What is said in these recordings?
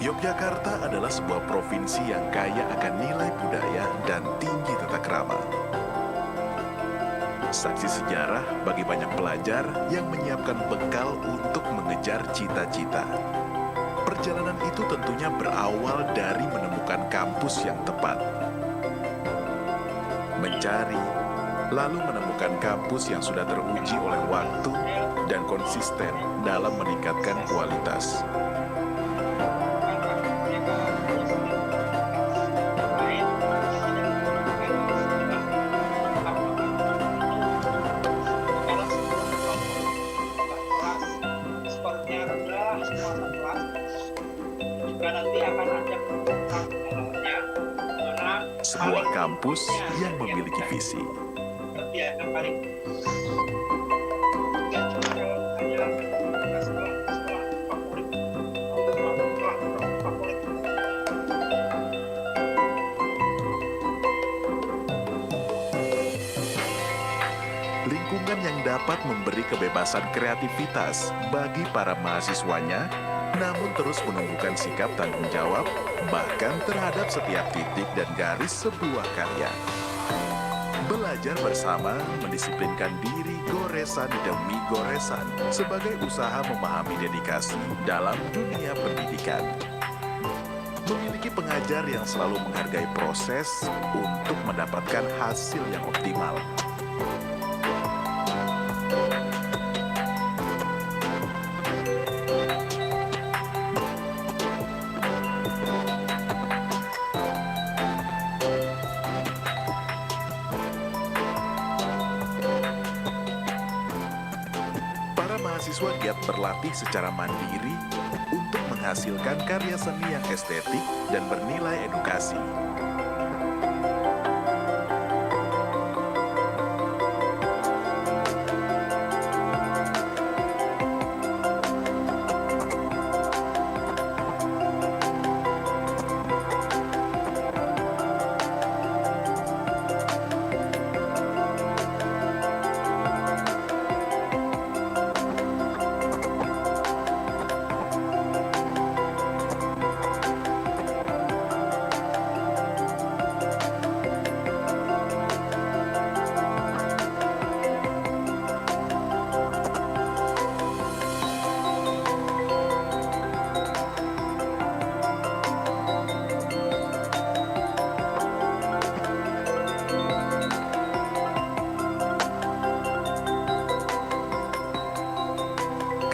Yogyakarta adalah sebuah provinsi yang kaya akan nilai budaya dan tinggi tata krama. Saksi sejarah bagi banyak pelajar yang menyiapkan bekal untuk mengejar cita-cita. Perjalanan itu tentunya berawal dari menemukan kampus yang tepat. Mencari, lalu menemukan kampus yang sudah teruji oleh waktu dan konsisten dalam meningkatkan kualitas. Sebuah kampus yang memiliki visi. Lingkungan yang dapat memberi kebebasan kreativitas bagi para mahasiswanya, namun terus menumbuhkan sikap tanggung jawab, bahkan terhadap setiap titik dan garis sebuah karya. Belajar bersama mendisiplinkan diri goresan demi goresan sebagai usaha memahami dedikasi dalam dunia pendidikan. Memiliki pengajar yang selalu menghargai proses untuk mendapatkan hasil yang optimal. Mahasiswa giat berlatih secara mandiri untuk menghasilkan karya seni yang estetik dan bernilai edukasi.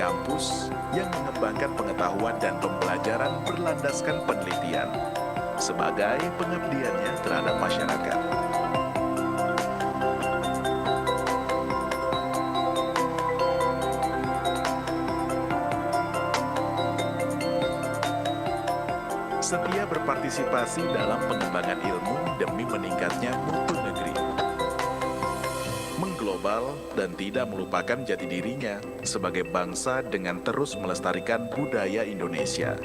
Kampus yang mengembangkan pengetahuan dan pembelajaran berlandaskan penelitian sebagai pengabdiannya terhadap masyarakat. Setia berpartisipasi dalam pengembangan ilmu demi meningkatnya mutu negeri. Mengglobal dan tidak melupakan jati dirinya sebagai bangsa dengan terus melestarikan budaya Indonesia.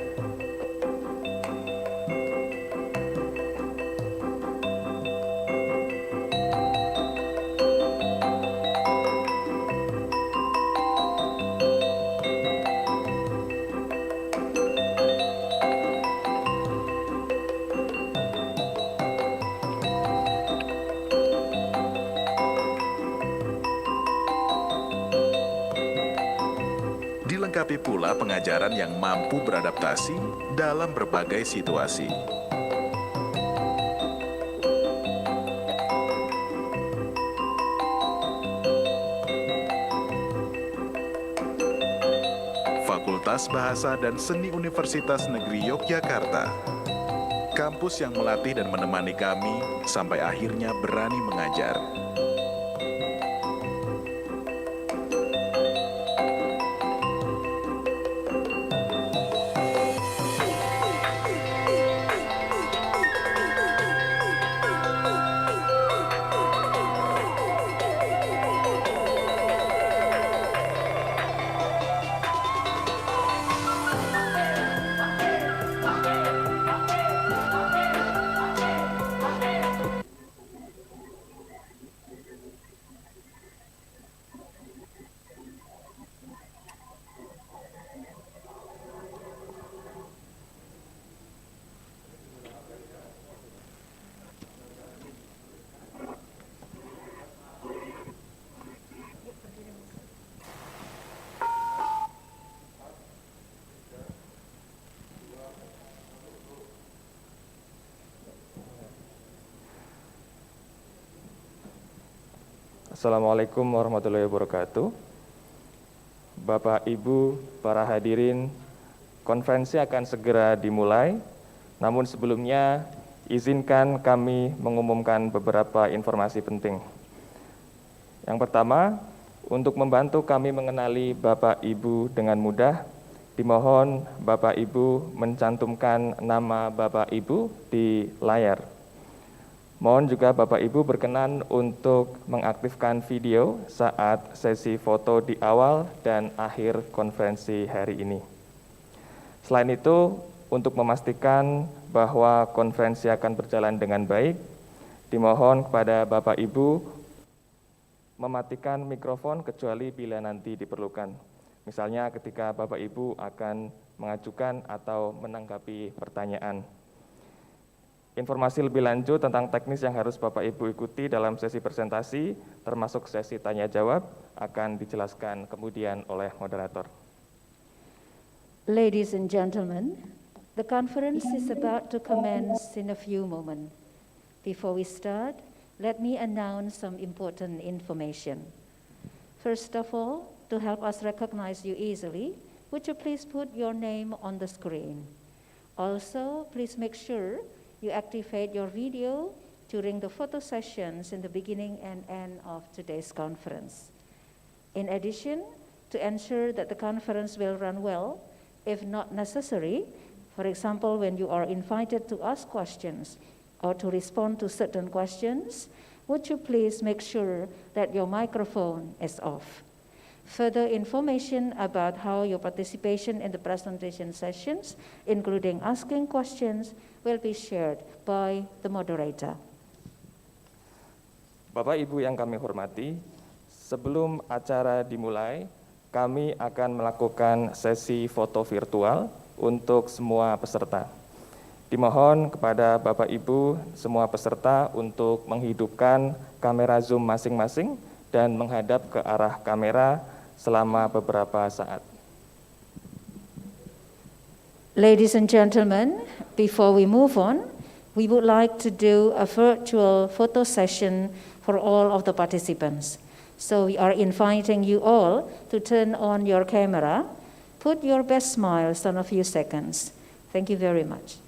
Dilengkapi pula pengajaran yang mampu beradaptasi dalam berbagai situasi. Fakultas Bahasa dan Seni Universitas Negeri Yogyakarta. Kampus yang melatih dan menemani kami sampai akhirnya berani mengajar. Assalamualaikum warahmatullahi wabarakatuh. Bapak, Ibu, para hadirin, konferensi akan segera dimulai. Namun sebelumnya, izinkan kami mengumumkan beberapa informasi penting. Yang pertama, untuk membantu kami mengenali Bapak, Ibu dengan mudah, dimohon Bapak, Ibu mencantumkan nama Bapak, Ibu di layar. Mohon juga Bapak Ibu berkenan untuk mengaktifkan video saat sesi foto di awal dan akhir konferensi hari ini. Selain itu, untuk memastikan bahwa konferensi akan berjalan dengan baik, dimohon kepada Bapak Ibu mematikan mikrofon kecuali bila nanti diperlukan. Misalnya ketika Bapak Ibu akan mengajukan atau menanggapi pertanyaan. Informasi lebih lanjut tentang teknis yang harus Bapak Ibu ikuti dalam sesi presentasi, termasuk sesi tanya jawab, akan dijelaskan kemudian oleh moderator. Ladies and gentlemen, the conference is about to commence in a few moments. Before we start, let me announce some important information. First of all, to help us recognize you easily, would you please put your name on the screen? Also, please make sure you activate your video during the photo sessions in the beginning and end of today's conference. In addition, to ensure that the conference will run well, if not necessary, for example, when you are invited to ask questions or to respond to certain questions, would you please make sure that your microphone is off? Further information about how your participation in the presentation sessions, including asking questions, will be shared by the moderator. Bapak Ibu yang kami hormati, sebelum acara dimulai, kami akan melakukan sesi foto virtual untuk semua peserta. Dimohon kepada Bapak Ibu semua peserta untuk menghidupkan kamera Zoom masing-masing dan menghadap ke arah kamera selama beberapa saat. Ladies and gentlemen, before we move on, we would like to do a virtual photo session for all of the participants. So we are inviting you all to turn on your camera, put your best smiles on a few seconds. Thank you very much.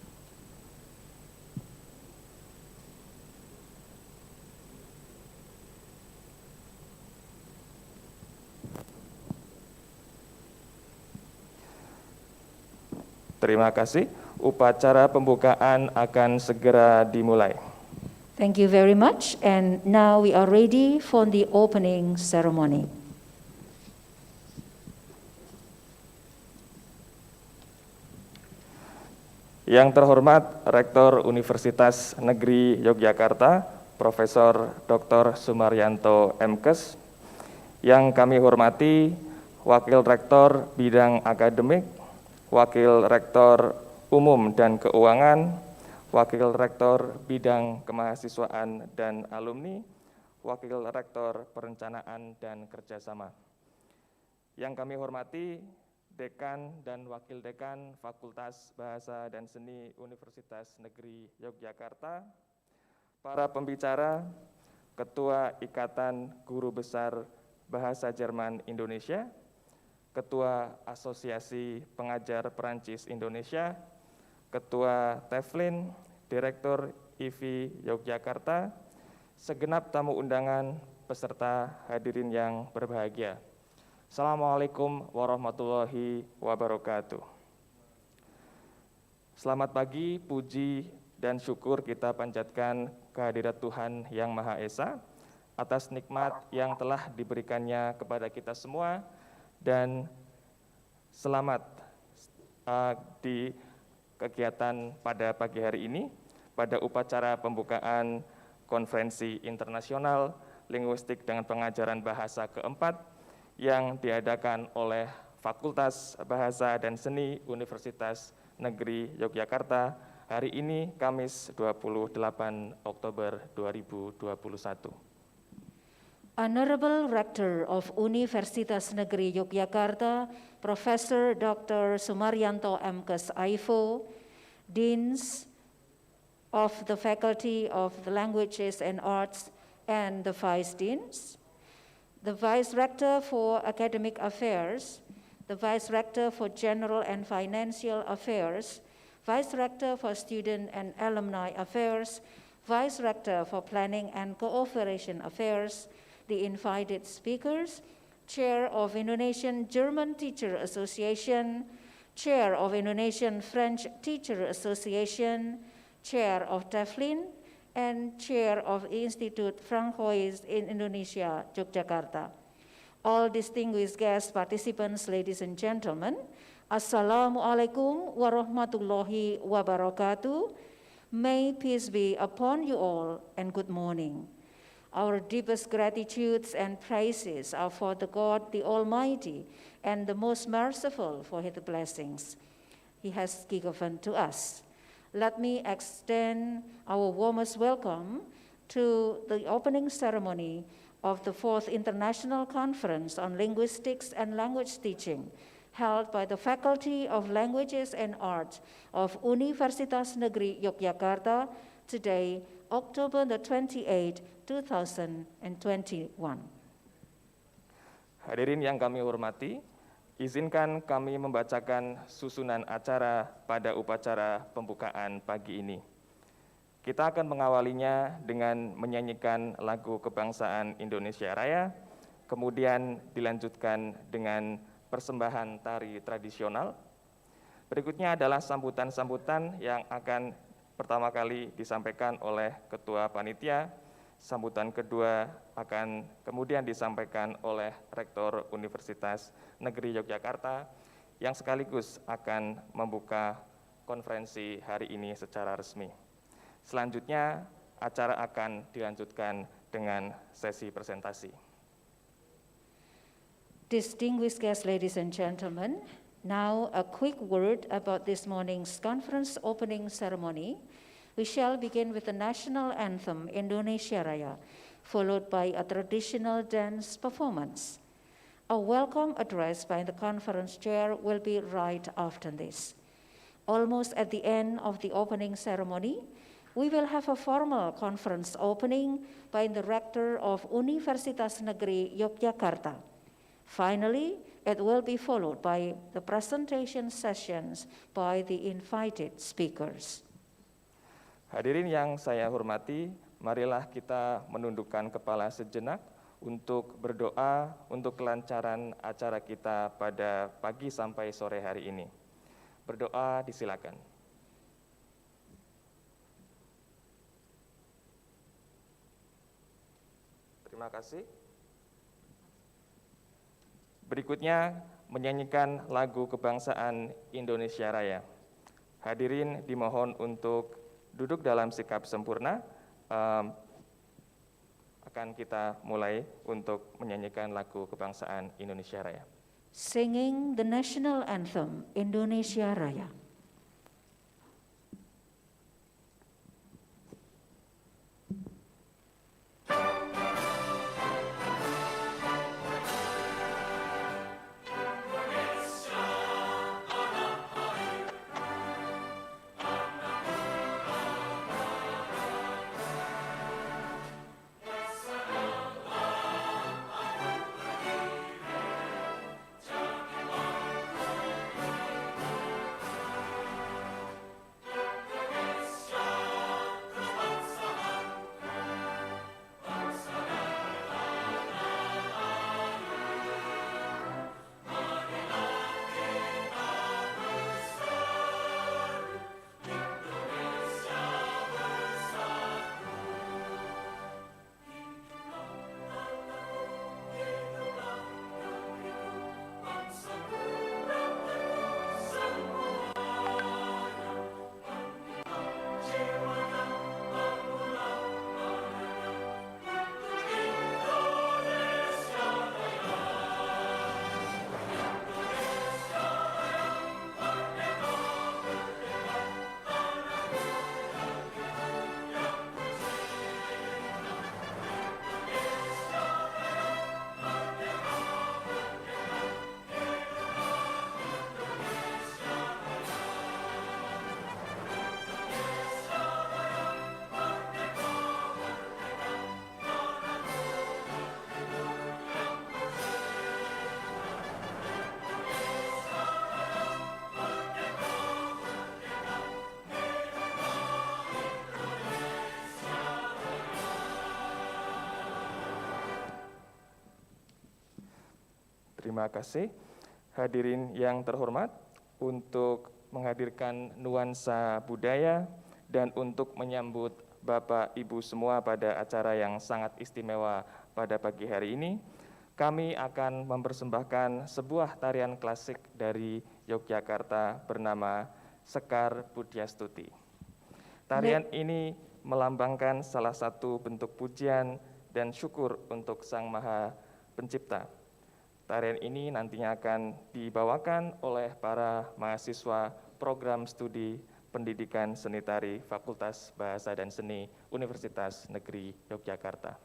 Terima kasih. Upacara pembukaan akan segera dimulai. Thank you very much. And now we are ready for the opening ceremony. Yang terhormat Rektor Universitas Negeri Yogyakarta, Profesor Dr. Sumaryanto MKes. Yang kami hormati Wakil Rektor Bidang Akademik, Wakil Rektor Umum dan Keuangan, Wakil Rektor Bidang Kemahasiswaan dan Alumni, Wakil Rektor Perencanaan dan Kerjasama. Yang kami hormati Dekan dan Wakil Dekan Fakultas Bahasa dan Seni Universitas Negeri Yogyakarta, para pembicara, Ketua Ikatan Guru Besar Bahasa Jerman Indonesia, Ketua Asosiasi Pengajar Perancis Indonesia, Ketua Teflin, Direktur IV Yogyakarta, segenap tamu undangan, peserta hadirin yang berbahagia. Assalamualaikum warahmatullahi wabarakatuh. Selamat pagi, puji dan syukur kita panjatkan kehadirat Tuhan Yang Maha Esa atas nikmat yang telah diberikannya kepada kita semua, dan selamat di kegiatan pada pagi hari ini pada upacara pembukaan Konferensi Internasional Linguistics dengan Pengajaran Bahasa keempat yang diadakan oleh Fakultas Bahasa dan Seni Universitas Negeri Yogyakarta hari ini Kamis 28 Oktober 2021. Honorable Rector of Universitas Negeri Yogyakarta, Professor Dr. Sumaryanto MKes IFO, Deans of the Faculty of the Languages and Arts and the Vice Deans, the Vice Rector for Academic Affairs, the Vice Rector for General and Financial Affairs, Vice Rector for Student and Alumni Affairs, Vice Rector for Planning and Cooperation Affairs, the invited speakers, Chair of Indonesian German Teacher Association, Chair of Indonesian French Teacher Association, Chair of TEFLIN, and Chair of Institute Francois in Indonesia, Yogyakarta. All distinguished guest participants, ladies and gentlemen, Assalamualaikum warahmatullahi wabarakatuh. May peace be upon you all and good morning. Our deepest gratitudes and praises are for the God, the Almighty, and the most merciful for His blessings He has given to us. Let me extend our warmest welcome to the opening ceremony of the 4th International Conference on Linguistics and Language Teaching, held by the Faculty of Languages and Arts of Universitas Negeri Yogyakarta today, October the 28th, 2021. Hadirin yang kami hormati, izinkan kami membacakan susunan acara pada upacara pembukaan pagi ini. Kita akan mengawalinya dengan menyanyikan lagu kebangsaan Indonesia Raya, kemudian dilanjutkan dengan persembahan tari tradisional. Berikutnya adalah sambutan-sambutan yang akan pertama kali disampaikan oleh Ketua Panitia. Sambutan kedua akan kemudian disampaikan oleh Rektor Universitas Negeri Yogyakarta yang sekaligus akan membuka konferensi hari ini secara resmi. Selanjutnya, acara akan dilanjutkan dengan sesi presentasi. Distinguished guests, ladies and gentlemen, now a quick word about this morning's conference opening ceremony. We shall begin with the national anthem, Indonesia Raya, followed by a traditional dance performance. A welcome address by the conference chair will be right after this. Almost at the end of the opening ceremony, we will have a formal conference opening by the Rector of Universitas Negeri Yogyakarta. Finally, it will be followed by the presentation sessions by the invited speakers. Hadirin yang saya hormati, marilah kita menundukkan kepala sejenak untuk berdoa untuk kelancaran acara kita pada pagi sampai sore hari ini. Berdoa disilakan. Terima kasih. Berikutnya menyanyikan lagu kebangsaan Indonesia Raya. Hadirin dimohon untuk duduk dalam sikap sempurna. Akan kita mulai untuk menyanyikan lagu kebangsaan Indonesia Raya. Singing the national anthem, Indonesia Raya. Terima kasih. Hadirin yang terhormat, untuk menghadirkan nuansa budaya dan untuk menyambut Bapak Ibu semua pada acara yang sangat istimewa pada pagi hari ini, kami akan mempersembahkan sebuah tarian klasik dari Yogyakarta bernama Sekar Pudyastuti. Tarian ini melambangkan salah satu bentuk pujian dan syukur untuk Sang Maha Pencipta. Tarian ini nantinya akan dibawakan oleh para mahasiswa program studi pendidikan seni tari Fakultas Bahasa dan Seni Universitas Negeri Yogyakarta.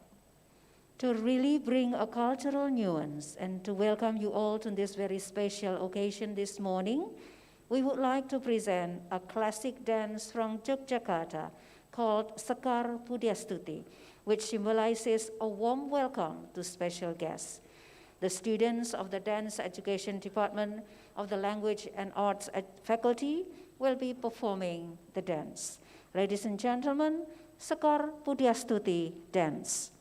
To really bring a cultural nuance and to welcome you all to this very special occasion this morning, we would like to present a classic dance from Yogyakarta called Sekar Pudyastuti, which symbolizes a warm welcome to special guests. The students of the Dance Education Department of the Language and Arts Faculty will be performing the dance. Ladies and gentlemen, Sekar Pudyastuti dance.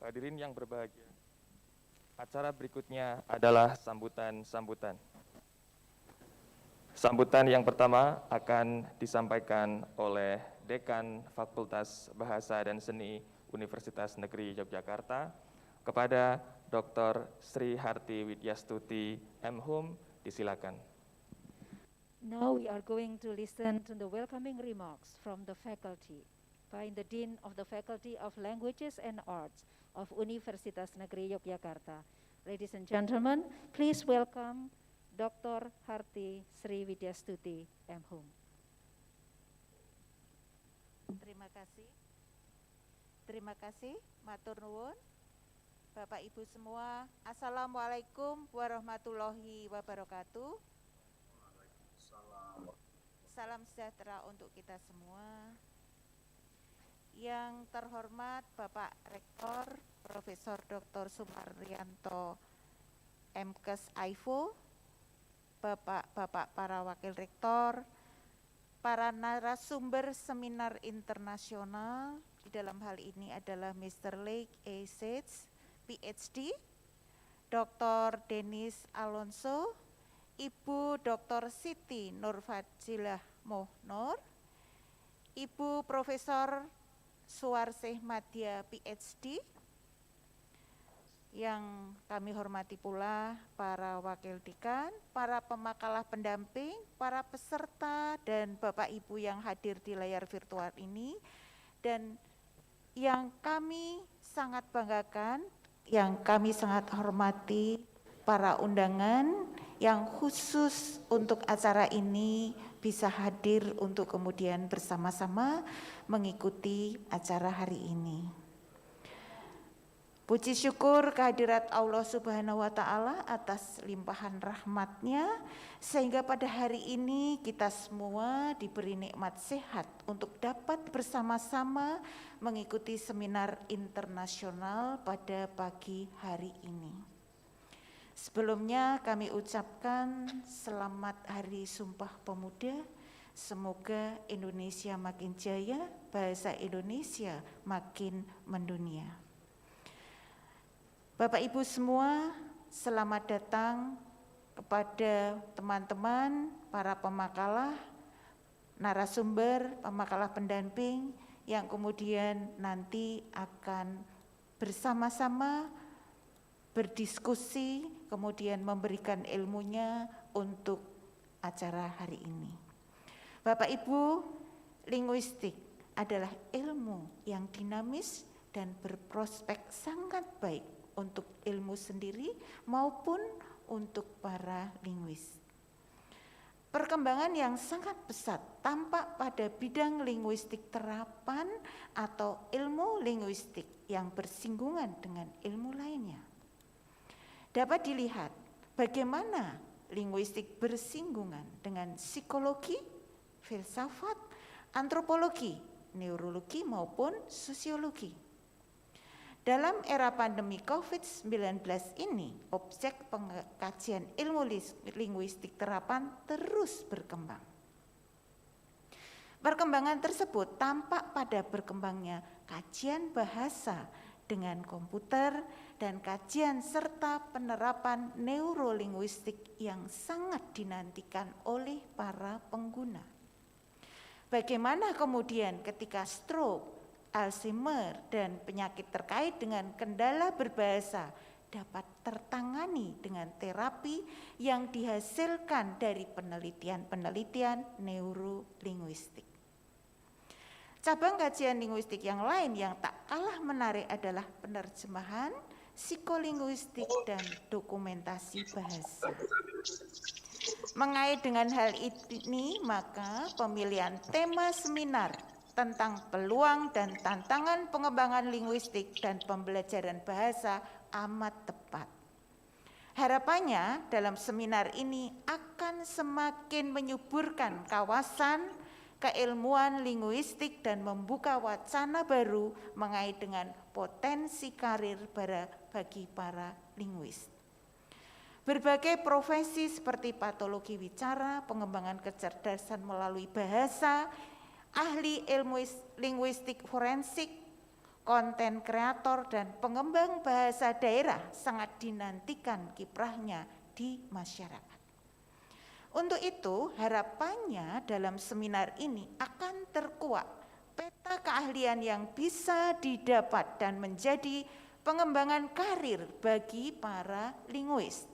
Hadirin yang berbahagia, acara berikutnya adalah sambutan-sambutan. Sambutan yang pertama akan disampaikan oleh Dekan Fakultas Bahasa dan Seni Universitas Negeri Yogyakarta kepada Dr. Sri Harti Widyastuti M.Hum. Disilakan. Now we are going to listen to the welcoming remarks from the faculty by the Dean of the Faculty of Languages and Arts of Universitas Negeri Yogyakarta. Ladies and gentlemen, please welcome Dr. Harti Sri Widyastuti M.Hum. Terima kasih, matur nuwun. Bapak Ibu semua, Assalamualaikum warahmatullahi wabarakatuh. Salam sejahtera untuk kita semua. Yang terhormat Bapak Rektor Profesor Dr. Sumaryanto MKes AIFO, Bapak-bapak para wakil rektor, para narasumber seminar internasional, di dalam hal ini adalah Mr. Lake A. Sage, PhD, Dr. Denis Alonso, Ibu Dr. Siti Nurfajilah Mohnor, Ibu Profesor Suarsih Madya, PhD, yang kami hormati pula para wakil dekan, para pemakalah pendamping, para peserta, dan Bapak Ibu yang hadir di layar virtual ini, dan yang kami sangat banggakan, yang kami sangat hormati, para undangan yang khusus untuk acara ini bisa hadir untuk kemudian bersama-sama mengikuti acara hari ini. Puji syukur kehadirat Allah Subhanahu wa Ta'ala atas limpahan rahmat-Nya, sehingga pada hari ini kita semua diberi nikmat sehat untuk dapat bersama-sama mengikuti seminar internasional pada pagi hari ini. Sebelumnya kami ucapkan selamat Hari Sumpah Pemuda. Semoga Indonesia makin jaya, bahasa Indonesia makin mendunia. Bapak Ibu semua, selamat datang kepada teman-teman, para pemakalah, narasumber, pemakalah pendamping yang kemudian nanti akan bersama-sama berdiskusi, kemudian memberikan ilmunya untuk acara hari ini. Bapak Ibu, linguistik adalah ilmu yang dinamis dan berprospek sangat baik untuk ilmu sendiri maupun untuk para linguis. Perkembangan yang sangat pesat tampak pada bidang linguistik terapan atau ilmu linguistik yang bersinggungan dengan ilmu lainnya. Dapat dilihat bagaimana linguistik bersinggungan dengan psikologi, filsafat, antropologi, neurologi maupun sosiologi. Dalam era pandemi COVID-19 ini, objek pengkajian ilmu linguistik terapan terus berkembang. Perkembangan tersebut tampak pada berkembangnya kajian bahasa dengan komputer dan kajian serta penerapan neurolinguistik yang sangat dinantikan oleh para pengguna. Bagaimana kemudian ketika stroke, Alzheimer, dan penyakit terkait dengan kendala berbahasa dapat tertangani dengan terapi yang dihasilkan dari penelitian-penelitian neurolinguistik. Cabang kajian linguistik yang lain yang tak kalah menarik adalah penerjemahan, psikolinguistik, dan dokumentasi bahasa. Mengait dengan hal ini, maka pemilihan tema seminar tentang peluang dan tantangan pengembangan linguistik dan pembelajaran bahasa amat tepat. Harapannya dalam seminar ini akan semakin menyuburkan kawasan keilmuan linguistik dan membuka wacana baru mengait dengan potensi karir bagi para linguis. Berbagai profesi seperti patologi wicara, pengembangan kecerdasan melalui bahasa, ahli ilmu linguistik forensik, konten kreator dan pengembang bahasa daerah sangat dinantikan kiprahnya di masyarakat. Untuk itu, harapannya dalam seminar ini akan terkuak peta keahlian yang bisa didapat dan menjadi pengembangan karir bagi para linguis.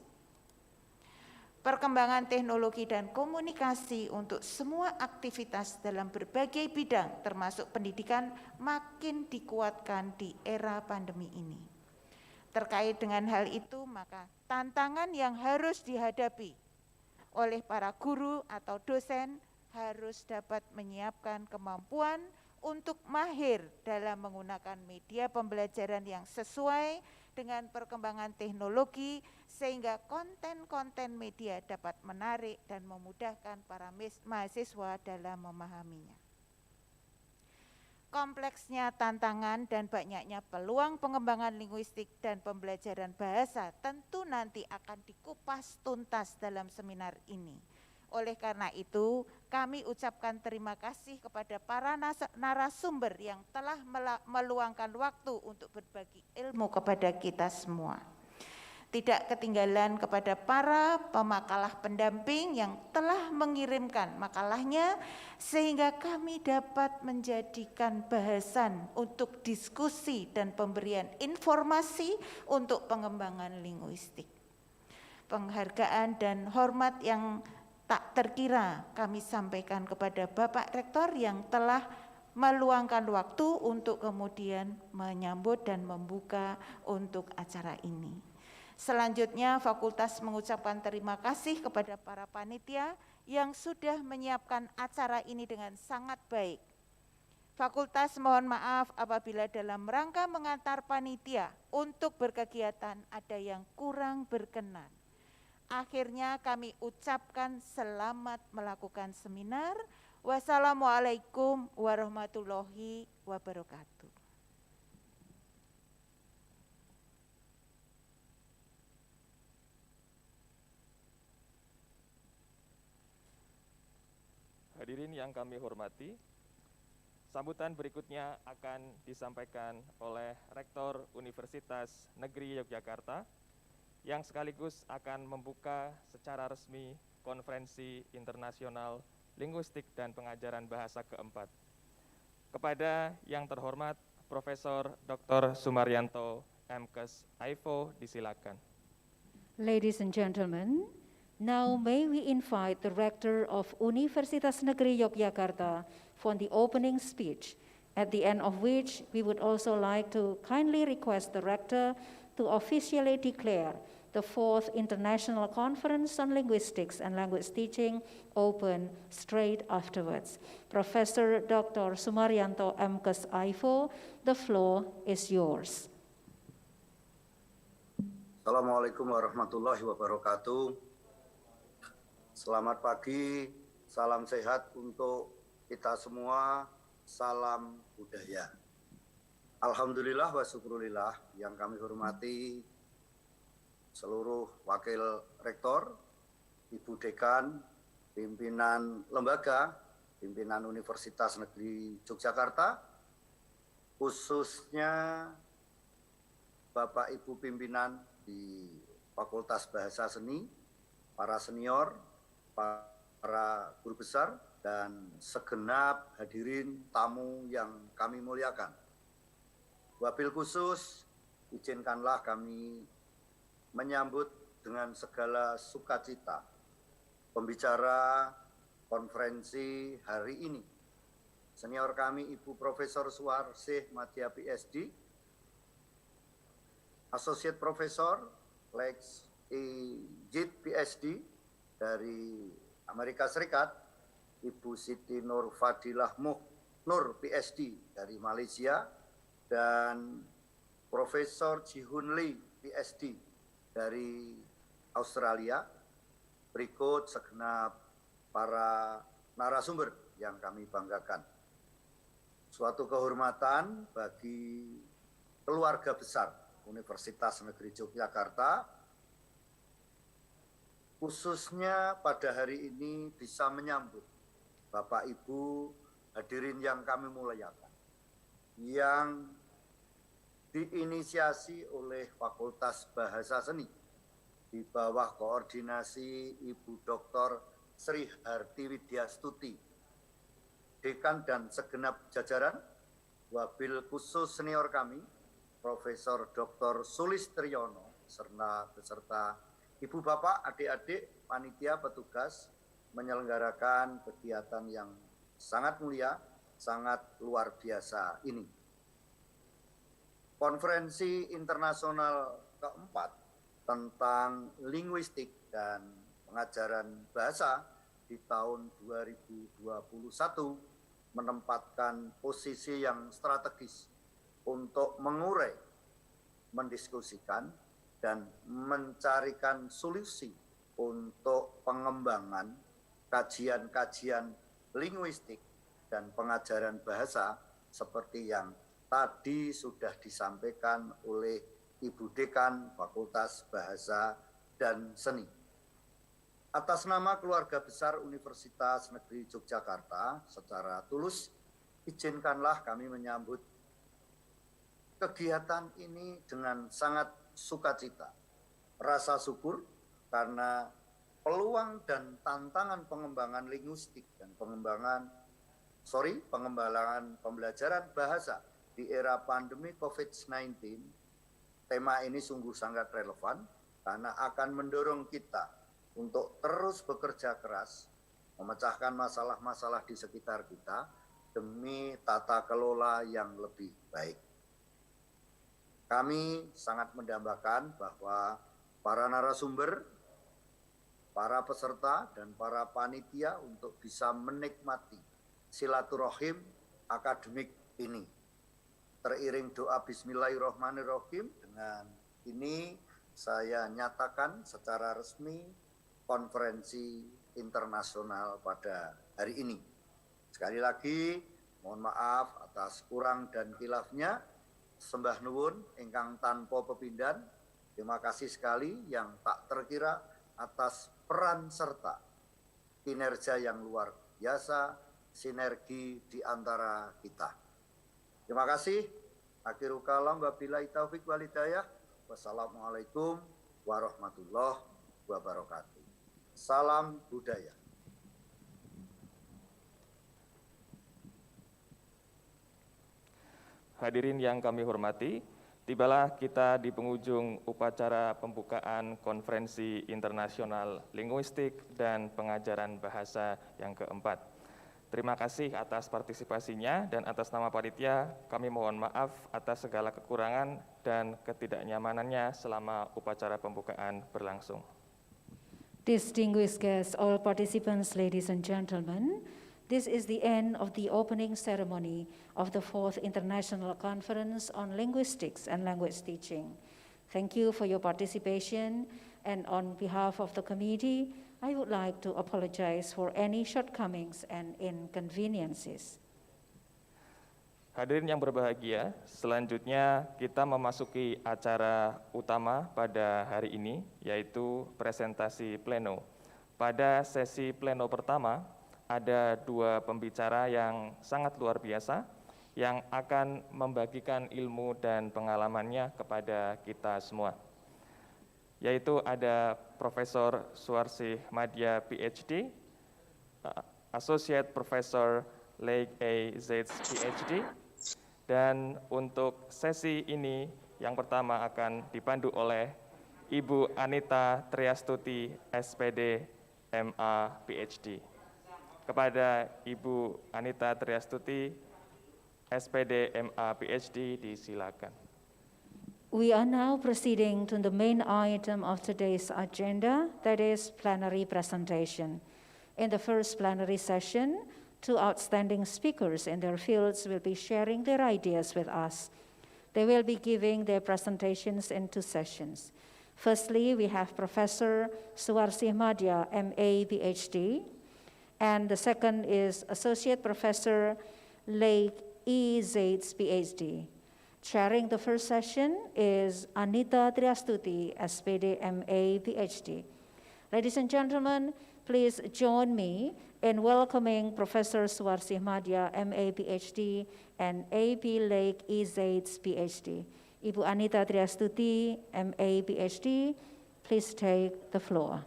Perkembangan teknologi dan komunikasi untuk semua aktivitas dalam berbagai bidang termasuk pendidikan makin dikuatkan di era pandemi ini. Terkait dengan hal itu, maka tantangan yang harus dihadapi oleh para guru atau dosen harus dapat menyiapkan kemampuan untuk mahir dalam menggunakan media pembelajaran yang sesuai dengan perkembangan teknologi sehingga konten-konten media dapat menarik dan memudahkan para mahasiswa dalam memahaminya. Kompleksnya tantangan dan banyaknya peluang pengembangan linguistik dan pembelajaran bahasa tentu nanti akan dikupas tuntas dalam seminar ini. Oleh karena itu, kami ucapkan terima kasih kepada para narasumber yang telah meluangkan waktu untuk berbagi ilmu kepada kita semua. Tidak ketinggalan kepada para pemakalah pendamping yang telah mengirimkan makalahnya sehingga kami dapat menjadikan bahasan untuk diskusi dan pemberian informasi untuk pengembangan linguistik. Penghargaan dan hormat yang tak terkira kami sampaikan kepada Bapak Rektor yang telah meluangkan waktu untuk kemudian menyambut dan membuka untuk acara ini. Selanjutnya Fakultas mengucapkan terima kasih kepada para panitia yang sudah menyiapkan acara ini dengan sangat baik. Fakultas mohon maaf apabila dalam rangka mengantar panitia untuk berkegiatan ada yang kurang berkenan. Akhirnya kami ucapkan selamat melakukan seminar. Wassalamualaikum warahmatullahi wabarakatuh. Hadirin yang kami hormati, sambutan berikutnya akan disampaikan oleh Rektor Universitas Negeri Yogyakarta yang sekaligus akan membuka secara resmi Konferensi Internasional Linguistik dan Pengajaran Bahasa keempat. Kepada yang terhormat Profesor Dr. Sumaryanto MKes AIFO disilakan. Ladies and gentlemen, now may we invite the Rector of Universitas Negeri Yogyakarta for the opening speech, at the end of which we would also like to kindly request the Rector to officially declare the 4th International Conference on Linguistics and Language Teaching open straight afterwards. Professor Dr. Sumaryanto MKes AIFO, the floor is yours. Assalamualaikum warahmatullahi wabarakatuh. Selamat pagi, salam sehat untuk kita semua, salam budaya. Alhamdulillah wa syukurillah yang kami hormati seluruh wakil rektor, Ibu Dekan, pimpinan lembaga, pimpinan Universitas Negeri Yogyakarta, khususnya Bapak Ibu pimpinan di Fakultas Bahasa Seni, para senior, para guru besar, dan segenap hadirin tamu yang kami muliakan. Wabil khusus, izinkanlah kami menyambut dengan segala sukacita pembicara konferensi hari ini. Senior kami Ibu Profesor Suwarsih Madya PhD, Associate Professor Lex Ejit PhD dari Amerika Serikat, Ibu Siti Nur Fadilah Nur PhD dari Malaysia, dan Profesor Jihun Lee PhD dari Australia. Berikut segenap para narasumber yang kami banggakan. Suatu kehormatan bagi keluarga besar Universitas Negeri Yogyakarta, khususnya pada hari ini bisa menyambut Bapak Ibu hadirin yang kami muliakan, yang diinisiasi oleh Fakultas Bahasa Seni di bawah koordinasi Ibu Dr. Sri Harti Widyastuti, Dekan dan segenap jajaran, wabil khusus senior kami, Profesor Dr. Sulistriono, serta beserta Ibu Bapak, adik-adik, panitia, petugas, menyelenggarakan kegiatan yang sangat mulia, sangat luar biasa ini. Konferensi internasional keempat tentang linguistik dan pengajaran bahasa di tahun 2021 menempatkan posisi yang strategis untuk mengurai, mendiskusikan, dan mencarikan solusi untuk pengembangan kajian-kajian linguistik dan pengajaran bahasa seperti yang tadi sudah disampaikan oleh Ibu Dekan Fakultas Bahasa dan Seni. Atas nama keluarga besar Universitas Negeri Yogyakarta, secara tulus izinkanlah kami menyambut kegiatan ini dengan sangat sukacita, rasa syukur karena peluang dan tantangan pengembangan linguistik dan pengembangan pembelajaran bahasa di era pandemi COVID-19, tema ini sungguh sangat relevan karena akan mendorong kita untuk terus bekerja keras, memecahkan masalah-masalah di sekitar kita demi tata kelola yang lebih baik. Kami sangat mendambakan bahwa para narasumber, para peserta, dan para panitia untuk bisa menikmati silaturahim akademik ini. Teriring doa Bismillahirrahmanirrahim, dengan ini saya nyatakan secara resmi konferensi internasional pada hari ini. Sekali lagi, mohon maaf atas kurang dan khilafnya. Sembah nuwun ingkang tanpa pepindhan. Terima kasih sekali yang tak terkira atas peran serta kinerja yang luar biasa, sinergi di antara kita. Terima kasih. Akhirul kalam wabillahi taufik wal hidayah. Wassalamualaikum warahmatullahi wabarakatuh. Salam budaya. Hadirin yang kami hormati, tibalah kita di penghujung upacara pembukaan Konferensi Internasional Linguistik dan Pengajaran Bahasa yang keempat. Terima kasih atas partisipasinya dan atas nama panitia kami mohon maaf atas segala kekurangan dan ketidaknyamanannya selama upacara pembukaan berlangsung. Distinguished guests, all participants, ladies and gentlemen, this is the end of the opening ceremony of the 4th International Conference on Linguistics and Language Teaching. Thank you for your participation, and on behalf of the committee, I would like to apologize for any shortcomings and inconveniences. Hadirin yang berbahagia, selanjutnya kita memasuki acara utama pada hari ini, yaitu presentasi pleno. Pada sesi pleno pertama, ada dua pembicara yang sangat luar biasa yang akan membagikan ilmu dan pengalamannya kepada kita semua. Yaitu ada Profesor Suarsih Madya PhD, Associate Professor Lake A. Zaitz PhD, dan untuk sesi ini yang pertama akan dipandu oleh Ibu Anita Triastuti SPD MA PhD. Kepada Ibu Anita Triastuti, SPD MA PhD, disilakan. We are now proceeding to the main item of today's agenda, that is plenary presentation. In the first plenary session, two outstanding speakers in their fields will be sharing their ideas with us. They will be giving their presentations in two sessions. Firstly, we have Professor Suarsih Madya, MA, PhD, and the second is Associate Professor Lake E. Zaitz, PhD. Chairing the first session is Anita Triastuti, SPD, MA, PhD. Ladies and gentlemen, please join me in welcoming Professor Suarsih Madya, MA, PhD, and A.P. Lake E. Zaitz, PhD. Ibu Anita Triastuti, MA, PhD, please take the floor.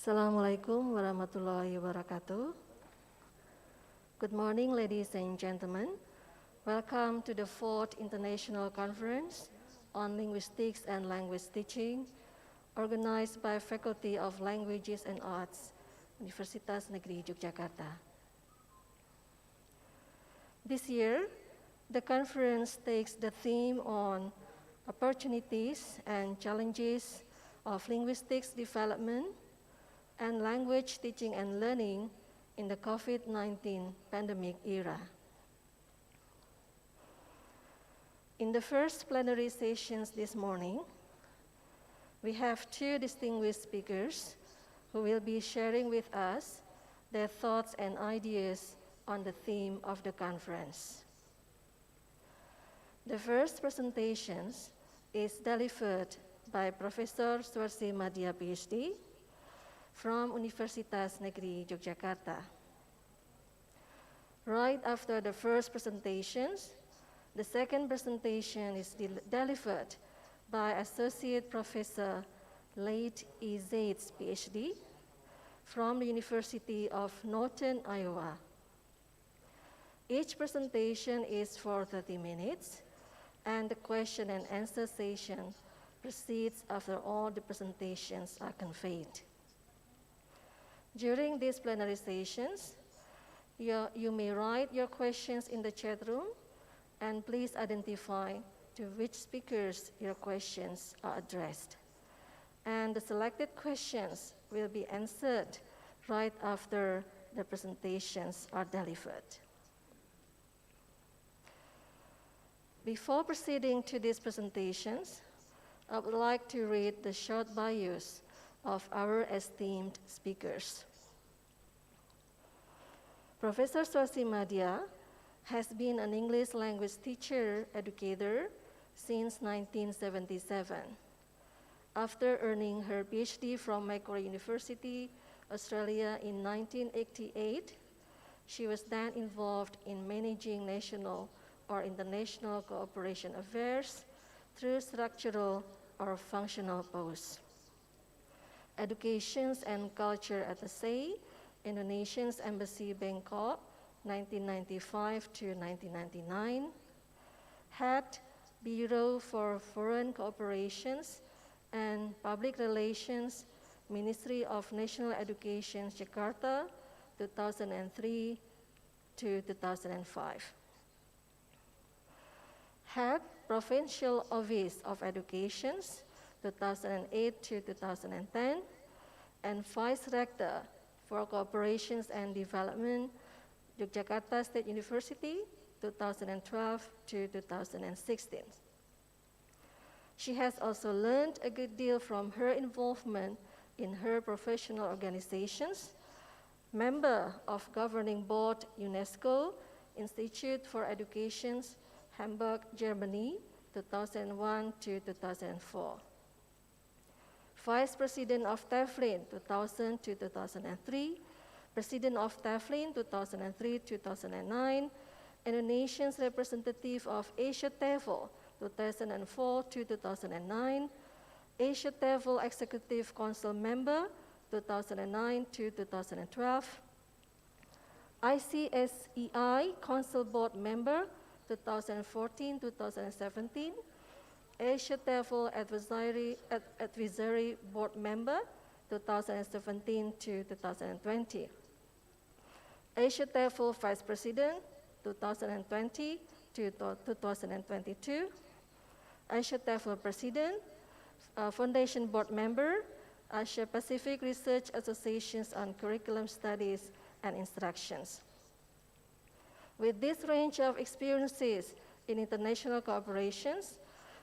Assalamualaikum warahmatullahi wabarakatuh. Good morning, ladies and gentlemen. Welcome to the 4th International Conference on Linguistics and Language Teaching, organized by Faculty of Languages and Arts, Universitas Negeri, Yogyakarta. This year, the conference takes the theme on opportunities and challenges of linguistics development and language teaching and learning in the COVID-19 pandemic era. In the first plenary sessions this morning, we have 2 distinguished speakers who will be sharing with us their thoughts and ideas on the theme of the conference. The first presentation is delivered by Professor Suarsi Madya, PhD, from Universitas Negeri, Yogyakarta. Right after the first presentations, the second presentation is delivered by Associate Professor Late E. Zates, PhD, from the University of Northern Iowa. Each presentation is for 30 minutes, and the question and answer session proceeds after all the presentations are conveyed. During these plenary sessions, you may write your questions in the chat room, and please identify to which speakers your questions are addressed. And the selected questions will be answered right after the presentations are delivered. Before proceeding to these presentations, I would like to read the short bios of our esteemed speakers. Professor Swasimadya has been an English language teacher educator since 1977. After earning her PhD from Macquarie University, Australia in 1988, she was then involved in managing national or international cooperation affairs through structural or functional posts. Educations and Culture Attaché, Indonesian's Embassy Bangkok, 1995 to 1999. Head Bureau for Foreign Cooperations and Public Relations, Ministry of National Education, Jakarta, 2003 to 2005. Head Provincial Office of Education, 2008 to 2010, and Vice Rector for Cooperations and Development, Yogyakarta State University, 2012 to 2016. She has also learned a good deal from her involvement in her professional organizations, member of Governing Board UNESCO Institute for Education, Hamburg, Germany, 2001 to 2004. Vice President of TEFLIN, 2000 to 2003, President of TEFLIN, 2003-2009, Indonesia's representative of Asia TEFL, 2004 to 2009, Asia TEFL Executive Council member, 2009 to 2012, ICSEI Council Board member, 2014-2017, Asia TEFL Advisory Board member, 2017 to 2020. Asia TEFL Vice President, 2020 to 2022. Asia TEFL President, Foundation Board member, Asia Pacific Research Associations on Curriculum Studies and Instructions. With this range of experiences in international cooperations,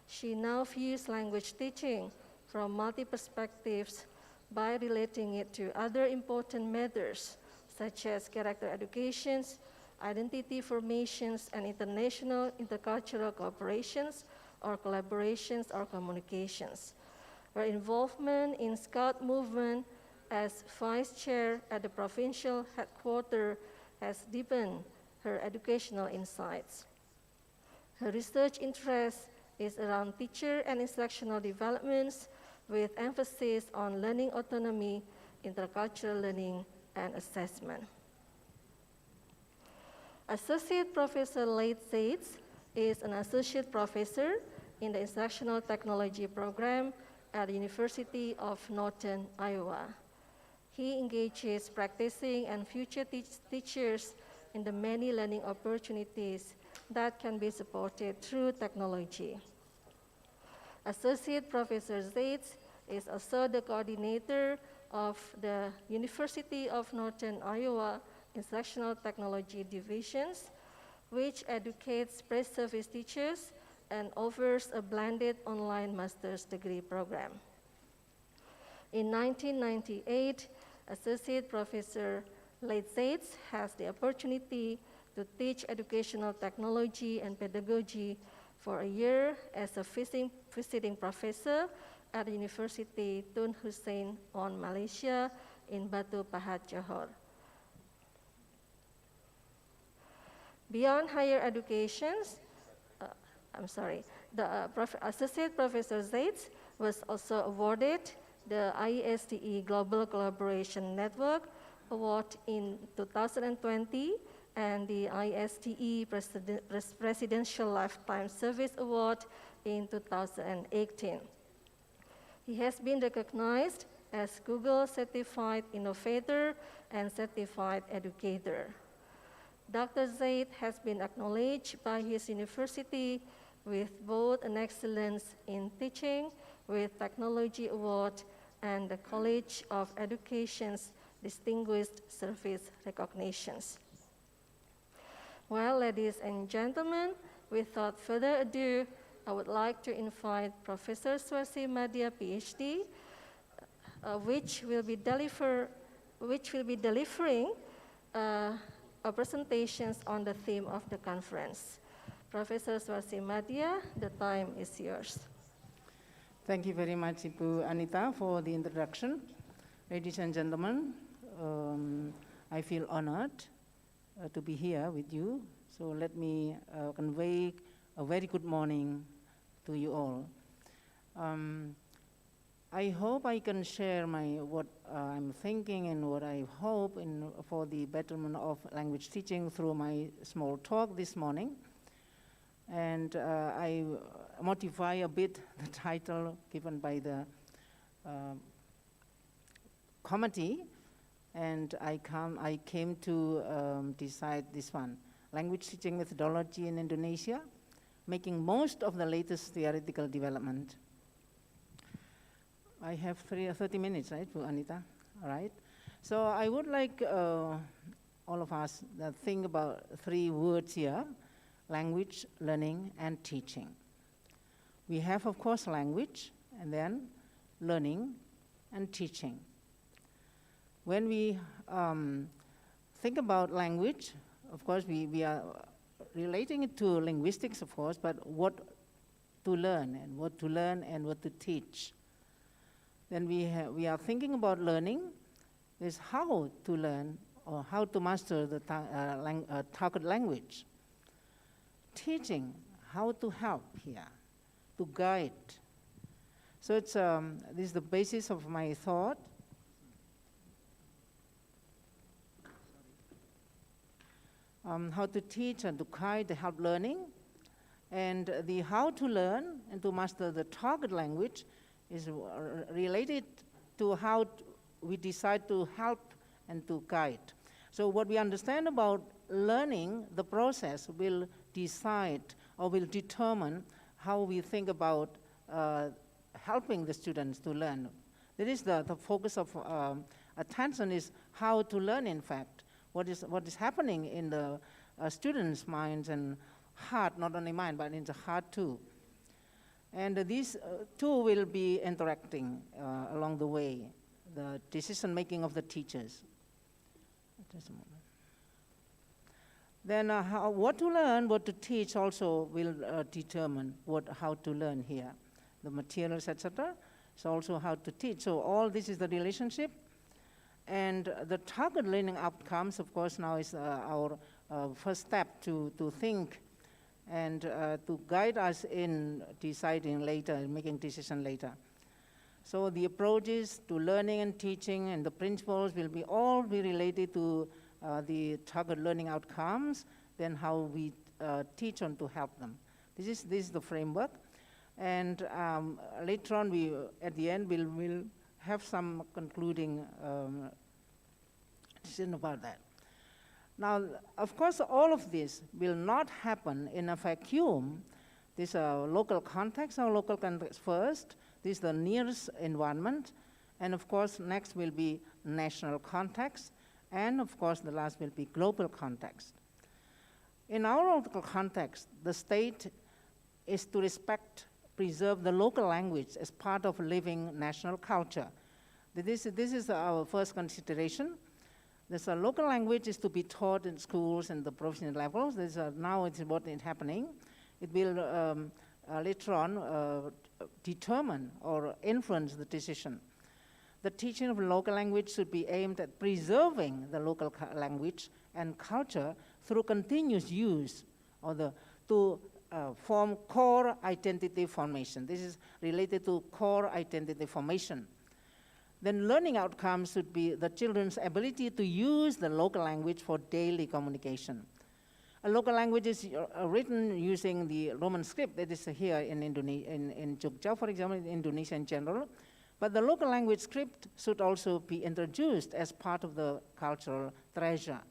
she now views language teaching from multi-perspectives by relating it to other important matters, such as character educations, identity formations, and international intercultural cooperations or collaborations or communications. Her involvement in Scout movement as vice chair at the provincial headquarters has deepened her educational insights. Her research interest is around teacher and instructional developments with emphasis on learning autonomy, intercultural learning, and assessment. Associate Professor Late Zates is an associate professor in the Instructional Technology program at the University of Northern Iowa. He engages practicing and future teachers in the many learning opportunities that can be supported through technology. Associate Professor Zates is also the coordinator of the University of Northern Iowa Instructional Technology Divisions, which educates pre-service teachers and offers a blended online master's degree program. In 1998, Associate Professor Late Zates has the opportunity to teach educational technology and pedagogy for a year as a visiting professor at the University Tun Hussein on Malaysia in Batu Pahat, Johor. Beyond higher education, Associate Professor Zates was also awarded the ISTE Global Collaboration Network Award in 2020 and the ISTE Presidential Lifetime Service Award in 2018. He has been recognized as Google Certified Innovator and Certified Educator. Dr. Zates has been acknowledged by his university with both an Excellence in Teaching with Technology Award and the College of Education's Distinguished Service Recognitions. Well, ladies and gentlemen, without further ado, I would like to invite Professor Swasi Madya, PhD, which will be delivering a presentations on the theme of the conference. Professor Swasi Madya, the time is yours. Thank you very much, Ibu Anita, for the introduction. Ladies and gentlemen, I feel honored to be here with you. So let me convey a very good morning to you all. I hope I can share what I'm thinking and what I hope for the betterment of language teaching through my small talk this morning. And I modify a bit the title given by the committee, and I came to decide this one: language teaching methodology in Indonesia, making most of the latest theoretical development. I have 30 minutes, right, Anita? All right. So I would like all of us to think about 3 words here: language, learning, and teaching. We have, of course, language, and then learning and teaching. When we think about language, of course, we are relating it to linguistics, of course, but what to learn and what to teach. Then we are thinking about learning is how to learn or how to master the target language. Teaching, how to help here, to guide. So it's this is the basis of my thought. How to teach and to guide, to help learning, and the how to learn and to master the target language is related to how we decide to help and to guide. So what we understand about learning, the process will decide or will determine how we think about helping the students to learn. That is the focus of attention is how to learn, in fact. What is happening in the students' minds and heart, not only mind, but in the heart too. And these two will be interacting along the way, the decision-making of the teachers. Just a moment. Then what to learn, what to teach also will determine how to learn here. The materials, etc. So also how to teach. So all this is the relationship. And the target learning outcomes, of course, now is our first step to think and to guide us in deciding later, making decision later. So the approaches to learning and teaching and the principles will all be related to the target learning outcomes, then how we teach on to help them. This is the framework. And later on, at the end, we'll have some concluding decision about that. Now, of course, all of this will not happen in a vacuum. This local context, our local context first. This is the nearest environment. And of course, next will be national context. And of course, the last will be global context. In our local context, the state is to preserve the local language as part of living national culture. This is our first consideration. This local language is to be taught in schools and the professional levels. Now it's what is happening. It will later on determine or influence the decision. The teaching of local language should be aimed at preserving the local language and culture through continuous use to form core identity formation. This is related to core identity formation. Then learning outcomes should be the children's ability to use the local language for daily communication. A local language is written using the Roman script that is here in Jogja, for example, in Indonesia in general. But the local language script should also be introduced as part of the cultural treasure.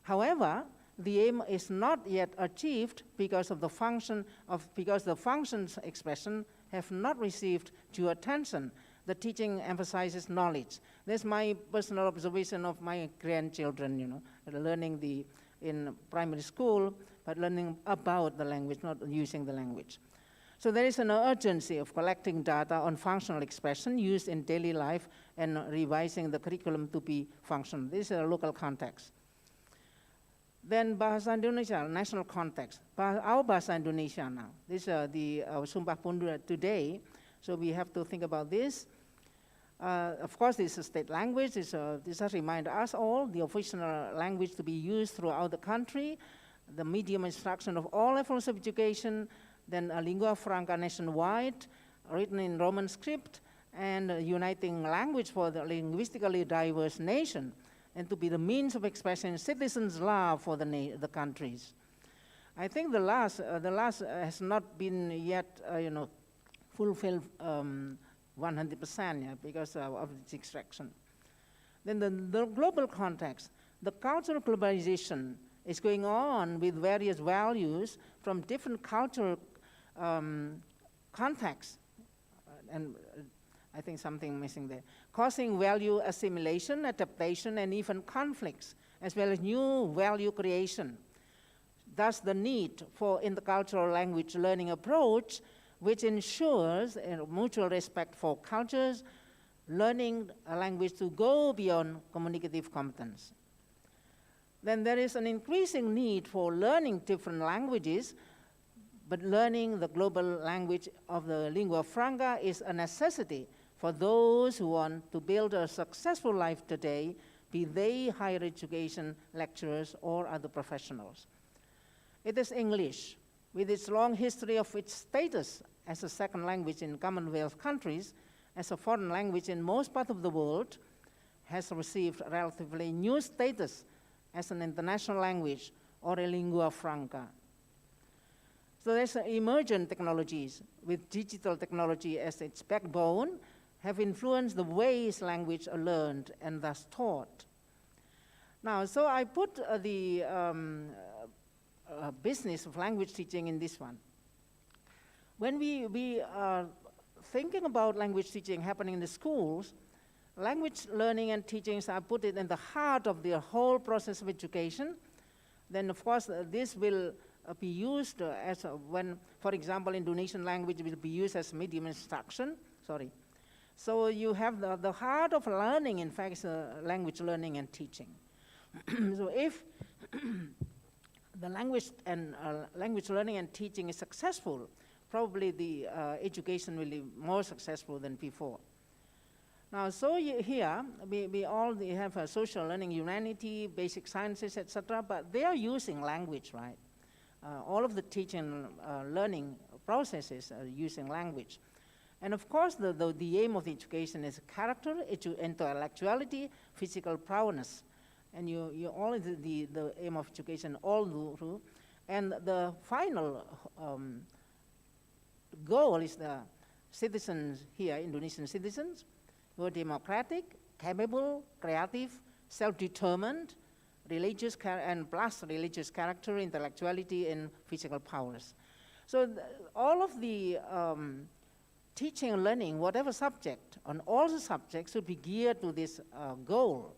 However, the aim is not yet achieved because the functions expression have not received due attention. The teaching emphasizes knowledge. That's my personal observation of my grandchildren, learning in primary school, but learning about the language, not using the language. So there is an urgency of collecting data on functional expression used in daily life and revising the curriculum to be functional. This is a local context. Then Bahasa Indonesia, national context. Our Bahasa Indonesia now. This is the Sumpah Pemuda today, so we have to think about this. Of course, this is a state language. This has reminded us all the official language to be used throughout the country, the medium instruction of all levels of education, then a lingua franca nationwide, written in Roman script, and a uniting language for the linguistically diverse nation, and to be the means of expressing citizens' love for the countries. I think the last has not been yet, fulfilled 100%, yeah, because of its extraction. Then the global context, the cultural globalization is going on with various values from different cultural contexts, and I think something missing there, causing value assimilation, adaptation, and even conflicts, as well as new value creation. Thus, the need for intercultural language learning approach, which ensures mutual respect for cultures, learning a language to go beyond communicative competence. Then there is an increasing need for learning different languages, but learning the global language of the lingua franca is a necessity for those who want to build a successful life today, be they higher education lecturers or other professionals. It is English, with its long history of its status as a second language in Commonwealth countries, as a foreign language in most parts of the world, has received relatively new status as an international language or a lingua franca. So there's emergent technologies with digital technology as its backbone have influenced the ways language are learned and thus taught. Now, so I put the business of language teaching in this one. When we are thinking about language teaching happening in the schools, language learning and teachings are put it in the heart of the whole process of education. Then, of course, this will be used as when, for example, Indonesian language will be used as medium instruction. Sorry. So you have the heart of learning, in fact, language learning and teaching. So if the language learning and teaching is successful, probably the education will be more successful than before. Now, so here, we all have social learning, humanity, basic sciences, etc., but they are using language, right? All of the teaching learning processes are using language. And of course, the aim of the education is character, intellectuality, physical prowess. And you all the aim of education all through. And the final goal is the citizens here, Indonesian citizens, who are democratic, capable, creative, self-determined, religious and plus religious character, intellectuality, and physical powers. So all of the teaching and learning, whatever subject, on all the subjects should be geared to this goal.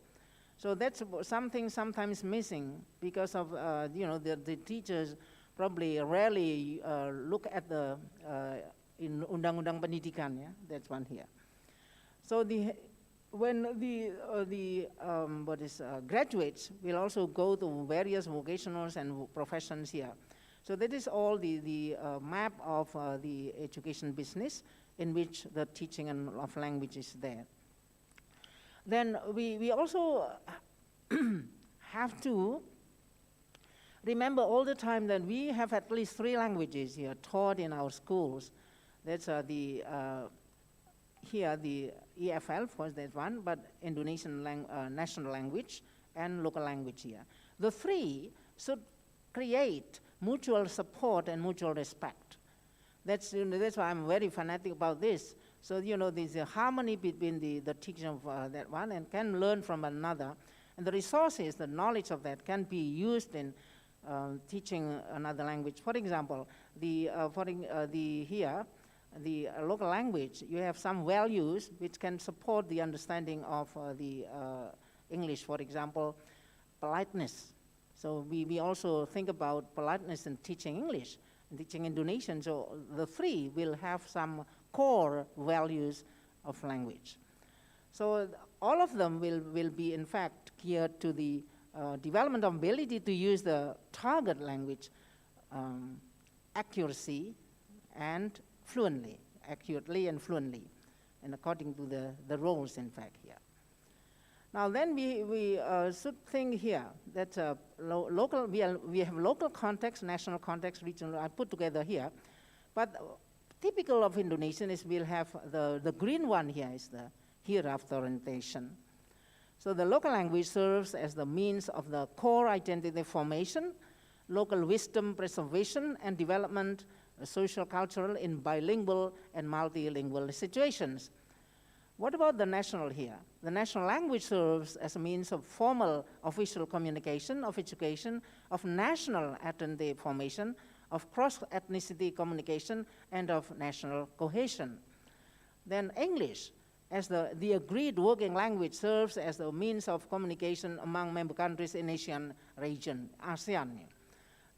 So that's something sometimes missing because of, the teachers probably rarely look at the in Undang-Undang Pendidikan, yeah? That's one here. So when the graduates will also go to various vocationals and professions here. So that is all the map of the education business in which the teaching of language is there. Then we also have to remember all the time that we have at least 3 languages here taught in our schools. That's here the EFL, of course, there's one, but Indonesian national language and local language here. The 3 should create mutual support and mutual respect. That's why I'm very fanatic about this. So, there's a harmony between the teaching of that one and can learn from another. And the resources, the knowledge of that can be used in teaching another language. For example, the local language, you have some values which can support the understanding of the English. For example, politeness. So we also think about politeness in teaching English. teaching Indonesian, so the three will have some core values of language. So all of them will be in fact geared to the development of ability to use the target language accuracy and fluently, accurately and fluently, and according to the roles in fact here. Now then we should think here that local, we have local context, national context, regional, I put together here, but typical of Indonesian is we'll have the green one here is the hereafter orientation. So the local language serves as the means of the core identity formation, local wisdom preservation and development, social cultural in bilingual and multilingual situations. What about the national here? The national language serves as a means of formal official communication, of education, of national identity formation, of cross-ethnicity communication, and of national cohesion. Then English, as the agreed working language, serves as the means of communication among member countries in Asian region, ASEAN.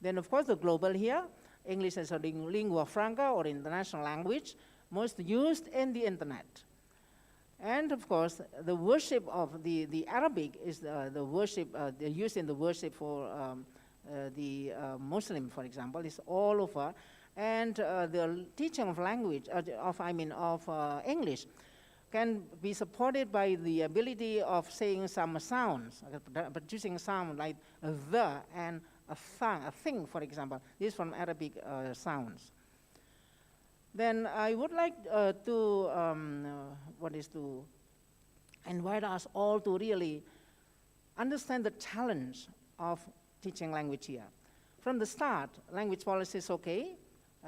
Then of course the global here, English as a lingua franca or international language, most used in the internet. And of course, the worship of the Arabic is the worship, the use in the worship for the Muslim, for example, is all over. And the teaching of language, of English, can be supported by the ability of saying some sounds, producing sound like the and a thing, for example. This is from Arabic sounds. Then I would like to invite us all to really understand the challenge of teaching language here. From the start, language policy is okay,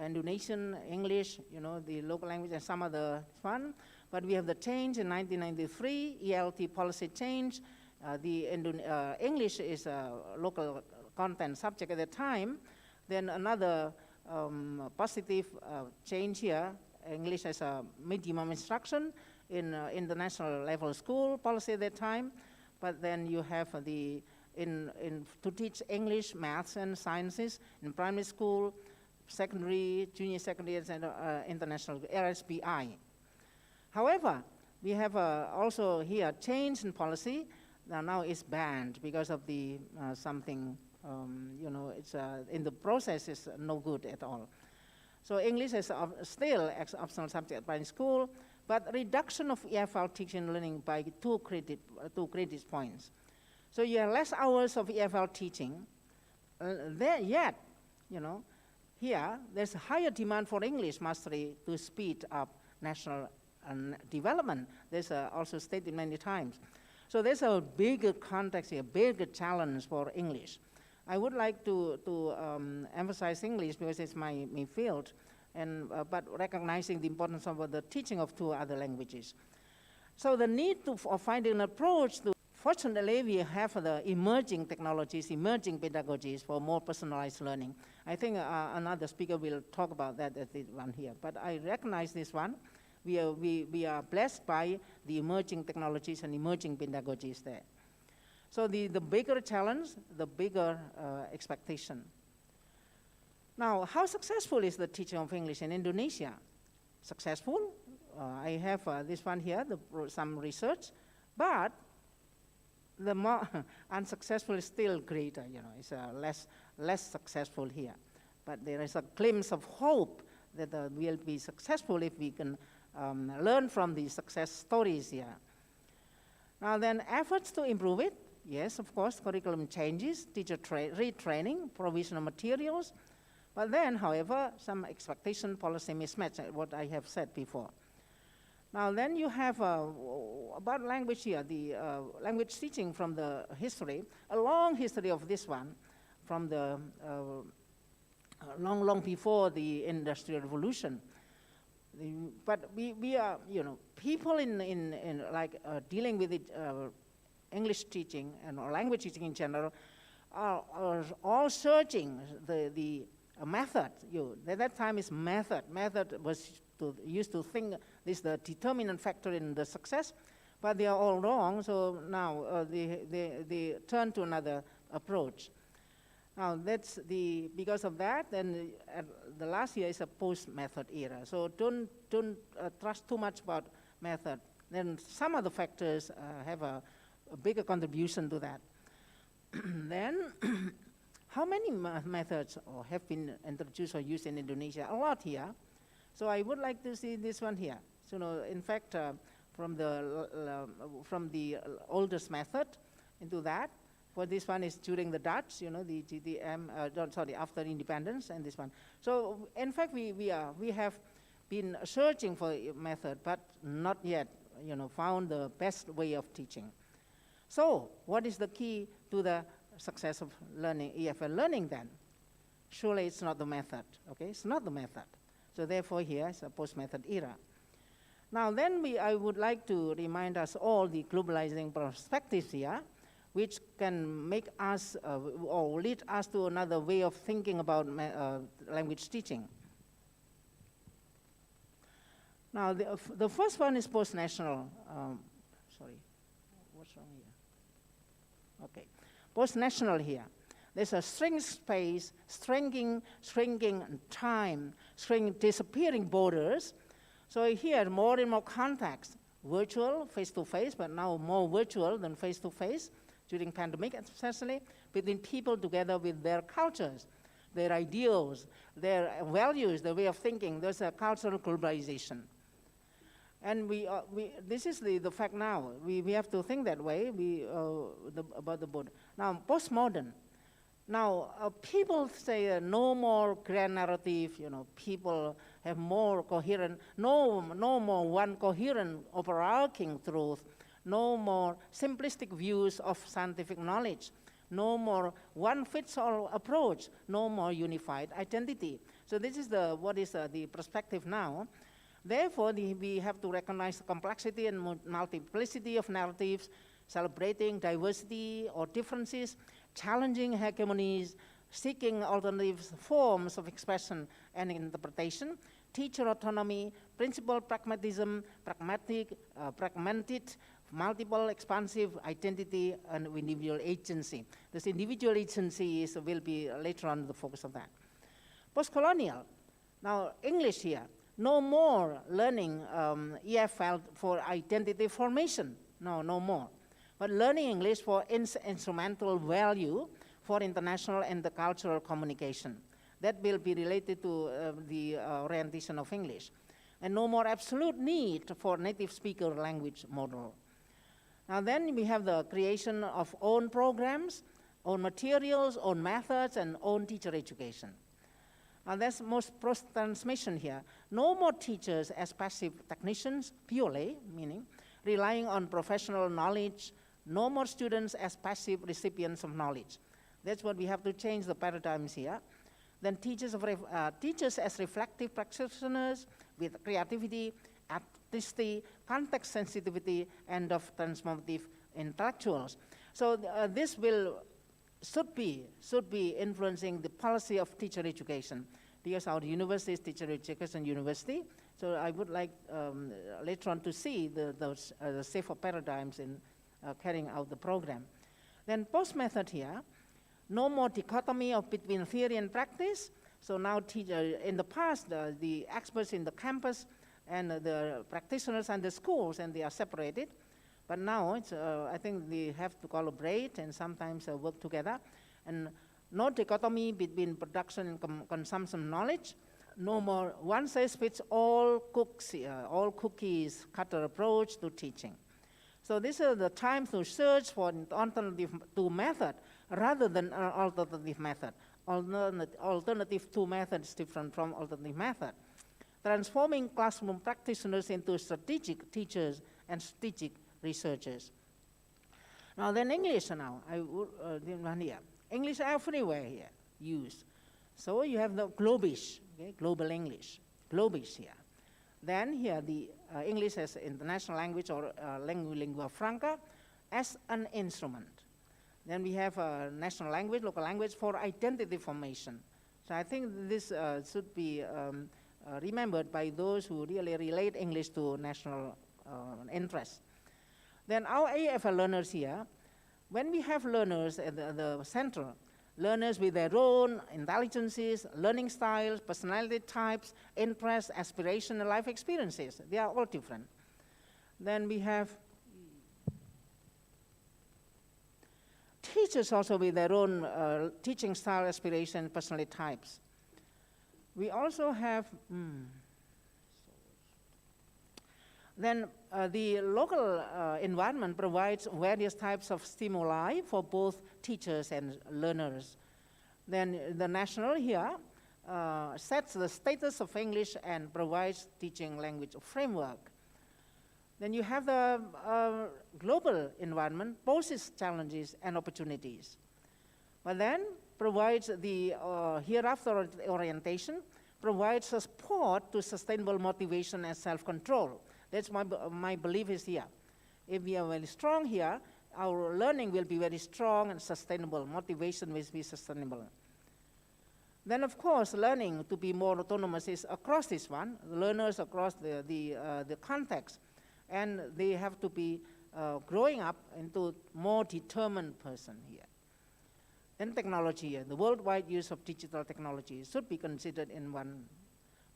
Indonesian, English, the local language and some other one, but we have the change in 1993, ELT policy change. English is a local content subject at the time. Then another positive change here, English as a medium of instruction in international level school policy at that time, but then you have to teach English, maths and sciences in primary school, secondary, junior secondary, and international RSBI. However, we have also here change in policy. Now it's banned because of the something. It's in the process is no good at all. So English is still optional subject by school, but reduction of EFL teaching and learning by 2 credit points. So you have less hours of EFL teaching. Yet, here there's a higher demand for English mastery to speed up national development. There's also stated many times. So there's a bigger context here, bigger challenge for English. I would like to emphasize English because it's my field, but recognizing the importance of the teaching of 2 other languages. So the need of finding an approach to, fortunately we have the emerging technologies, emerging pedagogies for more personalized learning. I think another speaker will talk about that at the one here, but I recognize this one. We are blessed by the emerging technologies and emerging pedagogies there. So the bigger challenge, the bigger expectation. Now, how successful is the teaching of English in Indonesia? Successful? I have this one here, some research, but the more unsuccessful is still greater. It's less successful here. But there is a glimpse of hope that we'll be successful if we can learn from the success stories here. Now then, efforts to improve it. Yes, of course, curriculum changes, teacher retraining, provision of materials, but then, however, some expectation policy mismatch, what I have said before. Now then you have, about language here, the language teaching from the history, a long history of this one, from the long before the Industrial Revolution. But we are, people in dealing with it, English teaching and language teaching in general are all searching the method. At that time is method. Method was used to think this is the determinant factor in the success, but they are all wrong. So now they turn to another approach. Now because of that, then the last year is a post-method era. So don't trust too much about method. Then some other factors have a bigger contribution to that. Then, how many methods have been introduced or used in Indonesia? A lot here. So I would like to see this one here. So in fact, from the oldest method into that. For this one is during the Dutch, the GTM, after independence, and this one. So in fact, we have been searching for a method, but not yet, found the best way of teaching. So what is the key to the success of learning, EFL learning then? Surely it's not the method, okay? It's not the method. So therefore here is a post-method era. Now then I would like to remind us all the globalizing perspectives here, which can make us or lead us to another way of thinking about language teaching. Now, the first one is post-national. Sorry, what's wrong here? Okay, post-national here. There's a shrinking space, shrinking time, disappearing borders. So here, more and more contacts, virtual, face-to-face, but now more virtual than face-to-face. During pandemic especially, between people together with their cultures, their ideals, their values, their way of thinking. There's a cultural globalization. And this is the fact now. We have to think that way about the border. Now, postmodern. Now, people say no more grand narrative, people have more coherent, no more one coherent overarching truth, no more simplistic views of scientific knowledge, no more one-fits-all approach, no more unified identity. So this is what is the perspective now. Therefore, we have to recognize the complexity and multiplicity of narratives, celebrating diversity or differences, challenging hegemonies, seeking alternative forms of expression and interpretation, teacher autonomy, principled pragmatism, pragmatic, multiple expansive identity, and individual agency. This individual agency will be later on the focus of that. Post-colonial. Now, English here. No more learning EFL for identity formation. No more. But learning English for instrumental value for international and the cultural communication. That will be related to the orientation of English. And no more absolute need for native speaker language model. Now then we have the creation of own programs, own materials, own methods, and own teacher education. Now that's most transmission here. No more teachers as passive technicians, purely, meaning relying on professional knowledge. No more students as passive recipients of knowledge. That's what we have to change the paradigms here. Then teachers as reflective practitioners with creativity, artistry, context sensitivity, and of transformative intellectuals. So this should be influencing the policy of teacher education, because our university is teacher education university. So I would like later on to see those safer paradigms in carrying out the program. Then post-method here, no more dichotomy between theory and practice. So now in the past, the experts in the campus and the practitioners and the schools, and they are separated. But now I think they have to collaborate and sometimes work together. And no dichotomy between production and consumption knowledge. No more one-size-fits-all cookies cutter approach to teaching. So this is the time to search for an alternative to method rather than an alternative method. Alternative to method is different from alternative method. Transforming classroom practitioners into strategic teachers and strategic researchers. Now then English now, I would here. English everywhere here used. So you have the globish, okay, global English, globish here. Then here the English as international language or lingua franca as an instrument. Then we have national language, local language for identity formation. So I think this should be remembered by those who really relate English to national interest. Then our AFL learners here, when we have learners at the center, Learners with their own intelligences, learning styles, personality types, interests, aspirations, and life experiences. They are all different. Then we have teachers also with their own teaching style, aspiration, personality types. We also have, then the local environment provides various types of stimuli for both teachers and learners. Then the national here sets the status of English and provides teaching language framework. Then you have the global environment poses challenges and opportunities, but then provides the hereafter orientation, provides a support to sustainable motivation and self-control. That's my belief is here. If we are very strong here, our learning will be very strong and sustainable. Motivation will be sustainable. Then, of course, learning to be more autonomous is across this one, learners across the context. And they have to be growing up into more determined person here. And technology, the worldwide use of digital technology should be considered in one,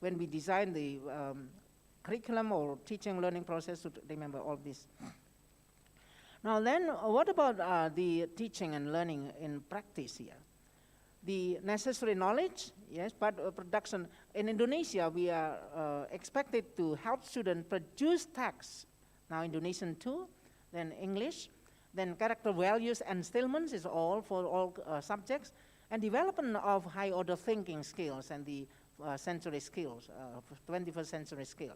when we design the curriculum or teaching learning process, to remember all this. Now then, what about the teaching and learning in practice here? The necessary knowledge, yes, but production. In Indonesia, we are expected to help students produce texts. Now Indonesian too, then English, then character values and instillments is all for all subjects, and development of high order thinking skills and the sensory skills, 21st century skill.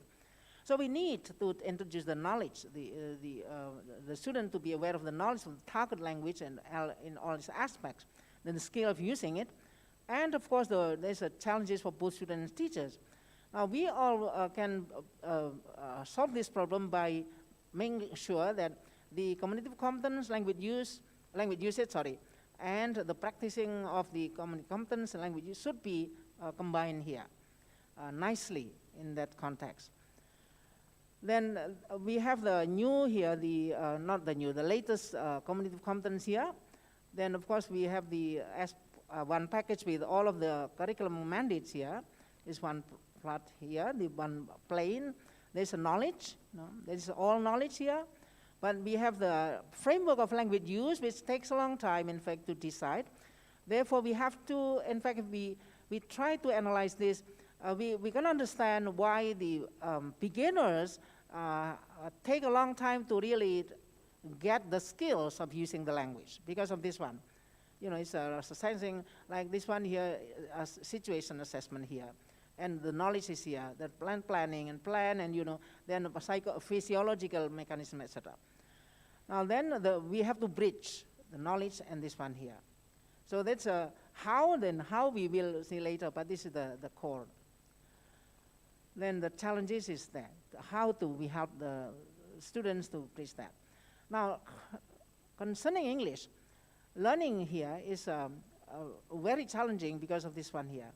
So we need to introduce the knowledge, the student to be aware of the knowledge of the target language and in all its aspects, then the skill of using it, and of course there's challenges for both students and teachers. Now we all can solve this problem by making sure that the cognitive competence, language usage, and the practicing of the cognitive competence and language use should be combined here nicely in that context. Then we have the new here, the latest cognitive competence here. Then of course we have the one package with all of the curriculum mandates here. Is one plot here, the one plane. There's a knowledge, there's all knowledge here. But we have the framework of language use, which takes a long time, in fact, to decide. Therefore, we have to, in fact, if we try to analyze this, we can understand why the beginners take a long time to really get the skills of using the language because of this one. You know, it's exercising like this one here, situation assessment here. And the knowledge is here, the planning and plan, and then psychophysiological mechanism, etc. Now then, we have to bridge the knowledge and this one here. So that's how we will see later, but this is the core. Then the challenges is that, how do we help the students to bridge that? Now, concerning English, learning here is very challenging because of this one here.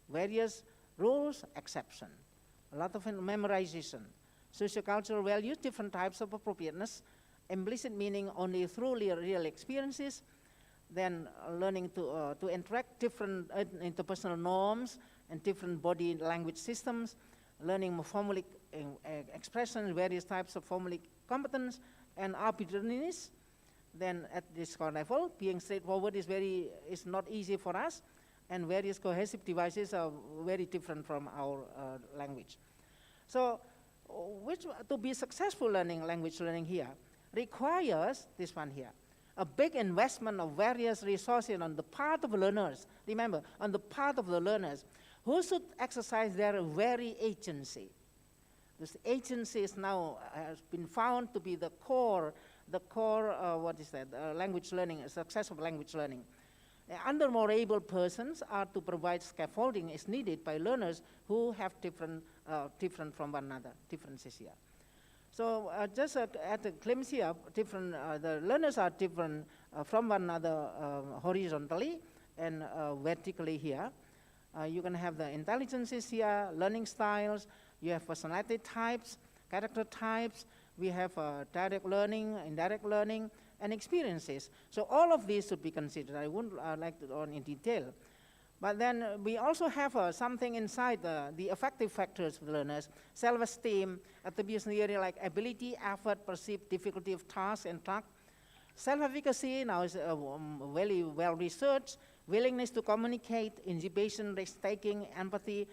Various rules, exception, a lot of memorization, sociocultural values, different types of appropriateness, implicit meaning only through real experiences, then learning to interact different interpersonal norms and different body language systems, learning formalic expression, various types of formalic competence, and arbitrariness. Then at this core level, being straightforward is not easy for us, and various cohesive devices are very different from our language. So to be successful language learning here requires this one here, a big investment of various resources on the part of learners. Remember, on the part of the learners, who should exercise their very agency. This agency is now has been found to be the core, language learning, success of language learning. Under more able persons are to provide scaffolding is needed by learners who have different from one another, differences here. So just at a glimpse here, the learners are different from one another horizontally and vertically here. You can have the intelligences here, learning styles, you have personality types, character types, we have direct learning, indirect learning, and experiences. So all of these should be considered. I wouldn't like to go on in detail. But then we also have something inside the affective factors of the learners: self-esteem, attribution theory like ability, effort, perceived difficulty of task and task. Self-efficacy now is very well researched: willingness to communicate, inhibition, risk-taking, empathy,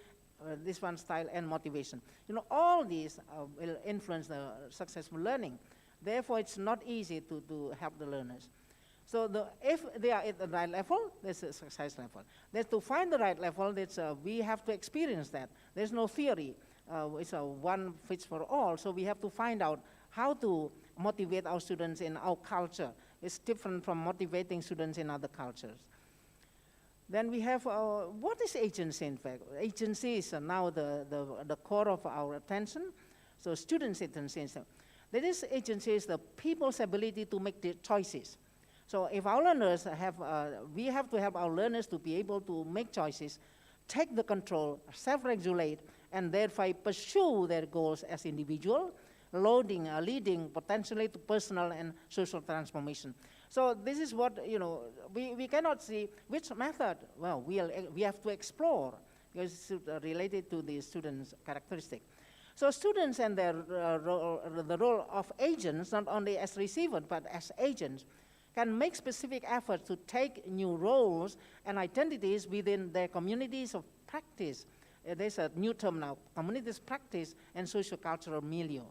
this one style, and motivation. All these will influence the successful learning. Therefore, it's not easy to help the learners. So if they are at the right level, that's a success level. To find the right level, we have to experience that. There's no theory. It's a one fits for all. So we have to find out how to motivate our students in our culture. It's different from motivating students in other cultures. Then we have, what is agency in fact? Agency is now the core of our attention. So students' agency. That is, agency is the people's ability to make the choices. So if our learners we have to help our learners to be able to make choices, take the control, self-regulate, and thereby pursue their goals as individual, leading potentially to personal and social transformation. So this is what, we cannot see which method. Well, we have to explore, because it's related to the students' characteristic. So students and the role of agents, not only as receivers, but as agents, can make specific efforts to take new roles and identities within their communities of practice. There's a new term now: communities practice and socio-cultural milieu.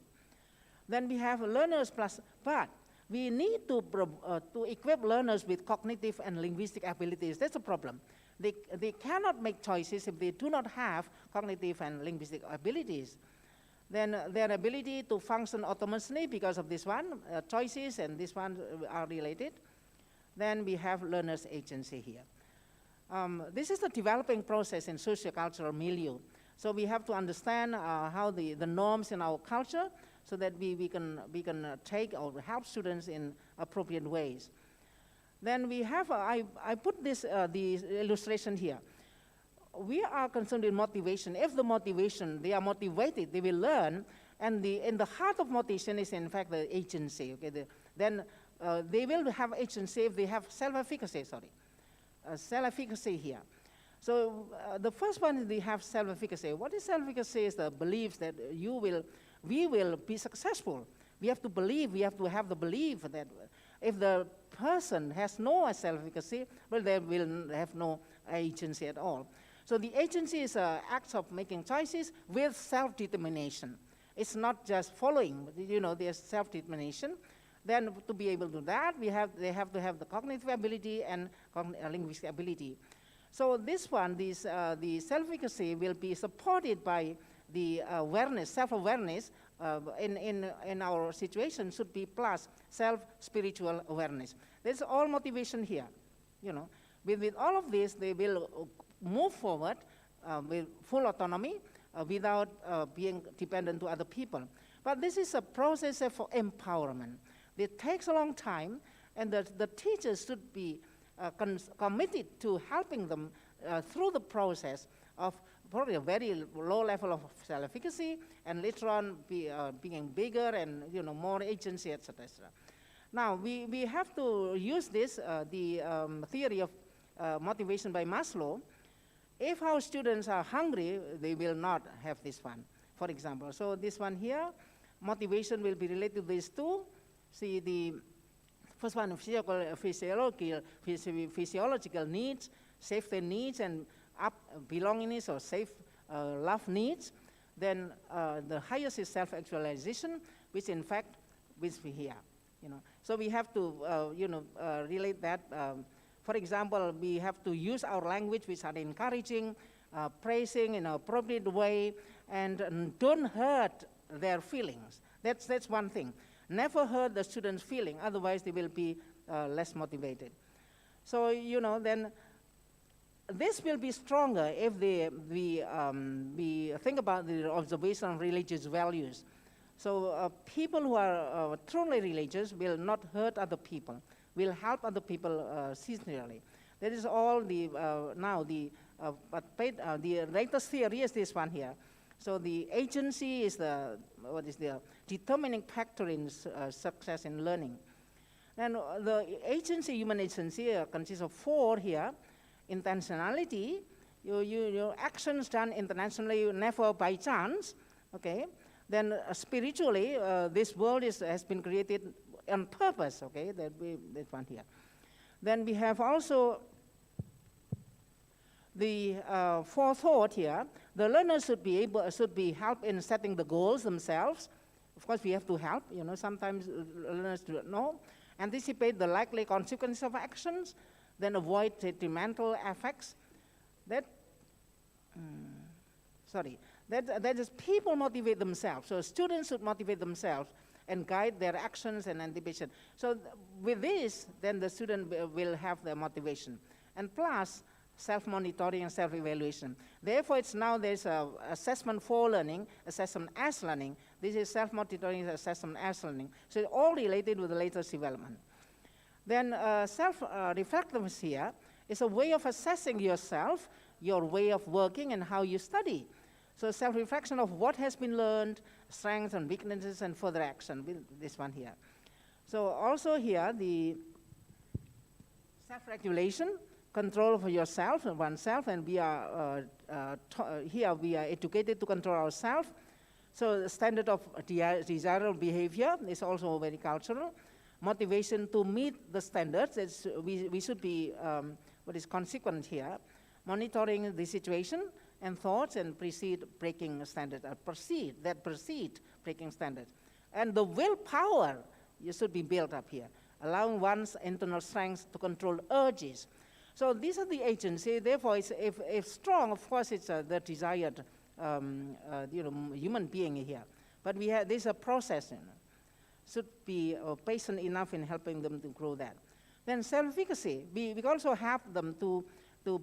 Then we have learners plus, but we need to equip learners with cognitive and linguistic abilities. That's a problem. They cannot make choices if they do not have cognitive and linguistic abilities. Then their ability to function autonomously, because of this one, choices and this one are related. Then we have learners' agency here. This is the developing process in socio-cultural milieu. So we have to understand how the norms in our culture, so that we can take or help students in appropriate ways. Then we have, I put this the illustration here. We are concerned with motivation. If the motivation, they are motivated, they will learn, and in the heart of motivation is in fact the agency. Okay? Then they will have agency if they have self-efficacy, self-efficacy here. So the first one is they have self-efficacy. What is self-efficacy? Is the belief that we will be successful. We have to believe, we have to have the belief that if the person has no self-efficacy, well, they will have no agency at all. So the agency is an act of making choices with self-determination. It's not just following, there's self-determination. Then to be able to do that, they have to have the cognitive ability and linguistic ability. So this one, the self-efficacy will be supported by the awareness, self-awareness in our situation should be plus self-spiritual awareness. There's all motivation here. With all of this, they will move forward with full autonomy without being dependent to other people. But this is a process of empowerment. It takes a long time, and the teachers should be committed to helping them through the process of probably a very low level of self-efficacy, and later on being bigger and more agency, etc. Now we have to use this the theory of motivation by Maslow. If our students are hungry, they will not have this one, for example. So this one here, motivation will be related to these two. See, the first one, physiological needs, safety needs, and belongingness or safe love needs. Then the highest is self-actualization, which in fact, which we here. So we have to relate that. For example, we have to use our language which are encouraging, praising in an appropriate way, and don't hurt their feelings. That's one thing. Never hurt the students' feeling, otherwise they will be less motivated. So, then this will be stronger if we think about the observation of religious values. So people who are truly religious will not hurt other people, will help other people sincerely. That is all the latest theory is this one here. So the agency is the determining factor in success in learning. And the agency, human agency, consists of 4 here. Intentionality, your actions done internationally, never by chance, okay? Then spiritually, this world has been created on purpose, okay? That one here. Then we have also the forethought here. The learners should be helped in setting the goals themselves. Of course, we have to help. Sometimes learners do not know. Anticipate the likely consequences of actions, then avoid detrimental effects. That is people motivate themselves. So students should motivate themselves and guide their actions and anticipation. So with this, then the student will have the motivation. And plus, self-monitoring and self-evaluation. Therefore, there's assessment for learning, assessment as learning. This is self-monitoring, assessment as learning. So it's all related with the latest development. Then self-reflectiveness here is a way of assessing yourself, your way of working, and how you study. So self-reflection of what has been learned, strengths and weaknesses, and further action, this one here. So also here, the self-regulation, control of yourself and oneself, and we are here we are educated to control ourselves. So the standard of desirable behavior is also very cultural. Motivation to meet the standards, we should be what is consequent here. Monitoring the situation and thoughts and precede breaking standards, proceed breaking standards. And the willpower should be built up here, allowing one's internal strengths to control urges. So these are the agency. Therefore, if strong, of course, it's the desired human being here. But there's a process. Should be patient enough in helping them to grow that. Then self-efficacy. We also help them to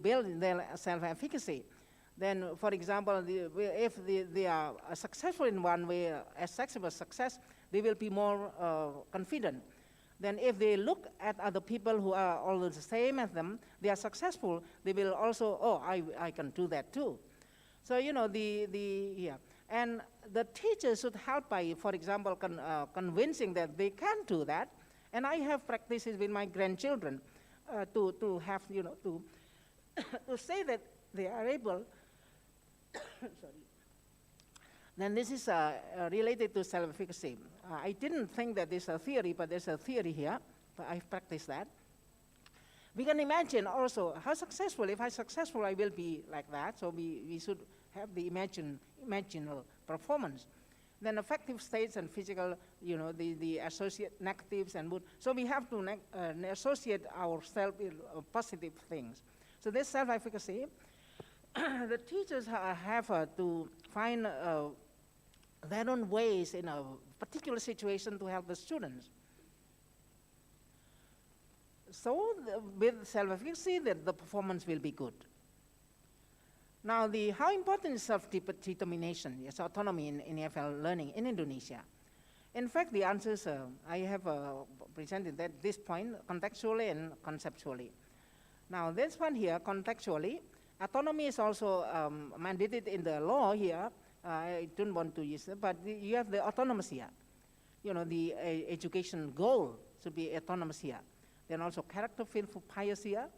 build their self-efficacy. Then, for example, if they are successful in one way, as success, they will be more confident. Then if they look at other people who are all the same as them, they are successful, they will also, I can do that too. So, and the teachers should help by, for example, convincing that they can do that. And I have practices with my grandchildren to have, to say that they are able. Sorry. Then this is related to self-efficacy. I didn't think that there's a theory, but there's a theory here, but I've practiced that. We can imagine also how successful, if I'm successful, I will be like that. So we should have the imaginal performance. Then affective states and physical, the associate negatives and mood. So we have to associate ourselves with positive things. So this self-efficacy, the teachers have to find their own ways in a particular situation to help the students. So with self-efficacy, the performance will be good. Now, how important is self-determination, yes, autonomy in EFL learning in Indonesia? In fact, the answers I have presented at this point contextually and conceptually. Now, this one here, contextually, autonomy is also mandated in the law here. I don't want to use it, but you have the autonomous here. The education goal should be autonomous here. Then also character, fearful, pious here.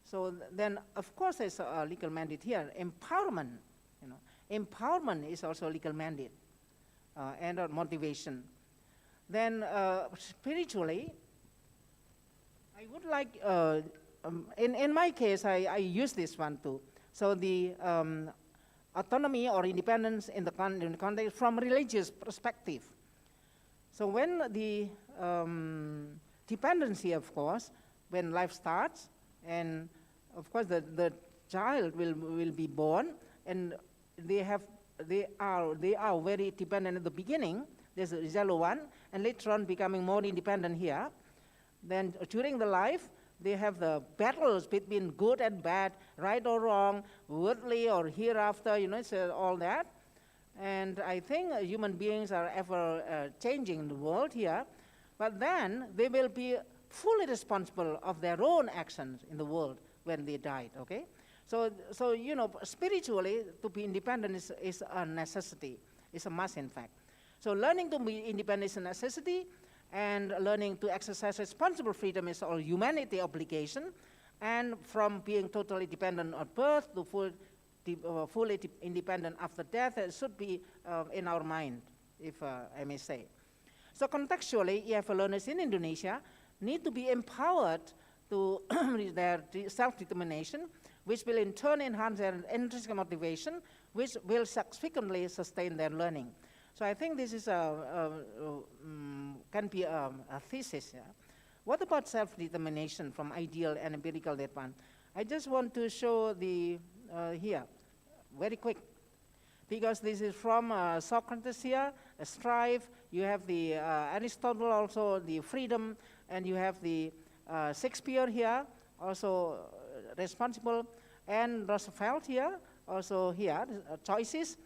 So then, of course, there's a legal mandate here. Empowerment, empowerment is also a legal mandate and motivation. Then spiritually, I would like, in my case, I use this one too. So the autonomy or independence in the context from religious perspective. So when the dependency, of course, when life starts, and of course the child will be born, and they are very dependent at the beginning. There's a yellow one, and later on becoming more independent here. Then during the life, they have the battles between good and bad, right or wrong, worldly or hereafter, it's all that. And I think human beings are ever changing in the world here, but then they will be fully responsible of their own actions in the world when they died, okay? So spiritually, to be independent is a necessity, it's a must in fact. So learning to be independent is a necessity, and learning to exercise responsible freedom is all humanity obligation, and from being totally dependent at birth to fully independent after death, it should be in our mind, if I may say. So contextually, EFL learners in Indonesia need to be empowered to their self-determination, which will in turn enhance their intrinsic motivation, which will subsequently sustain their learning. So I think this is can be a thesis. Yeah? What about self-determination from ideal and empirical that one? I just want to show the here, very quick, because this is from Socrates here, strive, you have the Aristotle also, the freedom, and you have the Shakespeare here, also responsible, and Roosevelt here, also here, choices,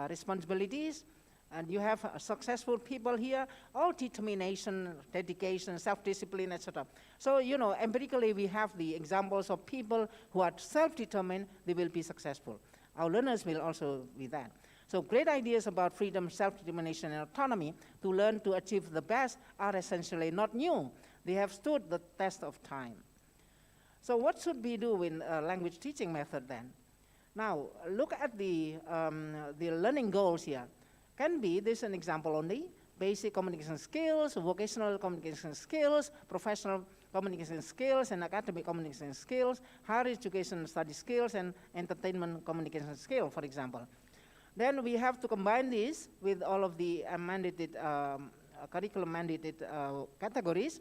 responsibilities, and you have successful people here, all determination, dedication, self-discipline, etc. So, you know, empirically we have the examples of people who are self-determined, they will be successful. Our learners will also be that. So great ideas about freedom, self-determination, and autonomy to learn to achieve the best are essentially not new. They have stood the test of time. So what should we do with language teaching method then? Now, look at the learning goals here. Can be, this is an example only, basic communication skills, vocational communication skills, professional communication skills, and academic communication skills, higher education study skills, and entertainment communication skill, for example. Then we have to combine this with all of the mandated, curriculum mandated categories.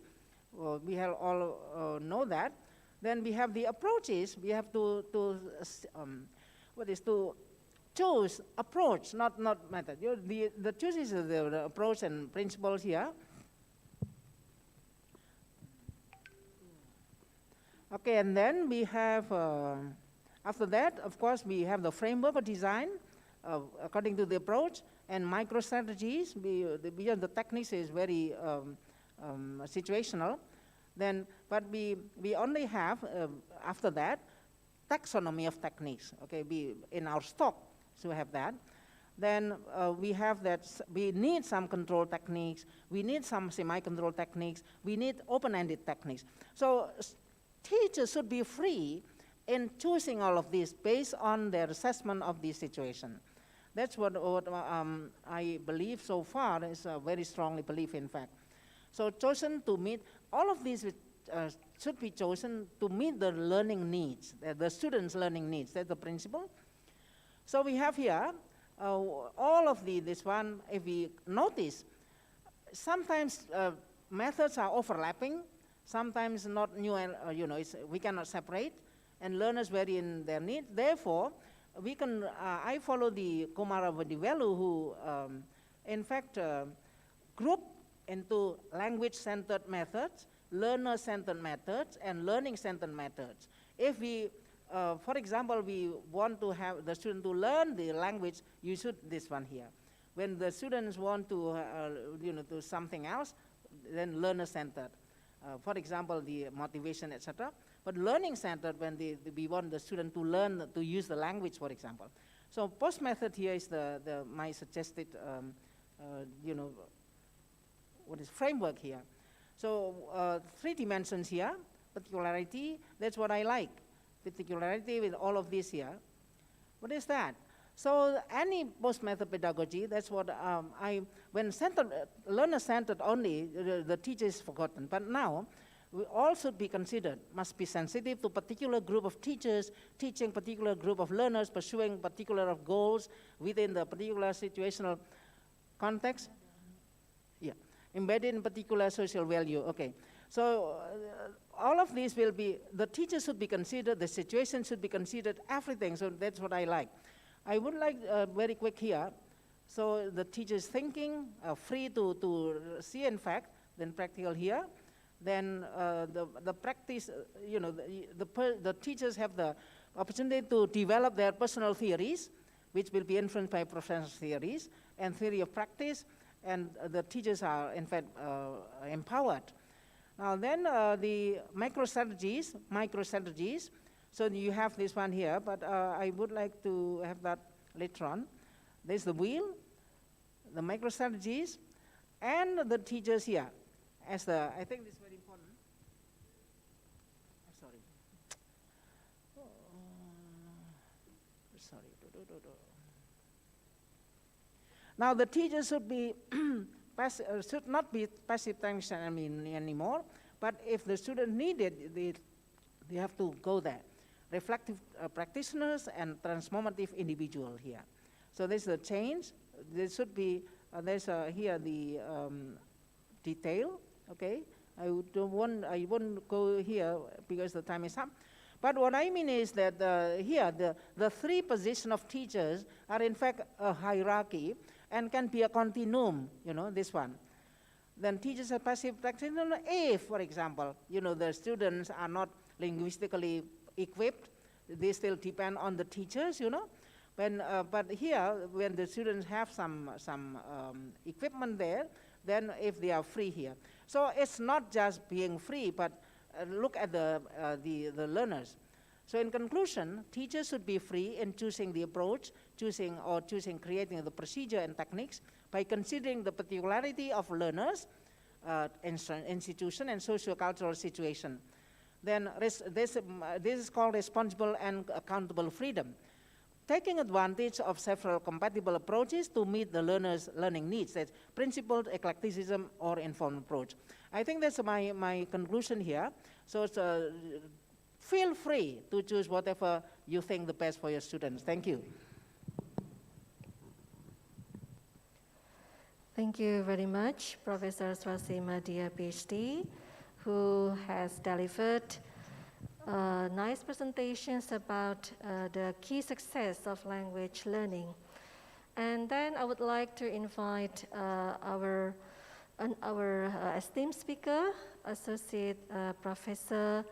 We have all know that. Then we have the approaches. We have to choose approach, not method. The choice is the approach and principles here. Okay, and then we have, after that, of course, we have the framework of design according to the approach, and micro-strategies, beyond the techniques is very situational. Then, but we only have, after that, taxonomy of techniques, okay, in our stock, so we have that. Then we have that, we need some control techniques, we need some semi-control techniques, we need open-ended techniques. So teachers should be free in choosing all of these based on their assessment of the situation. That's what I believe so far, is a very strongly believe in fact. So chosen to meet, all of these should be chosen to meet the learning needs, the students' learning needs, that's the principle. So we have here, all of this one, if we notice, sometimes methods are overlapping, sometimes not new, and we cannot separate, and learners vary in their need. Therefore, we can, I follow the Kumara Vadivelu, who in fact group into language-centered methods, learner-centered methods, and learning-centered methods. If we, for example, we want to have the student to learn the language, you should this one here. When the students want to, do something else, then learner-centered. For example, the motivation, etc. But learning-centered when we want the student to learn to use the language, for example. So post method here is my suggested, what is framework here. So 3 dimensions here, particularity, that's what I like. Particularity with all of this here. What is that? So any post-method pedagogy, that's what when learner-centered only, the teacher is forgotten. But now, we all should be considered, must be sensitive to particular group of teachers, teaching particular group of learners, pursuing particular of goals within the particular situational context. Yeah, embedded in particular social value, okay. So all of these will be, the teachers should be considered, the situation should be considered, everything, so that's what I like. I would like very quick here, so the teachers thinking, free to see in fact, then practical here, then the practice, the teachers have the opportunity to develop their personal theories, which will be influenced by professional theories, and theory of practice, and the teachers are in fact empowered. Now then the micro-strategies, so you have this one here, but I would like to have that later on. There's the wheel, the micro-strategies, and the teachers here. as the, I think this is very important. Sorry. Sorry. Now the teacher should be should not be passive attention anymore, but if the student need it, they have to go there. Reflective practitioners and transformative individual here. So there's a change. There should be, there's here the detail, okay? I won't go here because the time is up. But what I mean is that here, the three positions of teachers are in fact a hierarchy and can be a continuum, you know, this one. Then teachers are passive practitioners if, for example, you know, the students are not linguistically equipped, they still depend on the teachers, you know. But here, when the students have some equipment there, then if they are free here. So it's not just being free, but look at the learners. So in conclusion, teachers should be free in choosing the approach, creating the procedure and techniques by considering the particularity of learners, institution, and socio-cultural situation. Then this is called responsible and accountable freedom. Taking advantage of several compatible approaches to meet the learner's learning needs. That's principled eclecticism or informed approach. I think that's my conclusion here. So it's, feel free to choose whatever you think the best for your students. Thank you. Thank you very much, Professor Swasi Madia, PhD, who has delivered nice presentations about the key success of language learning. And then I would like to invite our esteemed speaker, Associate Professor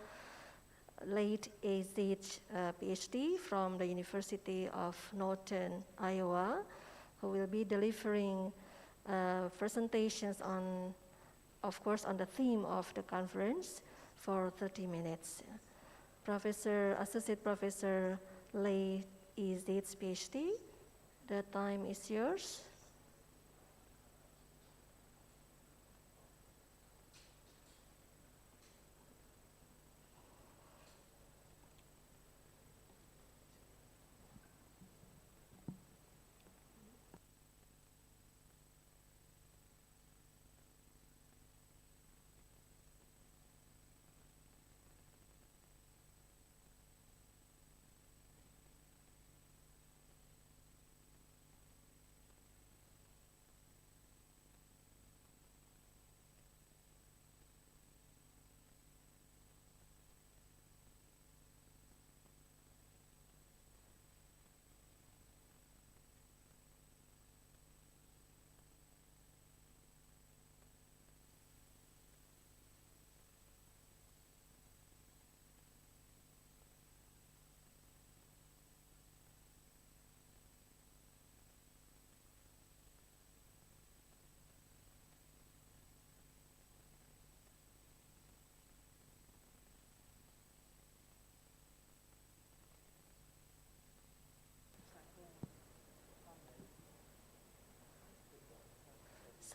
Late Azid, PhD from the University of Northern Iowa, who will be delivering presentations on, of course, on the theme of the conference for 30 minutes. Associate Professor Late Azid, PhD, the time is yours.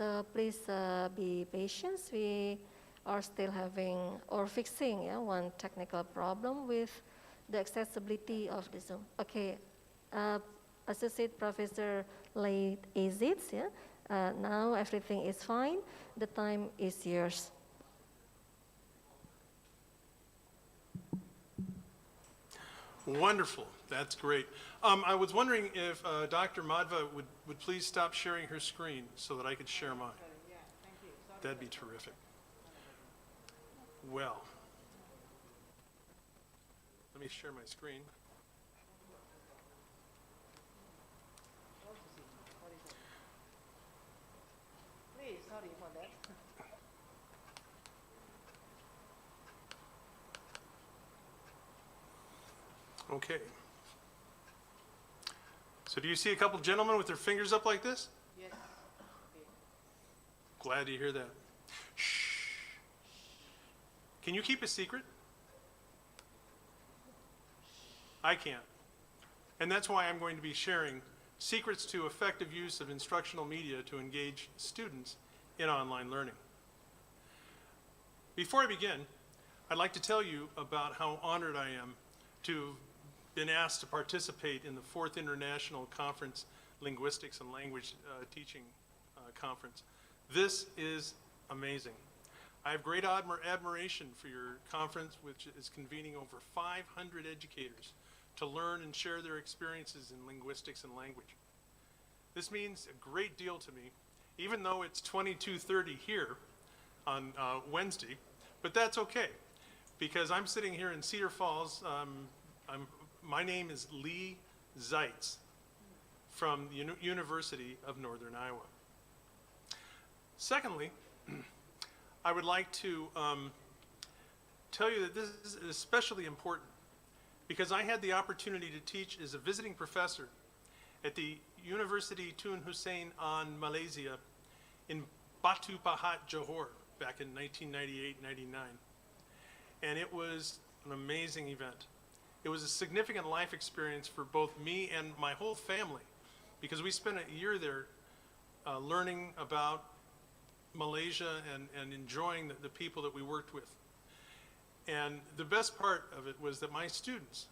So please be patient. We are still having or fixing one technical problem with the accessibility of the Zoom. Okay, Associate Professor Late Azid, now everything is fine. The time is yours. Wonderful. That's great. I was wondering if Dr. Madhva would please stop sharing her screen so that I could share mine. Yeah, thank you. That'd be terrific. Well, let me share my screen. Please, sorry for that. Okay. So do you see a couple gentlemen with their fingers up like this? Yes. Glad to hear that. Shh. Can you keep a secret? I can't. And that's why I'm going to be sharing secrets to effective use of instructional media to engage students in online learning. Before I begin, I'd like to tell you about how honored I am to have been asked to participate in the 4th International Conference Linguistics and Language Teaching Conference. This is amazing. I have great admiration for your conference, which is convening over 500 educators to learn and share their experiences in linguistics and language. This means a great deal to me, even though it's 22:30 here on Wednesday, but that's okay, because I'm sitting here in Cedar Falls. My name is Lee Zeitz from the University of Northern Iowa. Secondly, I would like to tell you that this is especially important because I had the opportunity to teach as a visiting professor at the University Tun Hussein on Malaysia in Batu Pahat, Johor, back in 1998-99. And it was an amazing event. It was a significant life experience for both me and my whole family because we spent a year there learning about Malaysia and enjoying the people that we worked with. And the best part of it was that my students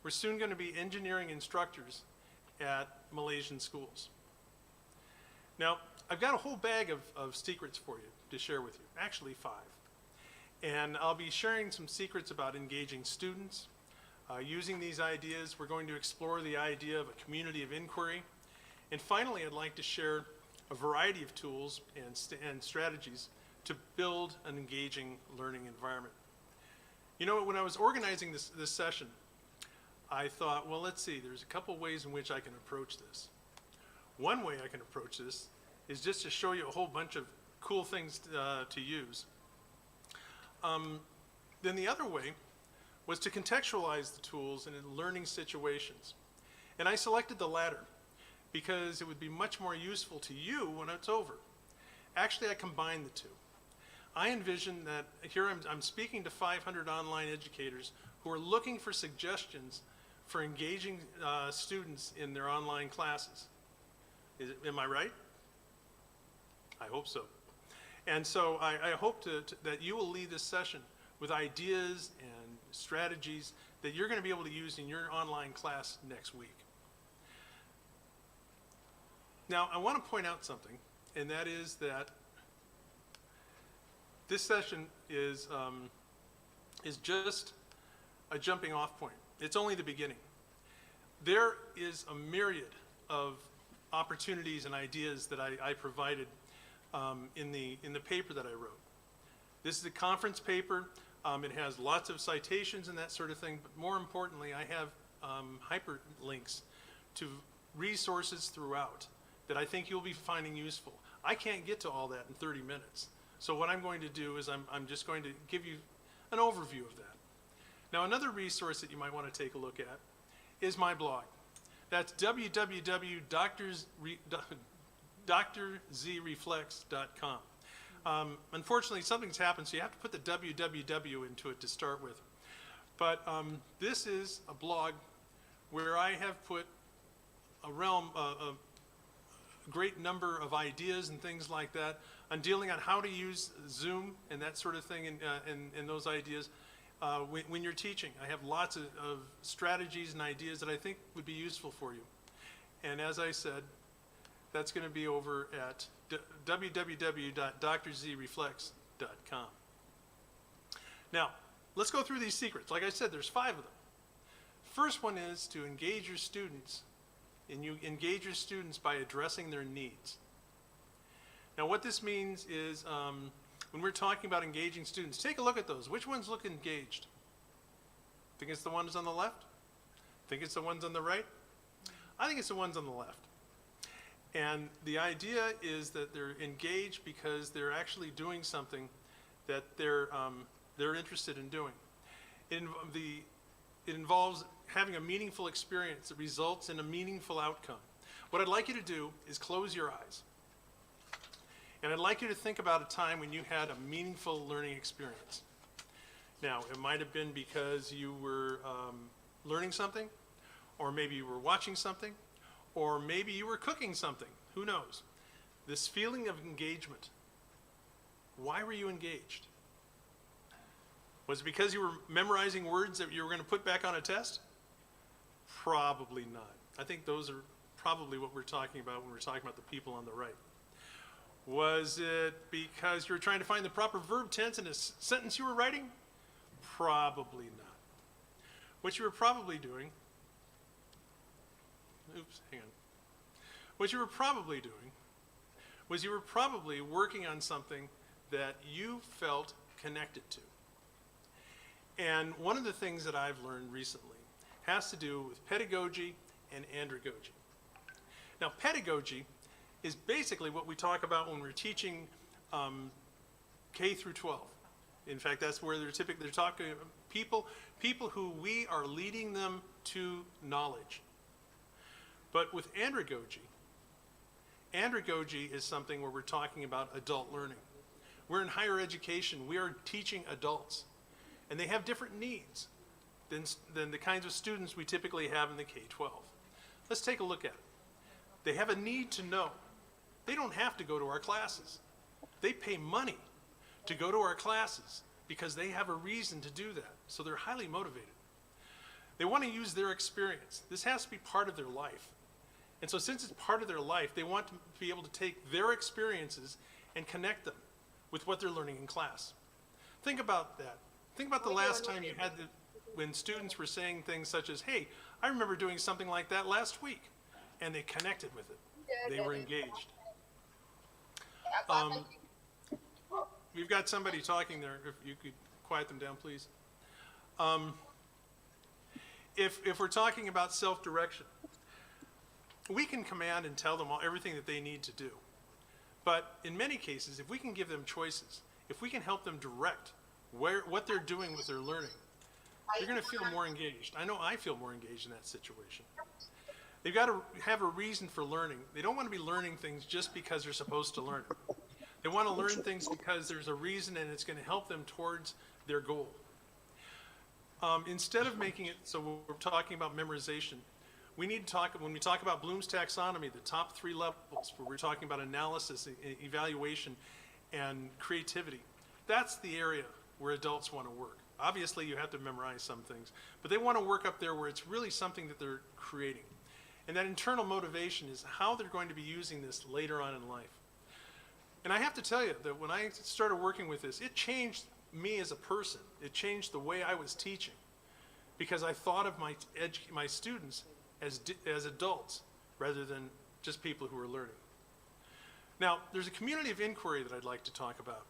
were soon going to be engineering instructors at Malaysian schools. Now, I've got a whole bag of secrets for you to share with you, actually 5. And I'll be sharing some secrets about engaging students. Using these ideas, we're going to explore the idea of a community of inquiry. And finally, I'd like to share a variety of tools and strategies to build an engaging learning environment. You know, when I was organizing this session, I thought, well, let's see, there's a couple ways in which I can approach this. One way I can approach this is just to show you a whole bunch of cool things to use. Then the other way was to contextualize the tools in learning situations. And I selected the latter because it would be much more useful to you when it's over. Actually, I combined the two. I envision that here I'm speaking to 500 online educators who are looking for suggestions for engaging students in their online classes. Am I right? I hope so. And so I hope that you will leave this session with ideas and strategies that you're going to be able to use in your online class next week. Now, I want to point out something, and that is that this session is just a jumping off point. It's only the beginning. There is a myriad of opportunities and ideas that I provided in the paper that I wrote. This is a conference paper. It has lots of citations and that sort of thing, but more importantly, I have hyperlinks to resources throughout that I think you'll be finding useful. I can't get to all that in 30 minutes. So what I'm going to do is I'm just going to give you an overview of that. Now, another resource that you might want to take a look at is my blog. That's www.drzreflex.com. Unfortunately, something's happened, so you have to put the www into it to start with. But this is a blog where I have put a great number of ideas and things like that on dealing on how to use Zoom and that sort of thing and those ideas when you're teaching. I have lots of strategies and ideas that I think would be useful for you. And as I said, that's going to be over at www.drzreflex.com. Now, let's go through these secrets. Like I said, there's 5 of them. First one is to engage your students, and you engage your students by addressing their needs. Now, what this means is when we're talking about engaging students, take a look at those. Which ones look engaged? Think it's the ones on the left? Think it's the ones on the right? I think it's the ones on the left. And the idea is that they're engaged because they're actually doing something that they're interested in doing. It involves having a meaningful experience that results in a meaningful outcome. What I'd like you to do is close your eyes. And I'd like you to think about a time when you had a meaningful learning experience. Now, it might have been because you were learning something, or maybe you were watching something, or maybe you were cooking something. Who knows? This feeling of engagement. Why were you engaged? Was it because you were memorizing words that you were going to put back on a test? Probably not. I think those are probably what we're talking about when we're talking about the people on the right. Was it because you were trying to find the proper verb tense in a sentence you were writing? Probably not. What you were probably doing, what you were probably doing was you were probably working on something that you felt connected to. And one of the things that I've learned recently has to do with pedagogy and andragogy. Now, pedagogy is basically what we talk about when we're teaching K through 12. In fact, that's where they're talking people who we are leading them to knowledge. But with andragogy is something where we're talking about adult learning. We're in higher education. We are teaching adults. And they have different needs than the kinds of students we typically have in the K-12. Let's take a look at it. They have a need to know. They don't have to go to our classes. They pay money to go to our classes because they have a reason to do that. So they're highly motivated. They want to use their experience. This has to be part of their life. And so since it's part of their life, they want to be able to take their experiences and connect them with what they're learning in class. Think about that. Think about the last time you had when students were saying things such as, hey, I remember doing something like that last week, and they connected with it. They were engaged. We've got somebody talking there. If you could quiet them down, please. If we're talking about self-direction, we can command and tell them everything that they need to do. But in many cases, if we can give them choices, if we can help them direct what they're doing with their learning, they're going to feel more engaged. I know I feel more engaged in that situation. They've got to have a reason for learning. They don't want to be learning things just because they're supposed to learn it. They want to learn things because there's a reason and it's going to help them towards their goal. Instead of making it so we're talking about memorization, we need to talk, when we talk about Bloom's taxonomy, the top 3 levels, where we're talking about analysis, evaluation, and creativity. That's the area where adults want to work. Obviously, you have to memorize some things, but they want to work up there where it's really something that they're creating. And that internal motivation is how they're going to be using this later on in life. And I have to tell you that when I started working with this, it changed me as a person. It changed the way I was teaching, because I thought of my students as adults rather than just people who are learning. Now, there's a community of inquiry that I'd like to talk about.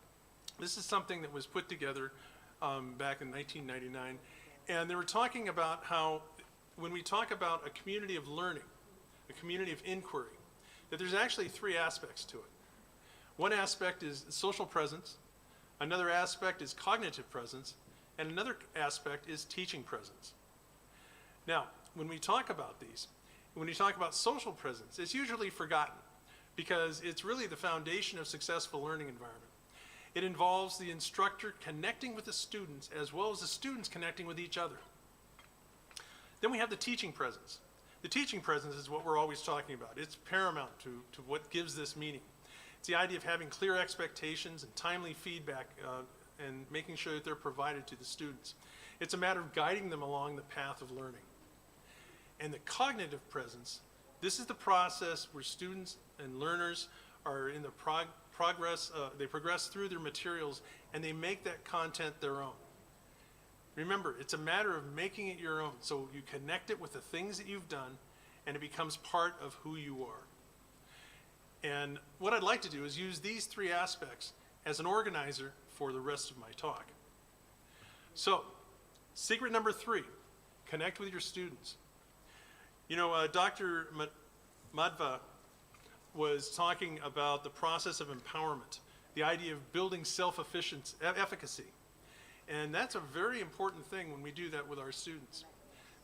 This is something that was put together back in 1999, and they were talking about how when we talk about a community of learning, a community of inquiry, that there's actually 3 aspects to it. One aspect is social presence, another aspect is cognitive presence, and another aspect is teaching presence. Now, when we talk about these, when we talk about social presence, it's usually forgotten because it's really the foundation of successful learning environment. It involves the instructor connecting with the students as well as the students connecting with each other. Then we have the teaching presence. The teaching presence is what we're always talking about. It's paramount to what gives this meaning. It's the idea of having clear expectations and timely feedback and making sure that they're provided to the students. It's a matter of guiding them along the path of learning. And the cognitive presence, this is the process where students and learners are in the progress, they progress through their materials and they make that content their own. Remember, it's a matter of making it your own, so you connect it with the things that you've done and it becomes part of who you are. And what I'd like to do is use these 3 aspects as an organizer for the rest of my talk. So, secret number 3, connect with your students. You know, Dr. Madhva was talking about the process of empowerment, the idea of building self-efficacy. And that's a very important thing when we do that with our students.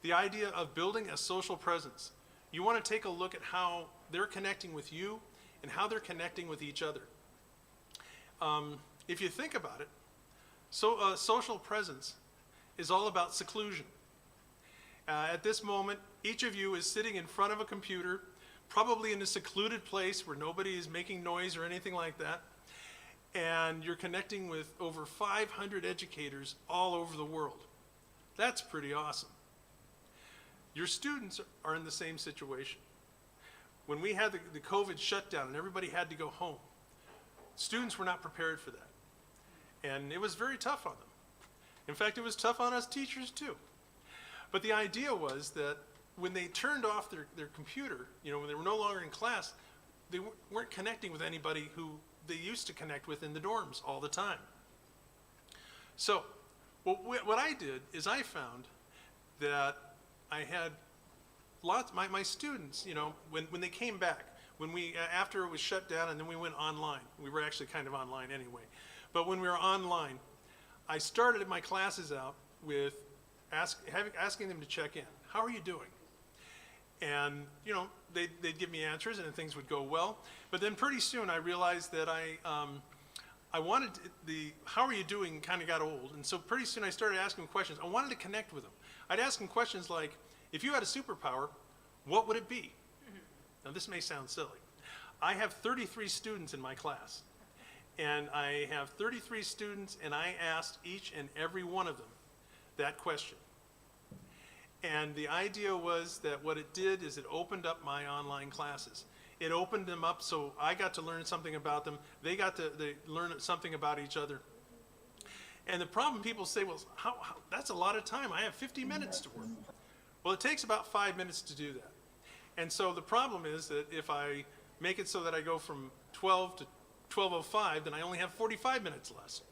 The idea of building a social presence. You want to take a look at how they're connecting with you and how they're connecting with each other. If you think about it, social presence is all about seclusion. At this moment, each of you is sitting in front of a computer, probably in a secluded place where nobody is making noise or anything like that. and you're connecting with over 500 educators all over the world. That's pretty awesome. Your students are in the same situation. When we had the COVID shutdown and everybody had to go home, students were not prepared for that. And it was very tough on them. In fact, it was tough on us teachers too. But the idea was that when they turned off their computer, when they were no longer in class, they weren't connecting with anybody who they used to connect with in the dorms all the time. So what I did is I found that I had my students, when they came back, after it was shut down and then we went online, we were actually kind of online anyway, but when we were online, I started my classes out with asking them to check in. How are you doing? And, they'd give me answers and things would go well. But then pretty soon I realized that I wanted how are you doing kind of got old. And so pretty soon I started asking them questions. I wanted to connect with them. I'd ask them questions like, if you had a superpower, what would it be? Now this may sound silly. I have 33 students in my class. And I have 33 students, and I asked each and every one of them that question. And the idea was that what it did is it opened up my online classes. It opened them up so I got to learn something about them. They got to learn something about each other. And the problem, people say, well, how that's a lot of time. I have 50 minutes to work. Well, it takes about 5 minutes to do that. And so the problem is that if I make it so that I go from 12 to 12:05, then I only have 45 minutes less.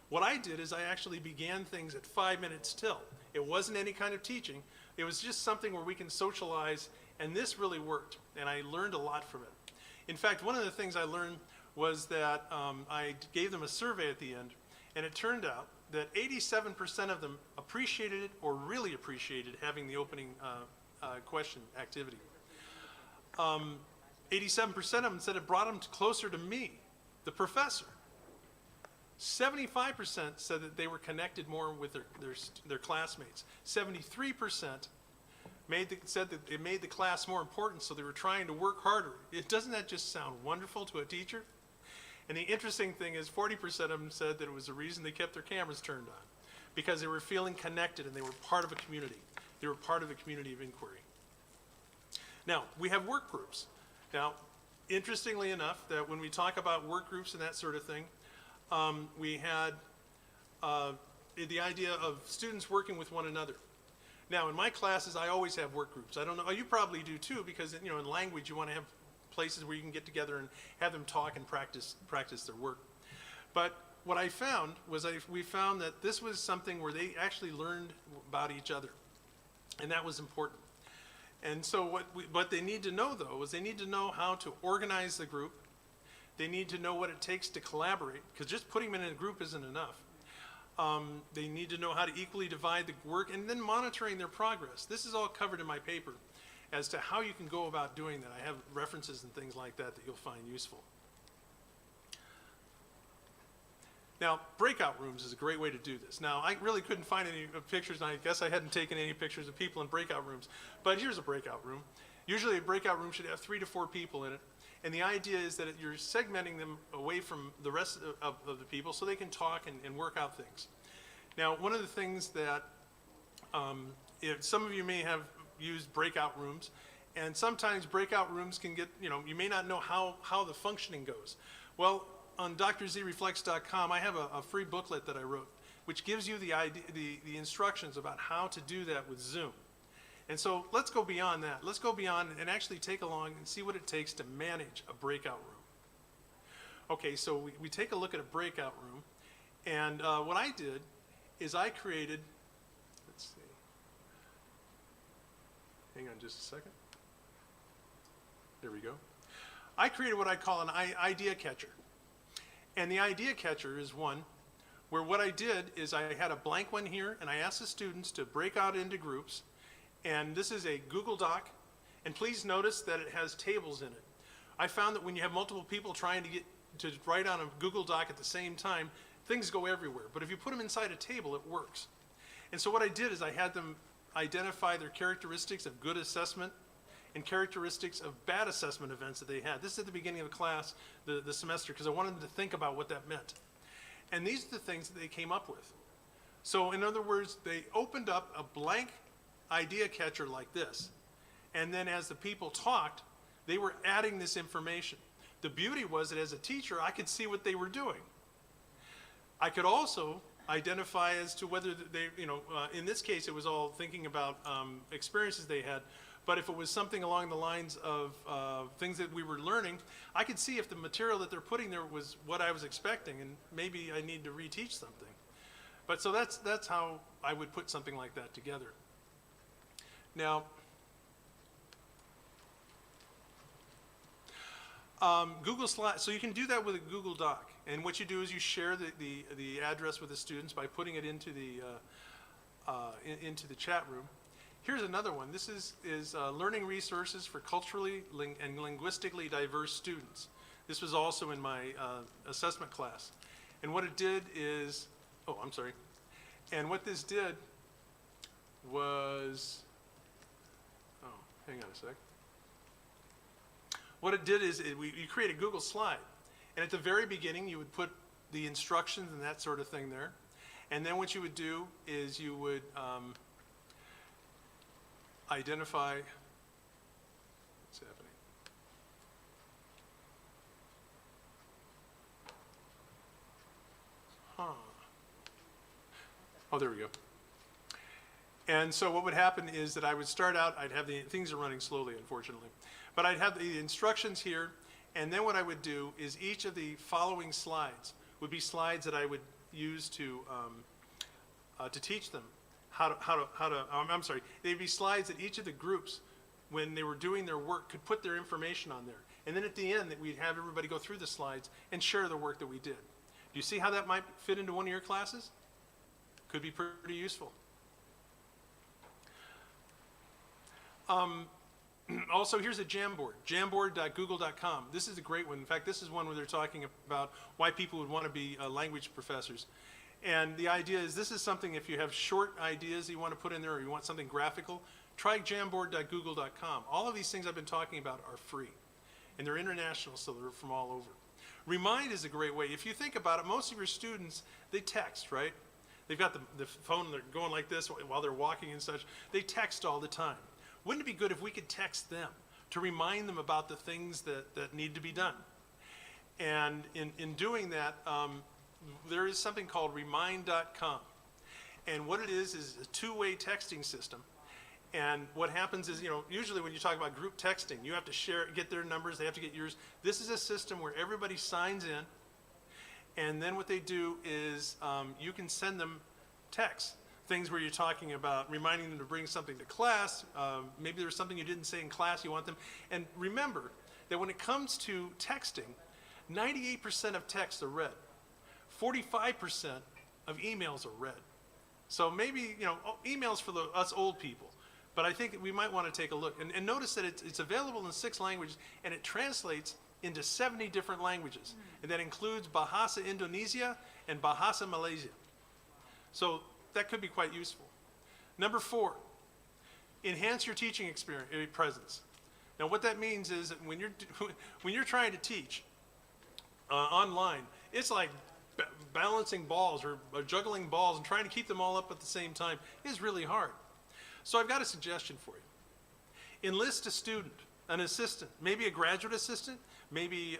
What I did is I actually began things at 5 minutes till. It wasn't any kind of teaching. It was just something where we can socialize, and this really worked, and I learned a lot from it. In fact, one of the things I learned was that I gave them a survey at the end, and it turned out that 87% of them appreciated it or really appreciated having the opening question activity. 87% of them said it brought them closer to me, the professor. 75% said that they were connected more with their classmates. 73% said that it made the class more important, so they were trying to work harder. Doesn't that just sound wonderful to a teacher? And the interesting thing is 40% of them said that it was the reason they kept their cameras turned on, because they were feeling connected and they were part of a community. They were part of a community of inquiry. Now, we have work groups. Now, interestingly enough, that when we talk about work groups and that sort of thing, we had the idea of students working with one another. Now, in my classes, I always have work groups. I don't know, you probably do too, because in language, you want to have places where you can get together and have them talk and practice their work. But what I found was we found that this was something where they actually learned about each other, and that was important. And so what they need to know, though, is they need to know how to organize the group. They need to know what it takes to collaborate, because just putting them in a group isn't enough. They need to know how to equally divide the work, and then monitoring their progress. This is all covered in my paper as to how you can go about doing that. I have references and things like that you'll find useful. Now, breakout rooms is a great way to do this. Now, I really couldn't find any pictures, and I guess I hadn't taken any pictures of people in breakout rooms. But here's a breakout room. Usually a breakout room should have 3 to 4 people in it. And the idea is that you're segmenting them away from the rest of the people so they can talk and work out things. Now, one of the things that some of you may have used breakout rooms, and sometimes breakout rooms can get, you may not know how the functioning goes. Well, on drzreflects.com, I have a free booklet that I wrote, which gives you the instructions about how to do that with Zoom. And so let's go beyond that. Let's go beyond and actually take along and see what it takes to manage a breakout room. Okay, so we take a look at a breakout room, and what I did is I created, let's see, hang on just a second. There we go. I created what I call an idea catcher. And the idea catcher is one where what I did is I had a blank one here, and I asked the students to break out into groups. And this is a Google Doc, and please notice that it has tables in it. I found that when you have multiple people trying to write on a Google Doc at the same time, things go everywhere. But if you put them inside a table, it works. And so what I did is I had them identify their characteristics of good assessment and characteristics of bad assessment events that they had. This is at the beginning of the class, the semester, because I wanted them to think about what that meant. And these are the things that they came up with. So in other words, they opened up a blank idea catcher like this. And then as the people talked, they were adding this information. The beauty was that as a teacher, I could see what they were doing. I could also identify as to whether they, in this case, it was all thinking about experiences they had. But if it was something along the lines of things that we were learning, I could see if the material that they're putting there was what I was expecting, and maybe I need to reteach something. But so that's how I would put something like that together. Now, Google Slides, so you can do that with a Google Doc. And what you do is you share the address with the students by putting it into the chat room. Here's another one. This is learning resources for culturally and linguistically diverse students. This was also in my assessment class. And what it did is, and what this did was, hang on a sec. What it did is you create a Google slide. And at the very beginning, you would put the instructions and that sort of thing there. And then what you would do is you would identify what's happening. Oh, there we go. And so what would happen is that I would start out, I'd have things are running slowly, unfortunately, but I'd have the instructions here, and then what I would do is each of the following slides would be slides that I would use to teach them they'd be slides that each of the groups, when they were doing their work, could put their information on there. And then at the end, that we'd have everybody go through the slides and share the work that we did. Do you see how that might fit into one of your classes? Could be pretty useful. Also, here's a Jamboard, jamboard.google.com. This is a great one. In fact, this is one where they're talking about why people would want to be language professors. And the idea is this is something, if you have short ideas you want to put in there or you want something graphical, try jamboard.google.com. All of these things I've been talking about are free. And they're international, so they're from all over. Remind is a great way. If you think about it, most of your students, they text, right? They've got the phone, they're going like this while they're walking and such. They text all the time. Wouldn't it be good if we could text them to remind them about the things that need to be done? And in doing that, there is something called remind.com. And what it is a two-way texting system. And what happens is, usually when you talk about group texting, you have to get their numbers, they have to get yours. This is a system where everybody signs in, and then what they do is you can send them texts. Things where you're talking about reminding them to bring something to class. Maybe there's something you didn't say in class you want them. And remember that when it comes to texting, 98% of texts are read. 45% of emails are read. So maybe, emails for us old people. But I think that we might want to take a look. And notice that it's available in 6 languages, and it translates into 70 different languages. And that includes Bahasa Indonesia and Bahasa Malaysia. So that could be quite useful. Number 4, enhance your teaching experience, presence. Now what that means is that when you're trying to teach online, it's like balancing balls or juggling balls and trying to keep them all up at the same time is really hard. So I've got a suggestion for you. Enlist a student, an assistant, maybe a graduate assistant, maybe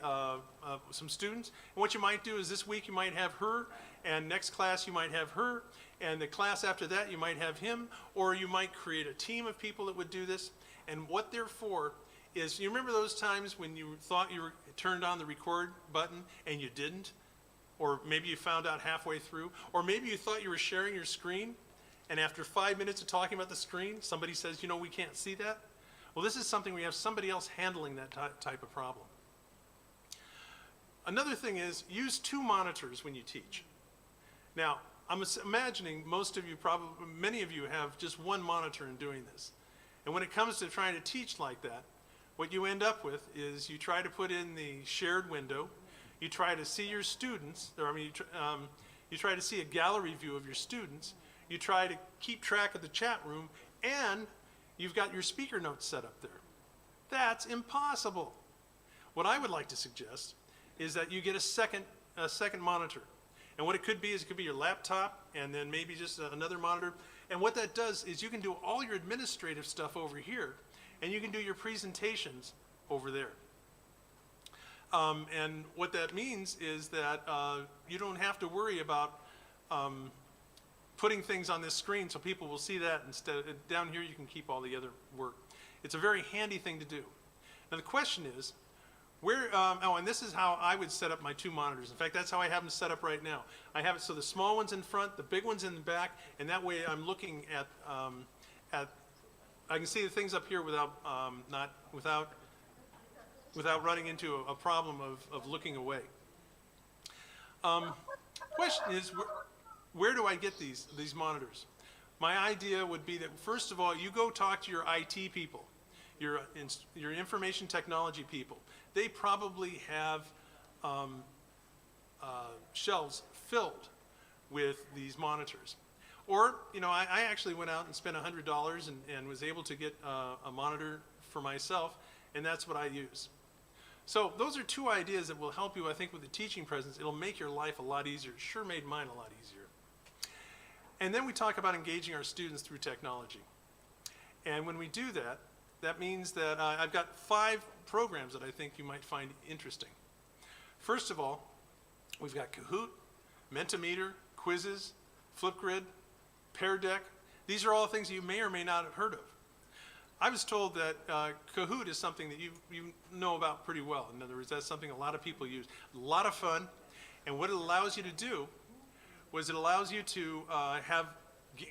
some students. And what you might do is this week you might have her, and next class you might have her, and the class after that you might have him, or you might create a team of people that would do this. And what they're for is, you remember those times when you thought you were turned on the record button and you didn't? Or maybe you found out halfway through, or maybe you thought you were sharing your screen, and after 5 minutes of talking about the screen, somebody says, we can't see that. Well, this is something we have somebody else handling that type of problem. Another thing is, use 2 monitors when you teach. Now, I'm imagining many of you have just one monitor in doing this. And when it comes to trying to teach like that, what you end up with is you try to put in the shared window, you try to see your students, you try to see a gallery view of your students, you try to keep track of the chat room, and you've got your speaker notes set up there. That's impossible. What I would like to suggest is that you get a second monitor. And what it could be is it could be your laptop and then maybe just another monitor. And what that does is you can do all your administrative stuff over here and you can do your presentations over there. And what that means is that you don't have to worry about putting things on this screen so people will see that. Instead, down here you can keep all the other work. It's a very handy thing to do. Now the question is, and this is how I would set up my two monitors. In fact, that's how I have them set up right now. I have it so the small one's in front, the big one's in the back, and that way I'm looking at I can see the things up here without running into a problem of looking away. Question is, where do I get these monitors? My idea would be that, first of all, you go talk to your IT people, your information technology people. They probably have shelves filled with these monitors. Or, I actually went out and spent $100 and was able to get a monitor for myself, and that's what I use. So those are two ideas that will help you, I think, with the teaching presence. It'll make your life a lot easier. It sure made mine a lot easier. And then we talk about engaging our students through technology. And when we do that, that means that I've got 5 programs that I think you might find interesting. First of all, we've got Kahoot, Mentimeter, quizzes, Flipgrid, Pear Deck. These are all things you may or may not have heard of. I was told that Kahoot is something that you know about pretty well. In other words, that's something a lot of people use. A lot of fun. And what it allows you to do was it allows you to have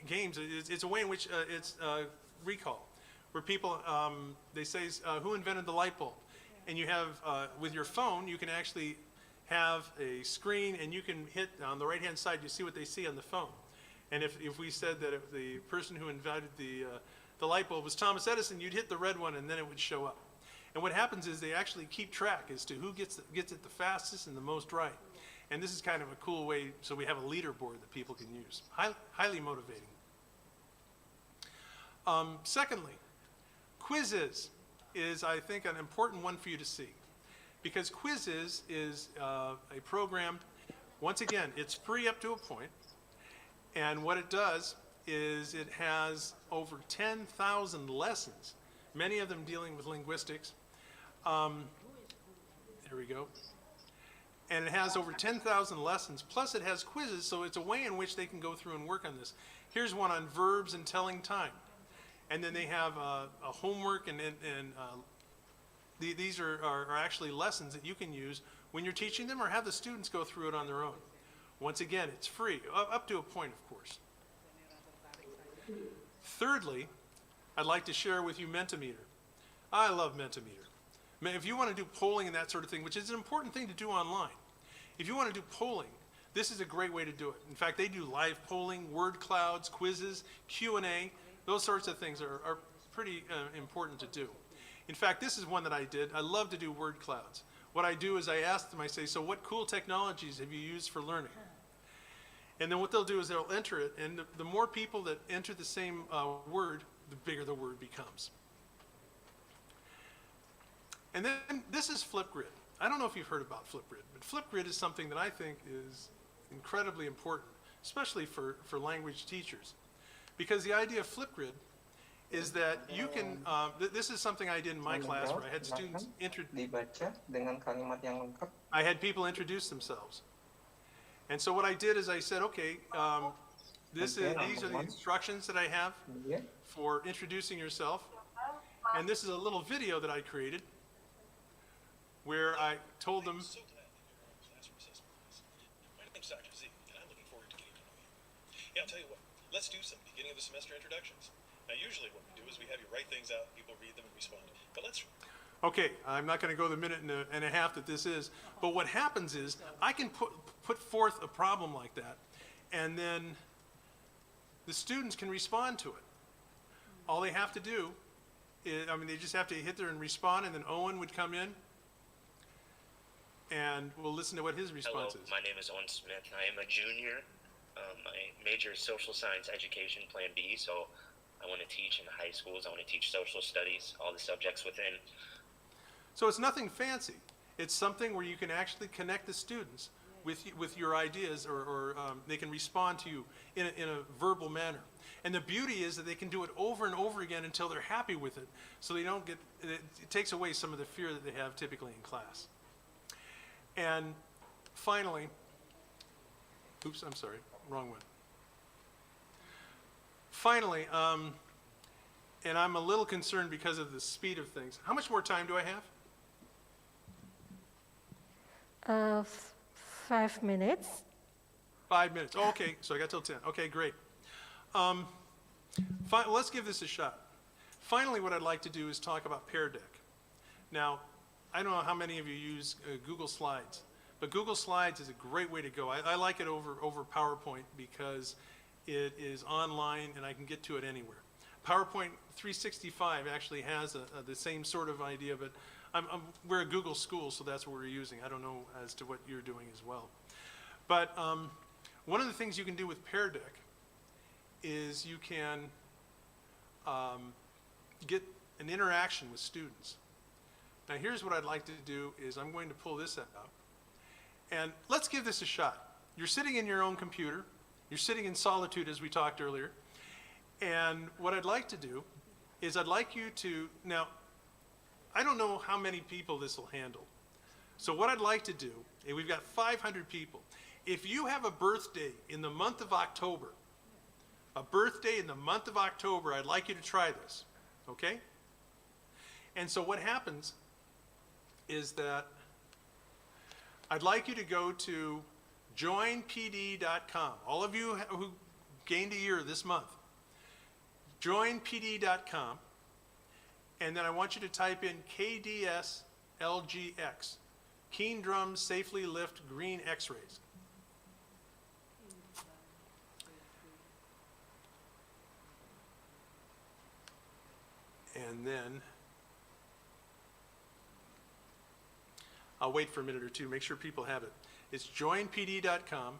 games. It's a way in which it's recall, where people, they say, who invented the light bulb? And you have, with your phone, you can actually have a screen and you can hit on the right-hand side, you see what they see on the phone. And if we said that if the person who invented the light bulb was Thomas Edison, you'd hit the red one and then it would show up. And what happens is they actually keep track as to who gets it the fastest and the most right. And this is kind of a cool way, so we have a leaderboard that people can use. Highly motivating. Secondly, quizzes is, I think, an important one for you to see. Because quizzes is a program, once again, it's free up to a point. And what it does is it has over 10,000 lessons, many of them dealing with linguistics. There we go. And it has over 10,000 lessons, plus it has quizzes, so it's a way in which they can go through and work on this. Here's one on verbs and telling time. And then they have a homework, and these are actually lessons that you can use when you're teaching them or have the students go through it on their own. Once again, it's free, up to a point, of course. Thirdly, I'd like to share with you Mentimeter. I love Mentimeter. If you want to do polling and that sort of thing, which is an important thing to do online, if you want to do polling, this is a great way to do it. In fact, they do live polling, word clouds, quizzes, Q&A. Those sorts of things are pretty important to do. In fact, this is one that I did. I love to do word clouds. What I do is I ask them, I say, so what cool technologies have you used for learning? And then what they'll do is they'll enter it, and the more people that enter the same word, the bigger the word becomes. And then this is Flipgrid. I don't know if you've heard about Flipgrid, but Flipgrid is something that I think is incredibly important, especially for language teachers. Because the idea of Flipgrid is that you can, this is something I did in my class where I had students I had people introduce themselves. And so what I did is I said, okay, these are the instructions that I have for introducing yourself. And this is a little video that I created where I told them, my name's Dr. Z, and I'm looking forward to getting to know you. Yeah, I'll tell you what, let's do some beginning of the semester introductions. Now, usually what we do is we have you write things out, people read them and respond. But let's... Okay, I'm not going to go the minute and a half that this is, but what happens is I can put forth a problem like that, and then the students can respond to it. All they have to do is, they just have to hit there and respond, and then Owen would come in, and we'll listen to what his response is. My name is Owen Smith. I am a junior. My major is social science education, Plan B, so I want to teach in the high schools. I want to teach social studies, all the subjects within. So it's nothing fancy. It's something where you can actually connect the students with your ideas, or they can respond to you in a verbal manner. And the beauty is that they can do it over and over again until they're happy with it, so they don't get, it takes away some of the fear that they have typically in class. And finally, oops, I'm sorry, wrong one. Finally, and I'm a little concerned because of the speed of things. How much more time do I have? 5 minutes. 5 minutes. Oh, okay, so I got till 10. Okay, great. Let's give this a shot. Finally, what I'd like to do is talk about Pear Deck. Now, I don't know how many of you use Google Slides, but Google Slides is a great way to go. I like it over PowerPoint because it is online and I can get to it anywhere. PowerPoint 365 actually has the same sort of idea, but we're a Google school, so that's what we're using. I don't know as to what you're doing as well. But one of the things you can do with Pear Deck is you can get an interaction with students. Now here's what I'd like to do is I'm going to pull this out. And let's give this a shot. You're sitting in your own computer. You're sitting in solitude, as we talked earlier. And what I'd like to do is I'd like you to, now, I don't know how many people this will handle. So what I'd like to do, and we've got 500 people. If you have a birthday in the month of October, I'd like you to try this, okay? And so what happens is that I'd like you to go to joinpd.com. All of you who gained a year this month, joinpd.com, and then I want you to type in KDS-LGX, Keen Drums Safely Lift Green X-Rays. And then I'll wait for a minute or two, make sure people have it. It's joinpd.com,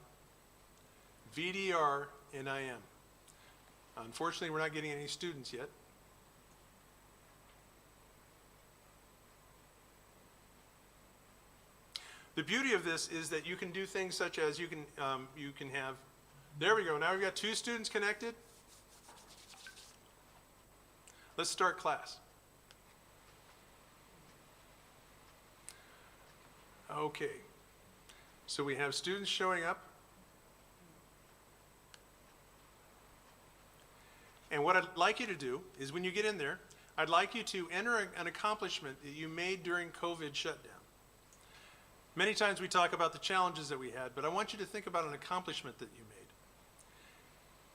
VDR-NIM. Unfortunately, we're not getting any students yet. The beauty of this is that you can do things such as you can have, there we go, now we've got 2 students connected. Let's start class. Okay, so we have students showing up. And what I'd like you to do is when you get in there, I'd like you to enter an accomplishment that you made during COVID shutdown. Many times we talk about the challenges that we had, but I want you to think about an accomplishment that you made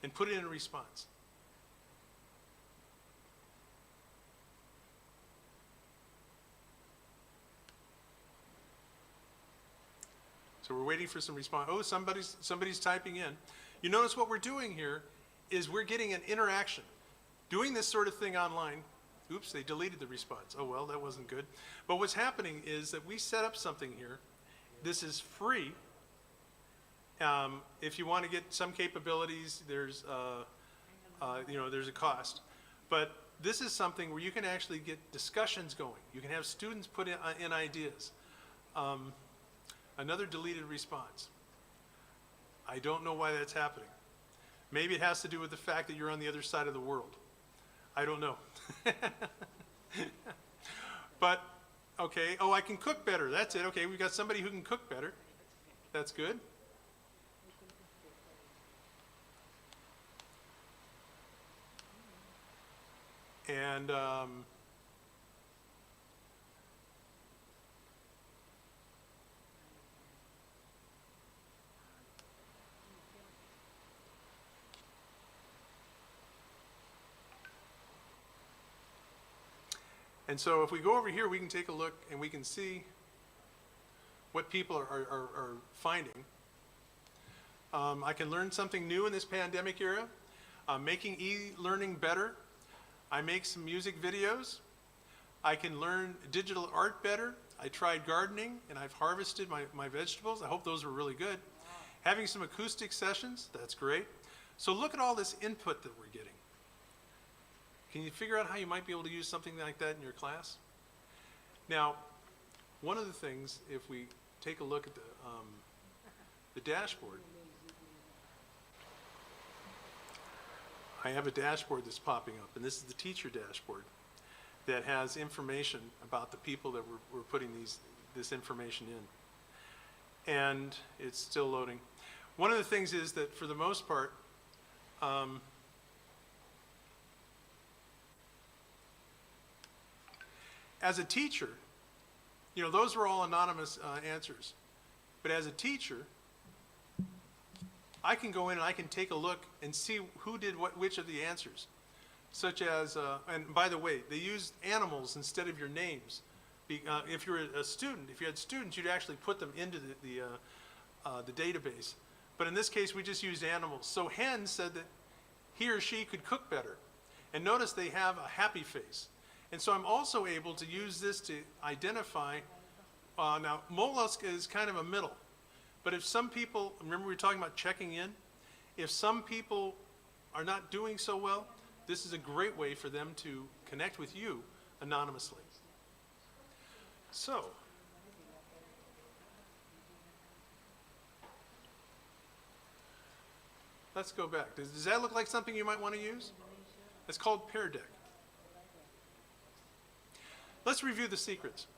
and put it in a response. So we're waiting for some response. Oh, somebody's typing in. You notice what we're doing here is we're getting an interaction. Doing this sort of thing online, oops, they deleted the response. Oh, well, that wasn't good. But what's happening is that we set up something here. This is free. If you want to get some capabilities, there's there's a cost. But this is something where you can actually get discussions going. You can have students put in ideas. Another deleted response. I don't know why that's happening. Maybe it has to do with the fact that you're on the other side of the world. I don't know. But, okay, oh, I can cook better. That's it. Okay, we've got somebody who can cook better. That's good. And and so if we go over here, we can take a look and we can see what people are finding. I can learn something new in this pandemic era. Making e-learning better. I make some music videos. I can learn digital art better. I tried gardening and I've harvested my vegetables. I hope those were really good. Having some acoustic sessions, that's great. So look at all this input that we're getting. Can you figure out how you might be able to use something like that in your class? Now, one of the things, if we take a look at the dashboard, I have a dashboard that's popping up, and this is the teacher dashboard that has information about the people that we're putting this information in. And it's still loading. One of the things is that for the most part, as a teacher, you know, those were all anonymous answers. But as a teacher, I can go in and I can take a look and see who did which of the answers. Such as, and by the way, they used animals instead of your names. If you were a student, if you had students, you'd actually put them into the database. But in this case, we just used animals. So Hen said that he or she could cook better. And notice they have a happy face. And so I'm also able to use this to identify, now mollusk is kind of a middle. But if some people, remember we were talking about checking in? If some people are not doing so well, this is a great way for them to connect with you anonymously. So, let's go back. Does that look like something you might want to use? It's called Pear Deck. Let's review the secrets.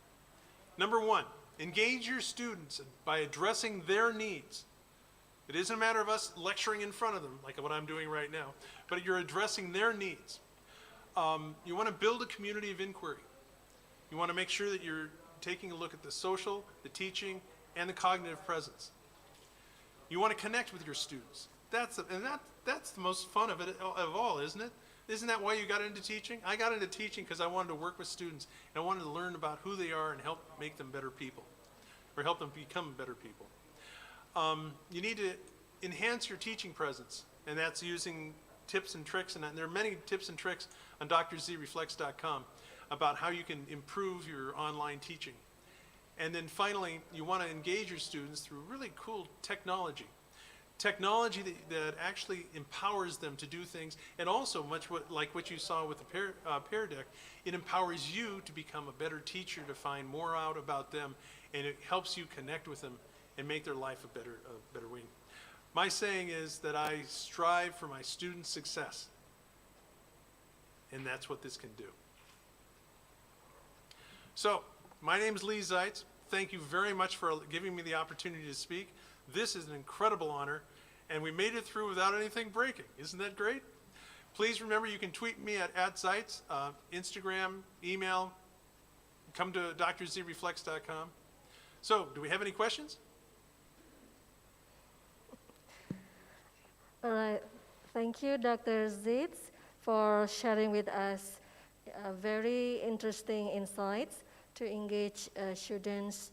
Number one, engage your students by addressing their needs. It isn't a matter of us lecturing in front of them, like what I'm doing right now, but you're addressing their needs. You want to build a community of inquiry. You want to make sure that you're taking a look at the social, the teaching, and the cognitive presence. You want to connect with your students. That's the most fun of it of all, isn't it? Isn't that why you got into teaching? I got into teaching because I wanted to work with students, and I wanted to learn about who they are and help make them better people, or help them become better people. You need to enhance your teaching presence, and that's using tips and tricks, and there are many tips and tricks on drzreflects.com about how you can improve your online teaching. And then finally, you want to engage your students through really cool technology. Technology that actually empowers them to do things, and also like what you saw with the Pear Deck, it empowers you to become a better teacher, to find more out about them, and it helps you connect with them and make their life a better way. My saying is that I strive for my students' success, and that's what this can do. So, my name is Lee Zeitz. Thank you very much for giving me the opportunity to speak. This is an incredible honor, and we made it through without anything breaking. Isn't that great? Please remember you can tweet me at @Zeitz, Instagram, email, come to drzreflects.com. So, do we have any questions? All right. Thank you, Dr. Zeitz, for sharing with us very interesting insights to engage students'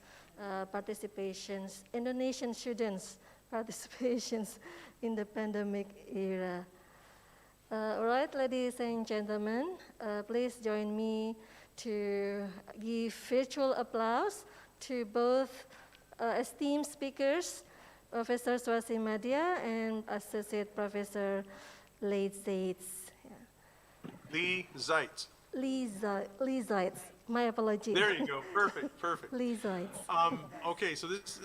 participations, Indonesian students' participations in the pandemic era. All right, ladies and gentlemen, please join me to give virtual applause to both esteemed speakers, Professor Swasi Madya and Associate Professor Lee Zeitz. Lee Zeitz. Lee Zeitz. My apologies. There you go. Perfect. Perfect. Lee Zeitz. Okay, so this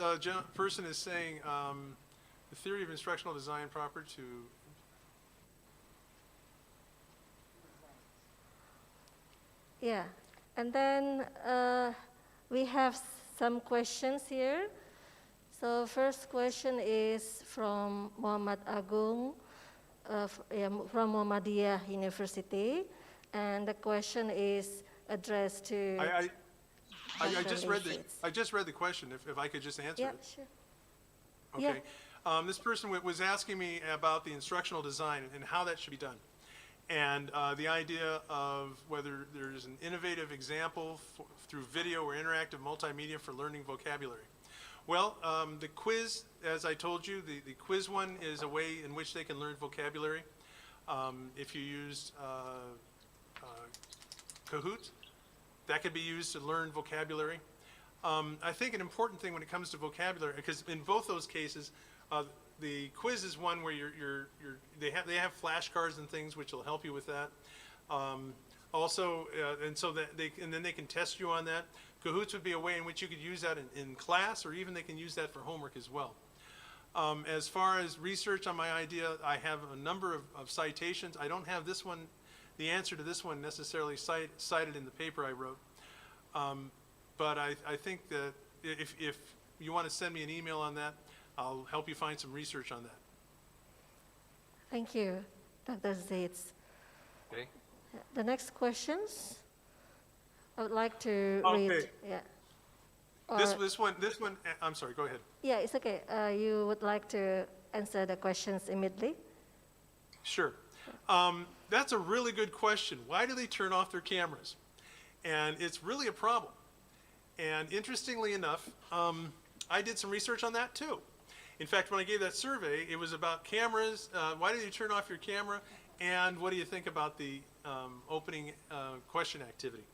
person is saying the theory of instructional design proper to. Yeah, and then we have some questions here. So first question is from Muhammad Agung from Muhammadiyah University, and the question is addressed to. I just read the question. If I could just answer it. Sure. Okay. Yeah. This person was asking me about the instructional design and how that should be done, and the idea of whether there's an innovative example through video or interactive multimedia for learning vocabulary. Well, the quiz, as I told you, the quiz one is a way in which they can learn vocabulary. If you used Kahoot, that could be used to learn vocabulary. I think an important thing when it comes to vocabulary, because in both those cases, the quiz is one where they have flashcards and things which will help you with that. Also, and so that and then they can test you on that. Kahoots would be a way in which you could use that in class, or even they can use that for homework as well. As far as research on my idea, I have a number of citations. I don't have this one, the answer to this one necessarily cited in the paper I wrote. But I think that if you want to send me an email on that, I'll help you find some research on that. Thank you, Dr. Zates. Okay. The next questions, I would like to Okay. read. Yeah. This one, I'm sorry, go ahead. Yeah, it's okay. You would like to answer the questions immediately? Sure. That's a really good question. Why do they turn off their cameras? And it's really a problem. And interestingly enough, I did some research on that too. In fact, when I gave that survey, it was about cameras. Why do you turn off your camera? And what do you think about the opening question activity?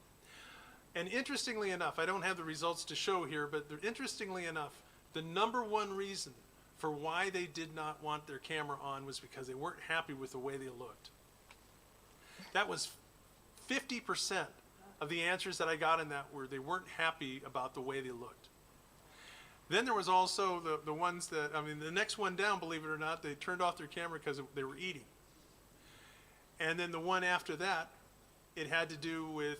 And interestingly enough, I don't have the results to show here, but interestingly enough, the number one reason for why they did not want their camera on was because they weren't happy with the way they looked. That was 50% of the answers that I got in that were they weren't happy about the way they looked. Then there was also the ones that, I mean, the next one down, believe it or not, they turned off their camera because they were eating. And then the one after that, it had to do with,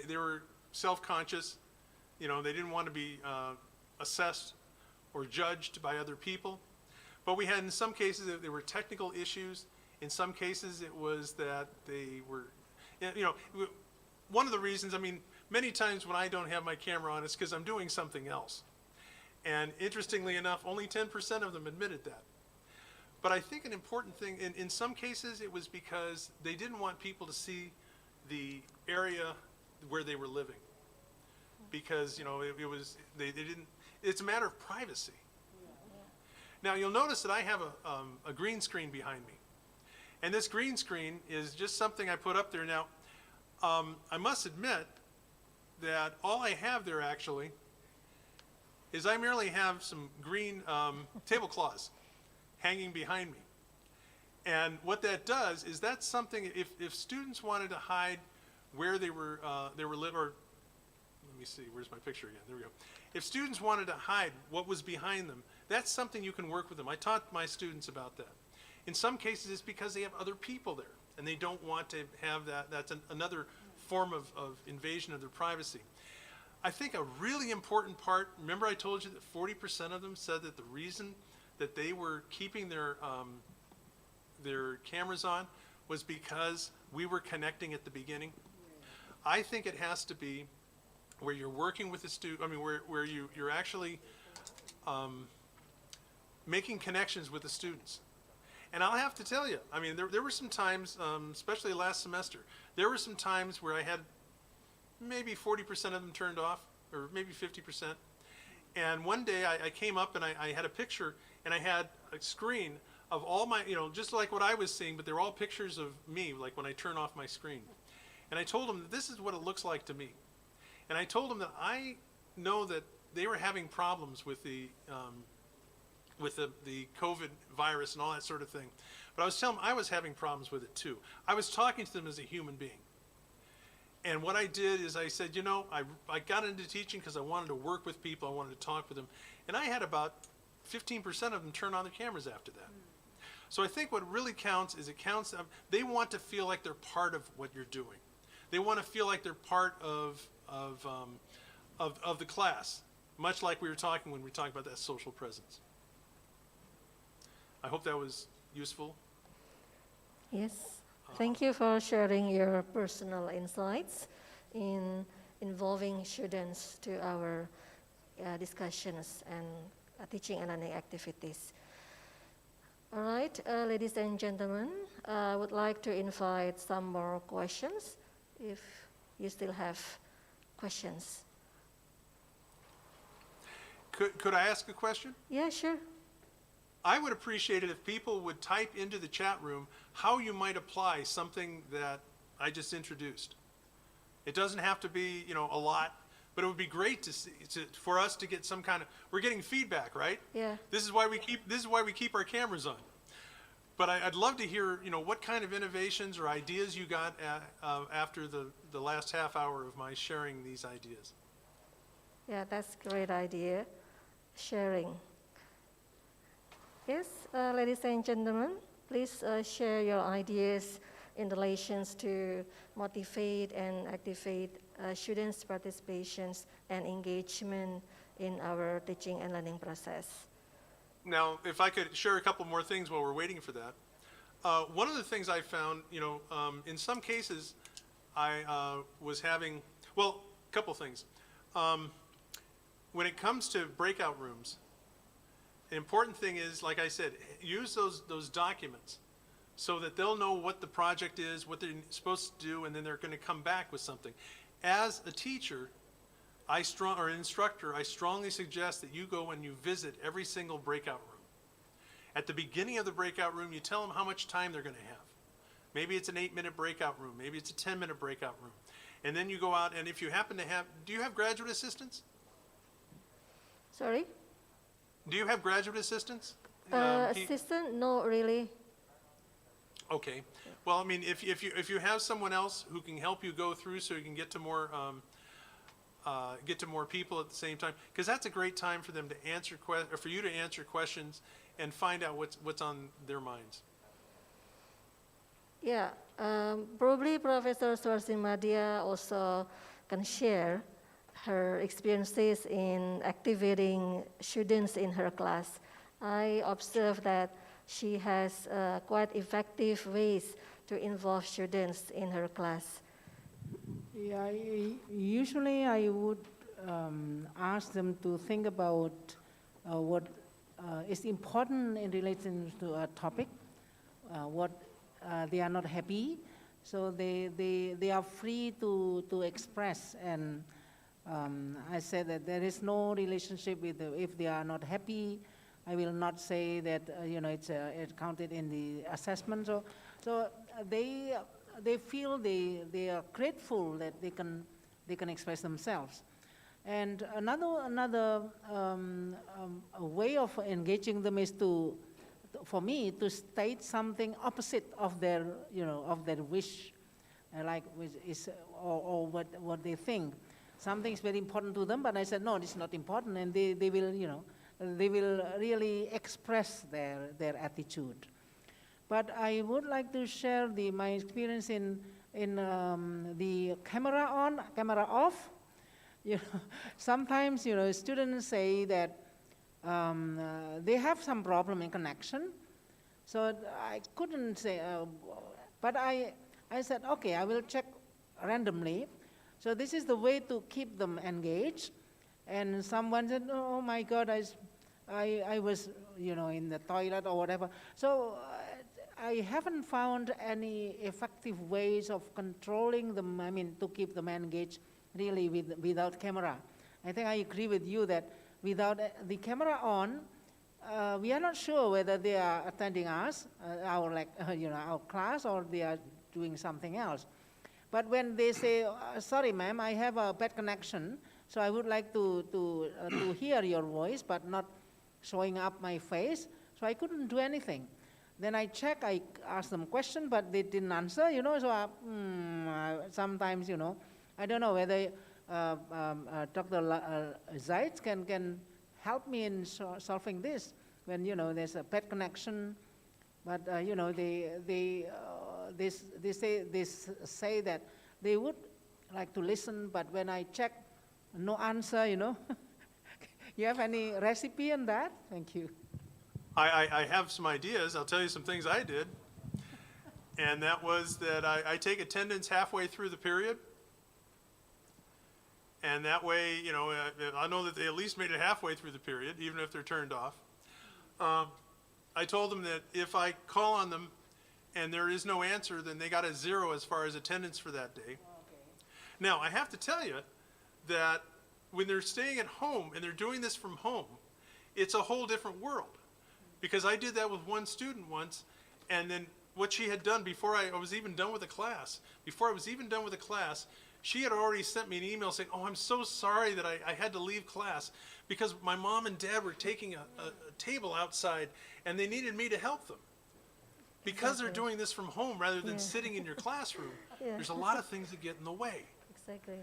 they were self-conscious, you know, they didn't want to be assessed or judged by other people. But we had, in some cases, there were technical issues. In some cases, it was that they were, you know, one of the reasons, I mean, many times when I don't have my camera on, it's because I'm doing something else. And interestingly enough, only 10% of them admitted that. But I think an important thing, in some cases, it was because they didn't want people to see the area where they were living. Because, you know, it was, they didn't, it's a matter of privacy. Now, you'll notice that I have a green screen behind me. And this green screen is just something I put up there. Now, I must admit that all I have there actually is I merely have some green tablecloths hanging behind me. And what that does is that's something, if students wanted to hide where they were living, or let me see, where's my picture again? There we go. If students wanted to hide what was behind them, that's something you can work with them. I taught my students about that. In some cases, it's because they have other people there, and they don't want to have that. That's another form of invasion of their privacy. I think a really important part, remember I told you that 40% of them said that the reason that they were keeping their cameras on was because we were connecting at the beginning. I think it has to be where you're working with the student, I mean, where you're actually making connections with the students. And I'll have to tell you, I mean, there were some times, especially last semester, there were some times where I had maybe 40% of them turned off, or maybe 50%. And one day I came up and I had a picture, and I had a screen of all my, you know, just like what I was seeing, but they're all pictures of me, like when I turn off my screen. And I told them that this is what it looks like to me. And I told them that I know that they were having problems with the COVID virus and all that sort of thing. But I was telling them I was having problems with it too. I was talking to them as a human being. And what I did is I said, you know, I got into teaching because I wanted to work with people, I wanted to talk with them. And I had about 15% of them turn on their cameras after that. So I think what really counts is they want to feel like they're part of what you're doing. They want to feel like they're part of the class, much like we were talking when we were talking about that social presence. I hope that was useful. Yes. Thank you for sharing your personal insights in involving students to our discussions and teaching and learning activities. All right, ladies and gentlemen, I would like to invite some more questions if you still have questions. Could I ask a question? Yeah, sure. I would appreciate it if people would type into the chat room how you might apply something that I just introduced. It doesn't have to be, you know, a lot, but it would be great to see, for us to get some kind of, we're getting feedback, right? Yeah. This is why we keep our cameras on. But I'd love to hear, what kind of innovations or ideas you got after the last half hour of my sharing these ideas. Yeah, that's a great idea, sharing. Yes, ladies and gentlemen, please share your ideas in relations to motivate and activate students' participations and engagement in our teaching and learning process. Now, if I could share a couple more things while we're waiting for that. One of the things I found, in some cases, I was having, well, a couple things. When it comes to breakout rooms, the important thing is, like I said, use those documents so that they'll know what the project is, what they're supposed to do, and then they're going to come back with something. As a teacher, or an instructor, I strongly suggest that you go and you visit every single breakout room. At the beginning of the breakout room, you tell them how much time they're going to have. Maybe it's an 8-minute breakout room. Maybe it's a 10-minute breakout room. And then you go out, and if you happen to have, do you have graduate assistants? Sorry? Do you have graduate assistants? Assistant? No, really. Okay. Well, I mean, if you have someone else who can help you go through so you can get to more people at the same time, because that's a great time for them to answer or for you to answer questions and find out what's on their minds. Yeah, probably Professor Swarsimadia also can share her experiences in activating students in her class. I observed that she has quite effective ways to involve students in her class. Yeah, usually I would ask them to think about what is important in relation to a topic, what they are not happy, so they are free to express. And I said that there is no relationship with if they are not happy. I will not say that it's counted in the assessment. So they feel they are grateful that they can express themselves. And another way of engaging them is for me to state something opposite of their wish, like or what they think. Something is very important to them, but I said no, it's not important, and they will really express their attitude. But I would like to share my experience in the camera on, camera off. Sometimes students say that they have some problem in connection. So I couldn't say, but I said, okay, I will check randomly. So this is the way to keep them engaged. And someone said, oh my God, I was in the toilet or whatever. So I haven't found any effective ways of controlling them, to keep them engaged really without camera. I think I agree with you that without the camera on, we are not sure whether they are attending us, our class, or they are doing something else. But when they say, sorry ma'am, I have a bad connection, so I would like to hear your voice, but not showing up my face, so I couldn't do anything. Then I check, I ask them question, but they didn't answer, so sometimes, I don't know whether Dr. Zaitz can help me in solving this when, there's a bad connection, but, they say that they would like to listen, but when I check, no answer, You have any recipe on that? Thank you. I have some ideas. I'll tell you some things I did. And that was that I take attendance halfway through the period. And that way, I know that they at least made it halfway through the period, even if they're turned off. I told them that if I call on them and there is no answer, then they got a 0 as far as attendance for that day. Okay. Now, I have to tell you that when they're staying at home and they're doing this from home, it's a whole different world. Because I did that with one student once, and then what she had done before I was even done with the class, she had already sent me an email saying, oh, I'm so sorry that I had to leave class because my mom and dad were taking a table outside and they needed me to help them. because they're Exactly. doing this from home rather than Yeah. sitting in your classroom, Yeah. there's a lot of things that get in the way. Exactly.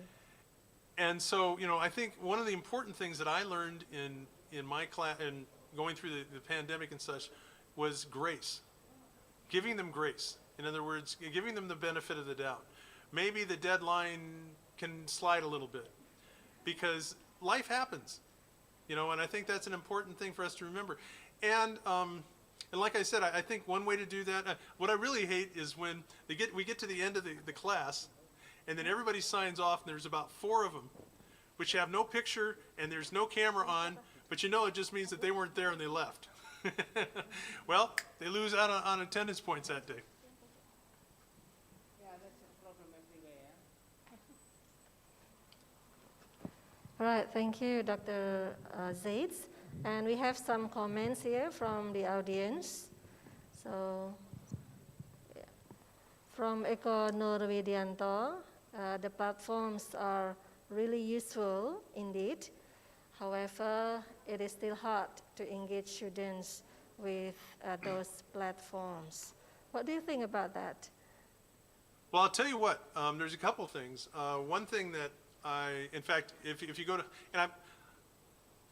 And so, I think one of the important things that I learned in my class and going through the pandemic and such was grace. Giving them grace. In other words, giving them the benefit of the doubt. Maybe the deadline can slide a little bit because life happens, and I think that's an important thing for us to remember. And like I said, I think one way to do that, what I really hate is when we get to the end of the class and then everybody signs off and there's about 4 of them which have no picture and there's no camera on, but it just means that they weren't there and they left. Well, they lose out on attendance points that day. Yeah, that's a problem everywhere. All right, thank you, Dr. Zates. And we have some comments here from the audience. So, yeah. From Eko Nurwidianto, the platforms are really useful indeed. However, it is still hard to engage students with those platforms. What do you think about that? Well, I'll tell you what, there's a couple things. One thing that in fact, if you go to, and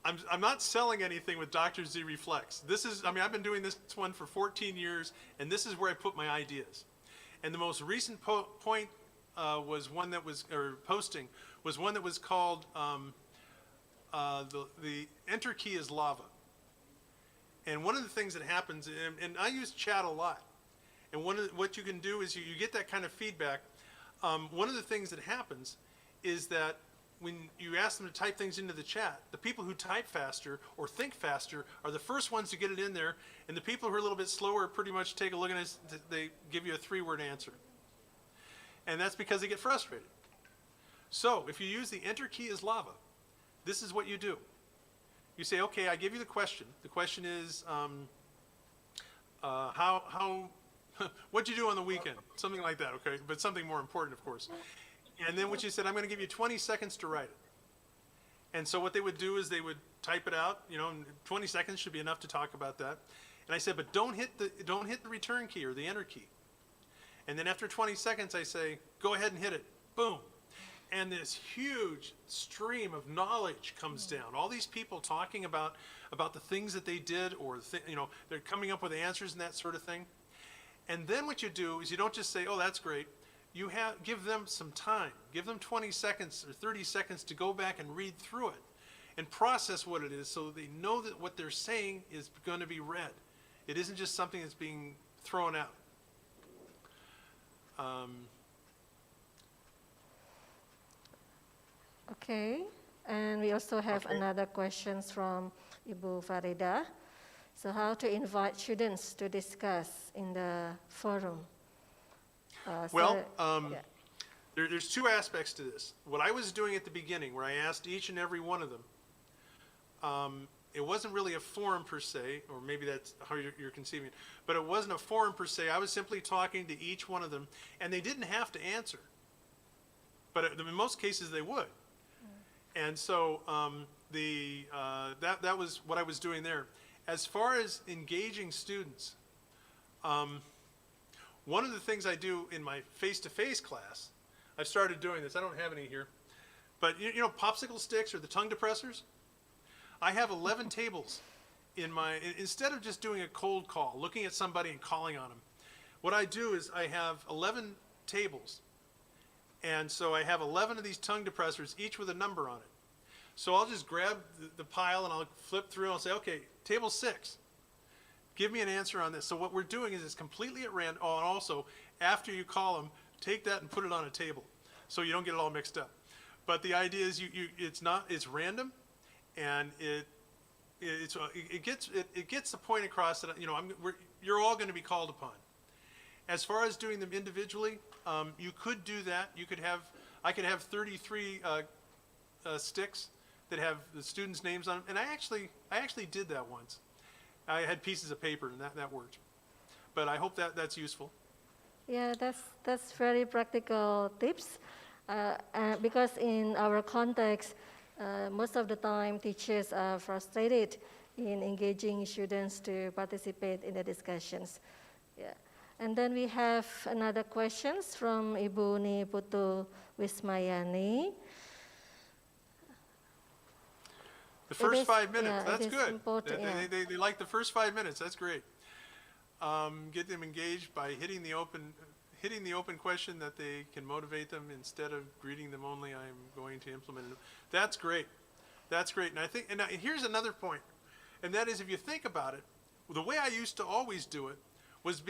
I'm not selling anything with Dr. Z Reflex. I've been doing this one for 14 years, and this is where I put my ideas. And the most recent point was one that was, or posting, was one that was called, the enter key is lava. And one of the things that happens, and I use chat a lot, and what you can do is you get that kind of feedback. One of the things that happens is that when you ask them to type things into the chat, the people who type faster or think faster are the first ones to get it in there, and the people who are a little bit slower pretty much take a look at it, they give you a 3-word answer. And that's because they get frustrated. So if you use the enter key as lava, this is what you do. You say, okay, I give you the question. The question is, what'd you do on the weekend? Something like that, okay? But something more important, of course. And then what you said, I'm going to give you 20 seconds to write it. And so what they would do is they would type it out, and 20 seconds should be enough to talk about that. And I said, but don't hit the return key or the enter key. And then after 20 seconds, I say, go ahead and hit it. Boom. And this huge stream of knowledge comes down. All these people talking about the things that they did, or they're coming up with answers and that sort of thing. And then what you do is you don't just say, oh, that's great. You give them some time. Give them 20 seconds or 30 seconds to go back and read through it and process what it is so they know that what they're saying is going to be read. It isn't just something that's being thrown out. Okay, and we also have another questions from Ibu Farida. So how to invite students to discuss in the forum? There's 2 aspects to this. What I was doing at the beginning, where I asked each and every one of them, it wasn't really a forum per se, or maybe that's how you're conceiving it, but it wasn't a forum per se. I was simply talking to each one of them, and they didn't have to answer. But in most cases, they would. And so that was what I was doing there. As far as engaging students, one of the things I do in my face-to-face class, I've started doing this. I don't have any here. But popsicle sticks or the tongue depressors? I have 11 tables instead of just doing a cold call, looking at somebody and calling on them. What I do is I have 11 tables. And so I have 11 of these tongue depressors, each with a number on it. So I'll just grab the pile and I'll flip through and I'll say, okay, table 6. Give me an answer on this. So what we're doing is it's completely at random. Oh, and also, after you call them, take that and put it on a table so you don't get it all mixed up. But the idea is it's random, and it gets the point across that you're all going to be called upon. As far as doing them individually, you could do that. I could have 33 sticks that have the students' names on them, and I actually did that once. I had pieces of paper, and that worked. But I hope that's useful. Yeah, that's very practical tips, because in our context, most of the time teachers are frustrated in engaging students to participate in the discussions. Yeah. And then we have another questions from Ibu Ni Putu Wismayani. The first 5 minutes, yeah, that's it is good. important, yeah. They like the first 5 minutes, that's great. Get them engaged by hitting the open question that they can motivate them instead of greeting them only, I'm going to implement it. That's great. That's great. And here's another point, and that is if you think about it, the way I used to always do it was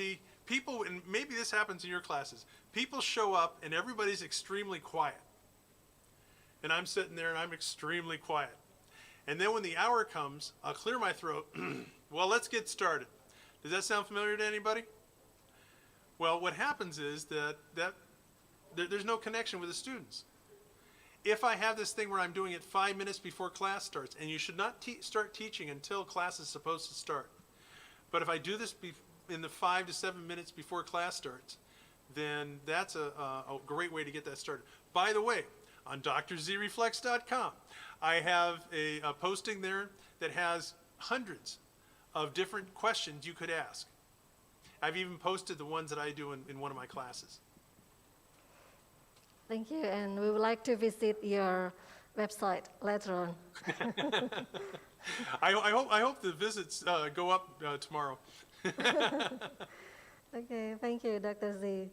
people, and maybe this happens in your classes, people show up and everybody's extremely quiet. And I'm sitting there and I'm extremely quiet. And then when the hour comes, I'll clear my throat. Well, let's get started. Does that sound familiar to anybody? Well, what happens is that there's no connection with the students. If I have this thing where I'm doing it 5 minutes before class starts, and you should not start teaching until class is supposed to start. But if I do this in the 5 to 7 minutes before class starts, then that's a great way to get that started. By the way, on drzreflex.com, I have a posting there that has hundreds of different questions you could ask. I've even posted the ones that I do in one of my classes. Thank you, and we would like to visit your website later on. I hope the visits go up tomorrow. Okay, thank you, Dr. Z.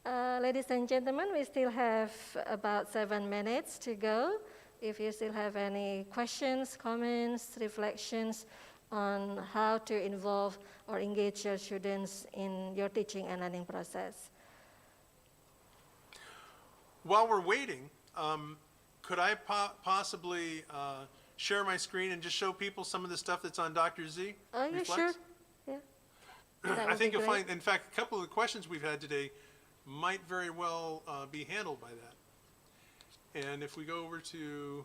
Ladies and gentlemen, we still have about 7 minutes to go. If you still have any questions, comments, reflections on how to involve or engage your students in your teaching and learning process. While we're waiting, could I possibly share my screen and just show people some of the stuff that's on Dr. Z? Oh, yeah, Reflex? sure. Yeah. I think you'll find, in fact, a couple of the questions we've had today might very well be handled by that. And if we go over to,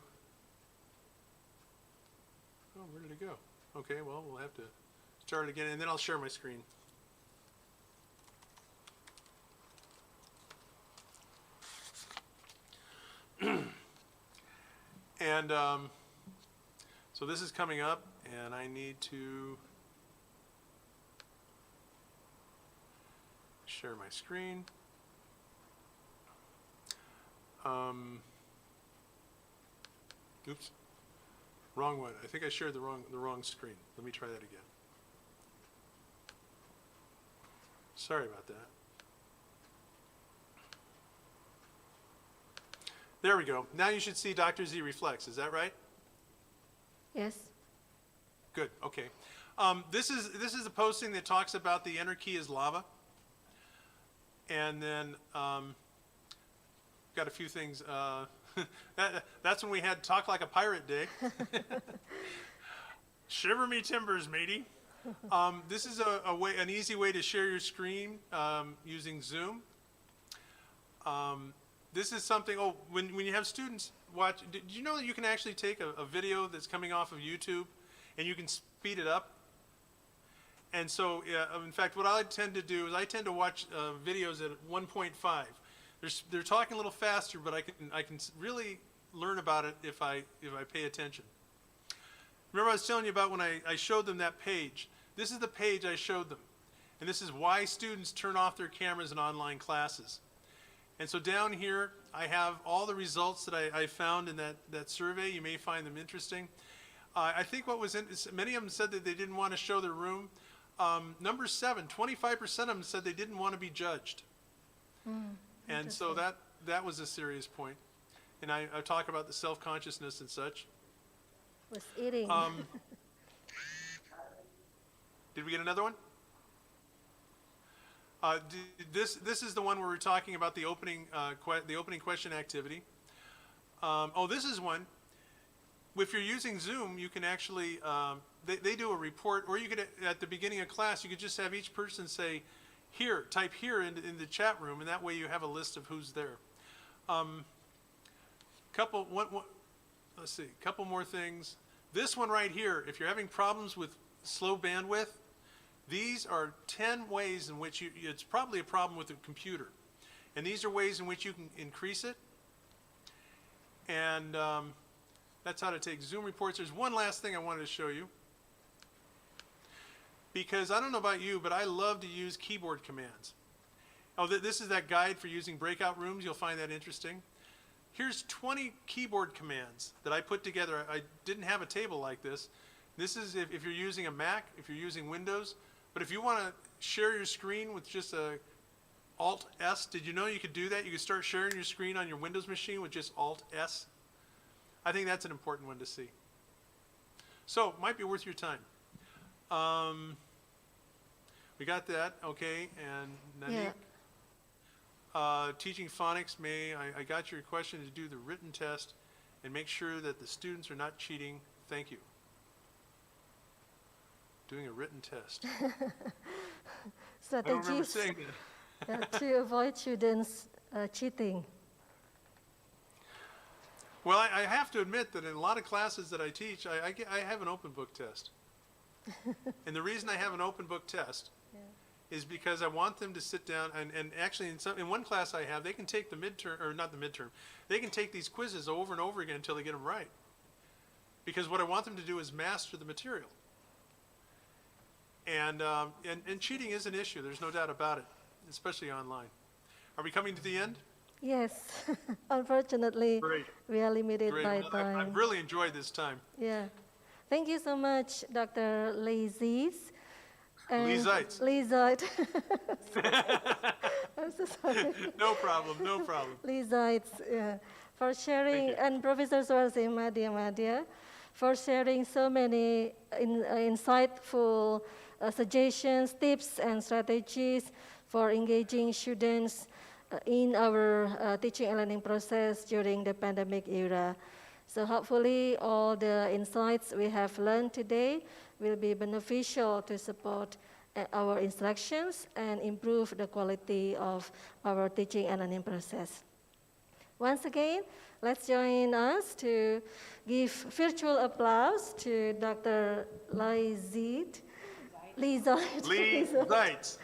oh, where did it go? Okay, well, we'll have to start it again, and then I'll share my screen. And so this is coming up, and I need to share my screen. Oops, wrong one. I think I shared the wrong screen. Let me try that again. Sorry about that. There we go. Now you should see Dr. Z Reflex. Is that right? Yes. Good. Okay. This is a posting that talks about the enter key is lava, and then got a few things. That's when we had Talk Like a Pirate Day. Shiver me timbers, matey. This is an easy way to share your screen using Zoom. This is something, when you have students watch, did you know that you can actually take a video that's coming off of YouTube and you can speed it up? And so, in fact, what I tend to do is I tend to watch videos at 1.5. They're talking a little faster, but I can really learn about it if I pay attention. Remember I was telling you about when I showed them that page. This is the page I showed them. And this is why students turn off their cameras in online classes. And so down here, I have all the results that I found in that survey. You may find them interesting. I think what was many of them said that they didn't want to show their room. Number 7, 25% of them said they didn't want to be judged. And so that was a serious point. And I talk about the self-consciousness and such. Was eating. Did we get another one? This is the one where we're talking about the opening question activity. This is one. If you're using Zoom, you can actually they do a report, or you could at the beginning of class you could just have each person say, "Here," type "here" in the chat room, and that way you have a list of who's there. Let's see, a couple more things. This one right here, if you're having problems with slow bandwidth, these are 10 ways in which it's probably a problem with the computer. And these are ways in which you can increase it. And that's how to take Zoom reports. There's one last thing I wanted to show you. because I don't know about you, but I love to use keyboard commands. Oh, this is that guide for using breakout rooms. You'll find that interesting. Here's 20 keyboard commands that I put together. I didn't have a table like this. This is if you're using a Mac, if you're using Windows. But if you want to share your screen with just a Alt-S, did you know you could do that? You could start sharing your screen on your Windows machine with just Alt-S. I think that's an important one to see. So, it might be worth your time. We got that, okay, and Nanik. Teaching phonics, I got your question to do the written test and make sure that the students are not cheating. Thank you. Doing a written test. I don't remember Strategies saying that. to avoid students cheating. Well, I have to admit that in a lot of classes that I teach, I have an open book test. And the reason I have an open book test is because I want them to sit down and actually in one class I have, they can take the midterm, or not the midterm, they can take these quizzes over and over again until they get them right. Because what I want them to do is master the material. And cheating is an issue, there's no doubt about it, especially online. Are we coming to the end? Yes, unfortunately, Great. we are limited Great. by Well, time. I've really enjoyed this time. Yeah. Thank you so much, Dr. Lee Zeitz. Lee Zeitz. Lee Zeitz. I'm so sorry. No problem, no problem. Lee Zeitz, for sharing, and Professor Swarzi Madhya, for sharing so many insightful suggestions, tips, and strategies for engaging students in our teaching and learning process during the pandemic era. So hopefully all the insights we have learned today will be beneficial to support our instructions and improve the quality of our teaching and learning process. Once again, let's join us to give virtual applause to Dr. Lee Zeitz. Lee Zeitz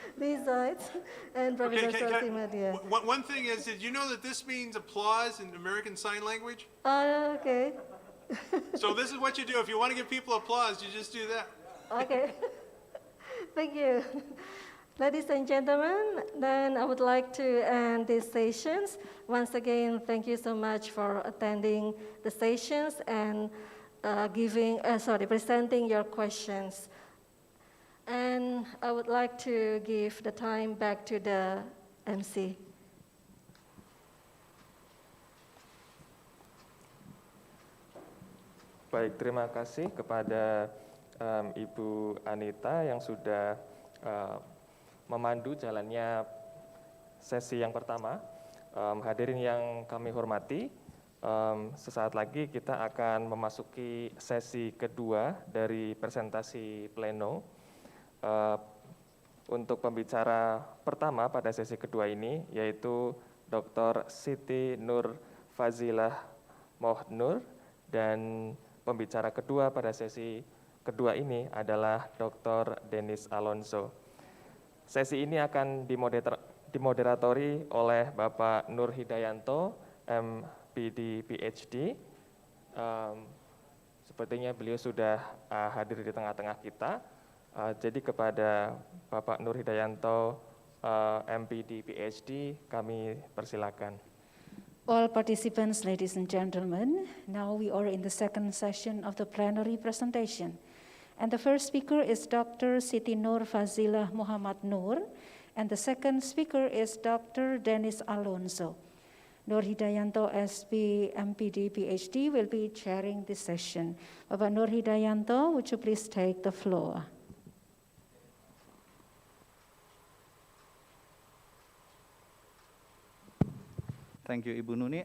and Professor Swarzi Madhya. One thing is, did you know that this means applause in American Sign Language? Okay. So this is what you do. If you want to give people applause, you just do that. Okay. Thank you. Ladies and gentlemen, then I would like to end these sessions. Once again, thank you so much for attending the sessions and presenting your questions. And I would like to give the time back to the MC. Baik, terima kasih kepada Ibu Anita yang sudah memandu jalannya sesi yang pertama. Hadirin yang kami hormati, sesaat lagi kita akan memasuki sesi kedua dari presentasi pleno. Untuk pembicara pertama pada sesi kedua ini, yaitu Dr. Siti Nur Fazilah Mohnur, dan pembicara kedua pada sesi kedua ini adalah Dr. Denis Alonso. Sesi ini akan dimoderatori oleh Bapak Nur Hidayanto, MPD PhD. Sepertinya beliau sudah hadir di tengah-tengah kita. Jadi kepada Bapak Nur Hidayanto, MPD PhD, kami persilakan. All participants, ladies and gentlemen, now we are in the second session of the plenary presentation. And the first speaker is Dr. Siti Nur Fazilah Muhammad Nur, and the second speaker is Dr. Denis Alonso. Nur Hidayanto, SP, MPD, PhD, will be chairing this session. Bapak Nur Hidayanto, would you please take the floor? Thank you, Ibu Nuni.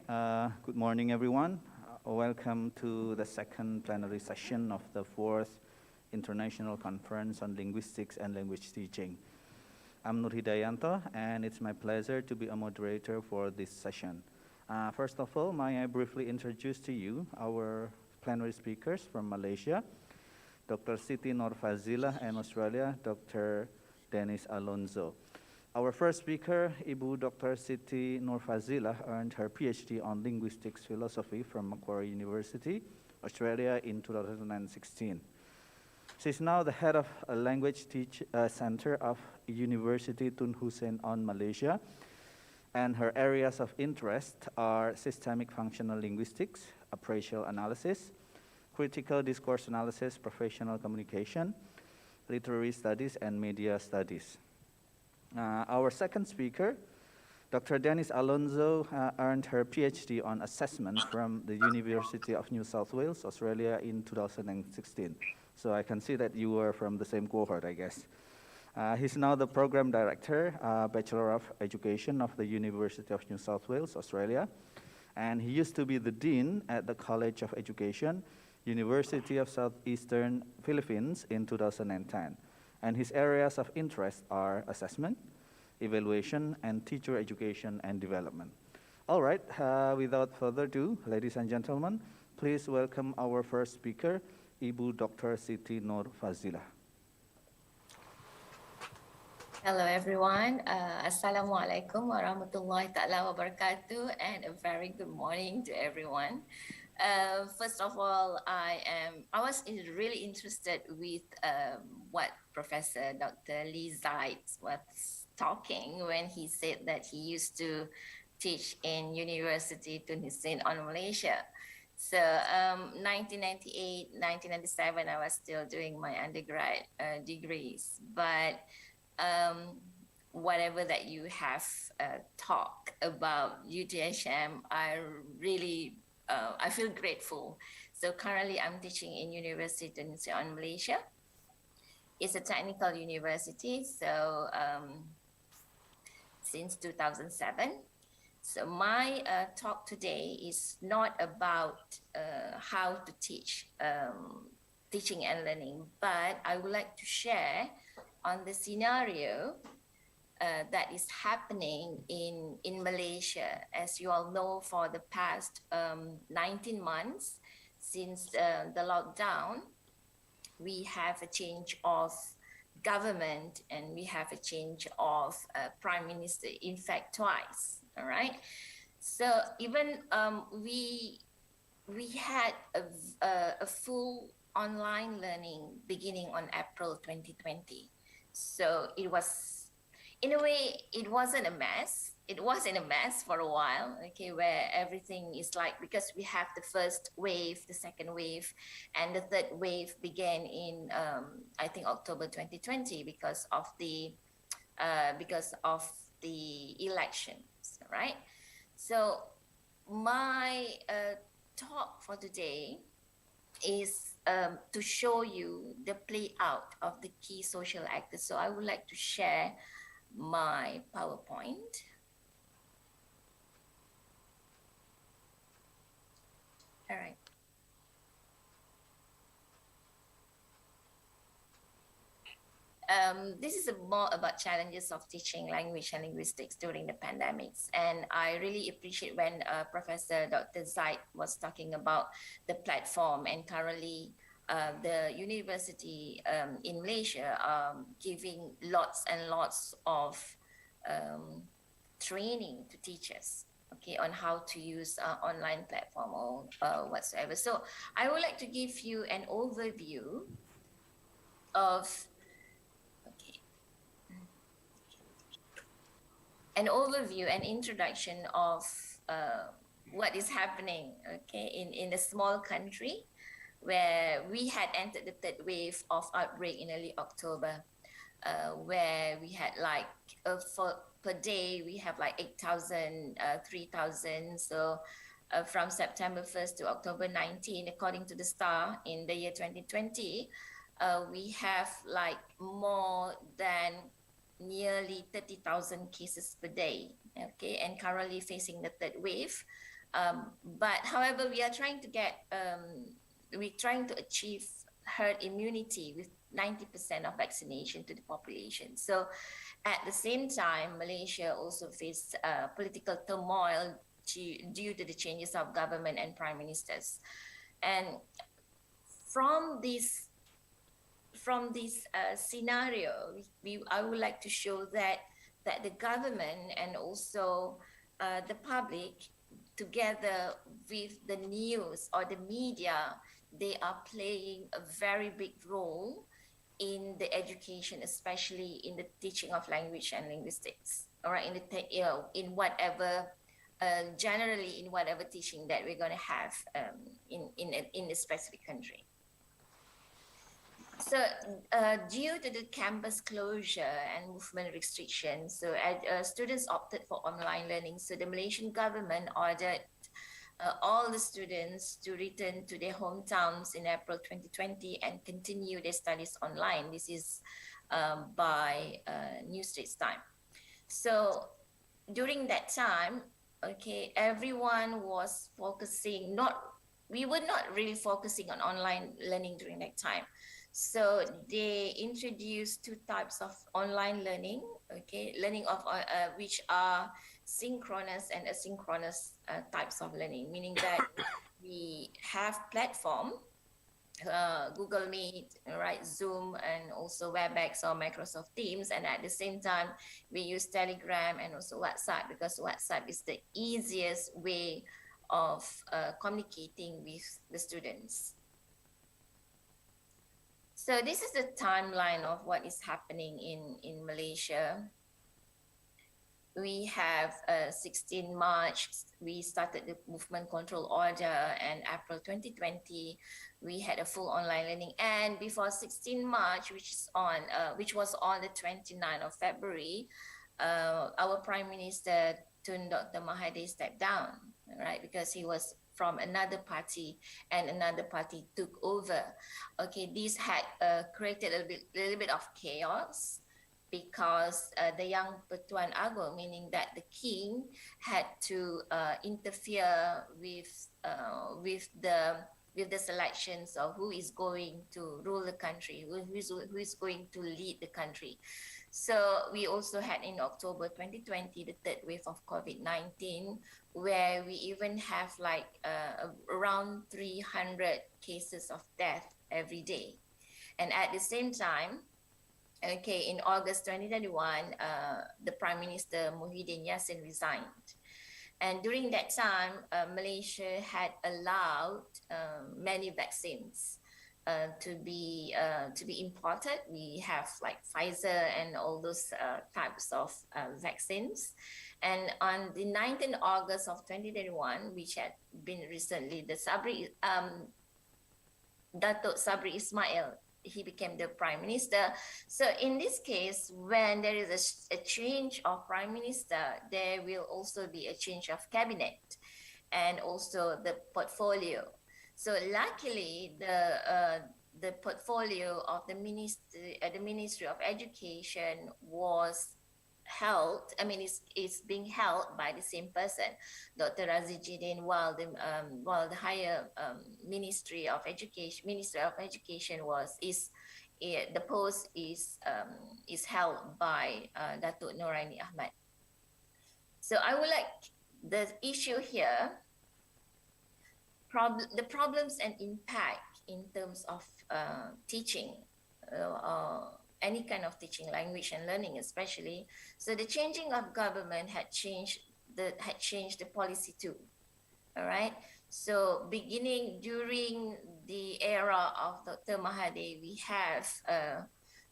Good morning, everyone. Welcome to the second plenary session of the 4th International Conference on Linguistics and Language Teaching. I'm Nur Hidayanto, and it's my pleasure to be a moderator for this session. First of all, may I briefly introduce to you our plenary speakers from Malaysia, Dr. Siti Nur Fazilah, and Australia, Dr. Denis Alonso. Our first speaker, Ibu Dr. Siti Nur Fazilah, earned her PhD on Linguistics Philosophy from Macquarie University, Australia in 2016. She's now the head of a language center of University Tun Hussein on Malaysia, and her areas of interest are systemic functional linguistics, appraisal analysis, critical discourse analysis, professional communication, literary studies, and media studies. Our second speaker, Dr. Dennis Alonso, earned her PhD on assessment from the University of New South Wales, Australia in 2016. So I can see that you were from the same cohort, I guess. He's now the program director, Bachelor of Education of the University of New South Wales, Australia. And he used to be the dean at the College of Education, University of Southeastern Philippines in 2010. And his areas of interest are assessment, evaluation, and teacher education and development. All right, without further ado, ladies and gentlemen, please welcome our first speaker, Ibu Dr. Siti Nur Fazila. Hello everyone, Assalamualaikum warahmatullahi ta'ala wabarakatuh, and a very good morning to everyone. First of all, I was really interested with what Professor Dr. Lee Zeitz was talking when he said that he used to teach in University Tun Hussein on Malaysia. So 1998, 1997, I was still doing my undergrad degrees, but whatever that you have talked about UTHM, I really, I feel grateful. So currently I'm teaching in University Tun Hussein on Malaysia. It's a technical university, so since 2007. So my talk today is not about how to teach, teaching and learning, but I would like to share on the scenario that is happening in Malaysia. As you all know, for the past 19 months since the lockdown, we have a change of government and we have a change of prime minister, in fact, twice. All right. So even we had a full online learning beginning on April 2020. So it was, in a way, it wasn't a mess. It wasn't a mess for a while, okay, where everything is like, because we have the first wave, the second wave, and the third wave began in, I think, October 2020 because of the elections, right? So my talk for today is to show you the play out of the key social actors. So I would like to share my PowerPoint. All right. This is more about challenges of teaching language and linguistics during the pandemics. And I really appreciate when Professor Dr. Zeitz was talking about the platform, and currently the university in Malaysia giving lots and lots of training to teachers, okay, on how to use online platform or whatsoever. So I would like to give you an overview of an introduction of what is happening, okay, in a small country where we had entered the third wave of outbreak in early October, where we had like per day we have like 8,000, 3,000. So from September 1st to October 19, according to the STAR in the year 2020, we have like more than nearly 30,000 cases per day, okay, and currently facing the third wave. But however, we are trying to achieve herd immunity with 90% of vaccination to the population. So at the same time, Malaysia also faced political turmoil due to the changes of government and prime ministers. And from this scenario, I would like to show that the government and also the public together with the news or the media, they are playing a very big role in the education, especially in the teaching of language and linguistics, all right, in whatever, generally in whatever teaching that we're going to have in a specific country. So due to the campus closure and movement restrictions, so students opted for online learning. So the Malaysian government ordered all the students to return to their hometowns in April 2020 and continue their studies online. This is by New Straits Time. So during that time, okay, everyone was focusing, we were not really focusing on online learning during that time. So they introduced two types of online learning, okay, learning of which are synchronous and asynchronous types of learning, meaning that we have platform, Google Meet, right, Zoom, and also WebEx or Microsoft Teams, and at the same time we use Telegram and also WhatsApp, because WhatsApp is the easiest way of communicating with the students. So this is the timeline of what is happening in Malaysia. We have 16 March, we started the movement control order, and April 2020, we had a full online learning. And before 16 March, which was on the 29th of February, our Prime Minister, Tun Dr. Mahathir, stepped down, right? Because he was from another party and another party took over. Okay, this had created a little bit of chaos, because the Yang Pertuan Agong, meaning that the king, had to interfere with the selections of who is going to rule the country, who is going to lead the country. So we also had in October 2020 the third wave of COVID-19, where we even have like around 300 cases of death every day. And at the same time, okay, in August 2021, the Prime Minister Muhyiddin Yassin resigned. And during that time, Malaysia had allowed many vaccines to be imported. We have like Pfizer and all those types of vaccines. And on the 19th August of 2021, which had been recently, Datuk Sabri Ismail, he became the Prime Minister. So in this case, when there is a change of Prime Minister, there will also be a change of cabinet and also the portfolio. So luckily, the portfolio of the Ministry of Education was held. I mean, it's being held by the same person, Dr. Razi Jidin, while the higher Ministry of Education the post is held by Datuk Noraini Ahmad. So I would like the issue here. The problems and impact in terms of teaching, any kind of teaching, language and learning especially. So the changing of government had changed the policy too. All right. So beginning during the era of Dr. Mahathir,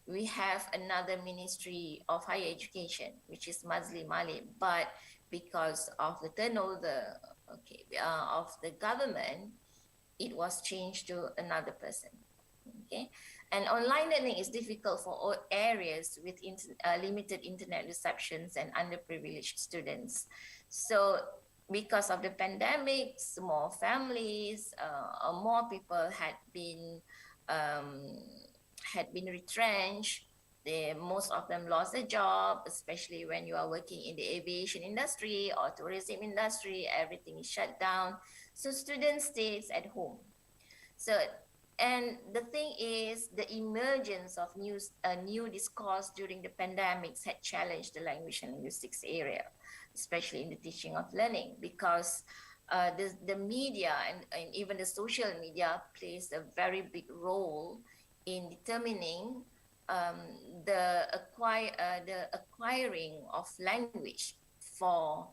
we have another Ministry of Higher Education, which is Mazli Malik, but because of the turnover of the government, it was changed to another person. Okay, and online learning is difficult for all areas with limited internet receptions and underprivileged students. So because of the pandemic, more families, more people had been retrenched. Most of them lost their job, especially when you are working in the aviation industry or tourism industry. Everything is shut down. So students stays at home. So, and the thing is, the emergence of new discourse during the pandemics had challenged the language and linguistics area, especially in the teaching of learning, because the media and even the social media plays a very big role in determining the acquiring of language for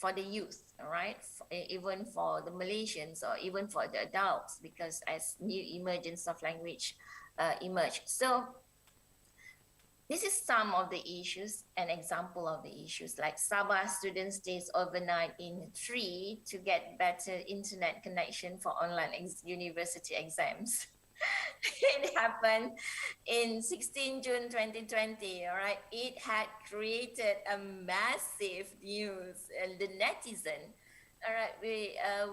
for the youth, all right, even for the Malaysians or even for the adults, because as new emergence of language emerge. So this is some of the issues, an example of the issues, like Sabah students stays overnight in tree to get better internet connection for online university exams. It happened in 16 June 2020, all right? It had created a massive news, and the netizen, all right,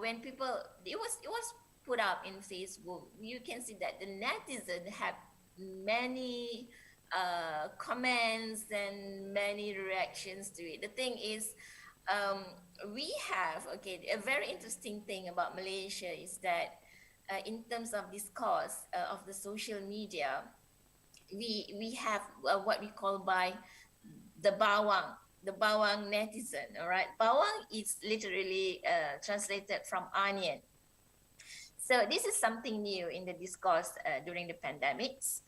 when people, it was put up in Facebook, you can see that the netizen had many comments and many reactions to it. The thing is, we have, okay, a very interesting thing about Malaysia is that in terms of discourse of the social media, we have what we call by the bawang netizen, all right? Bawang is literally translated from onion. So this is something new in the discourse during the pandemics.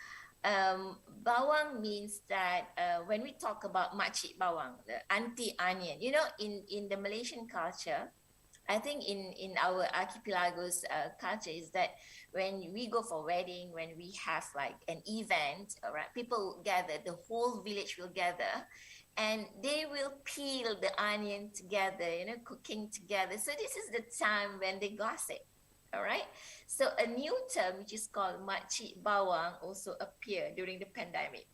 Bawang means that when we talk about makcik bawang, the auntie onion, you know, in the Malaysian culture, I think in our archipelago's culture is that when we go for wedding, when we have like an event, all right, people gather, the whole village will gather, and they will peel the onion together, you know, cooking together. So this is the time when they gossip. All right. So a new term, which is called makcik bawang, also appeared during the pandemic.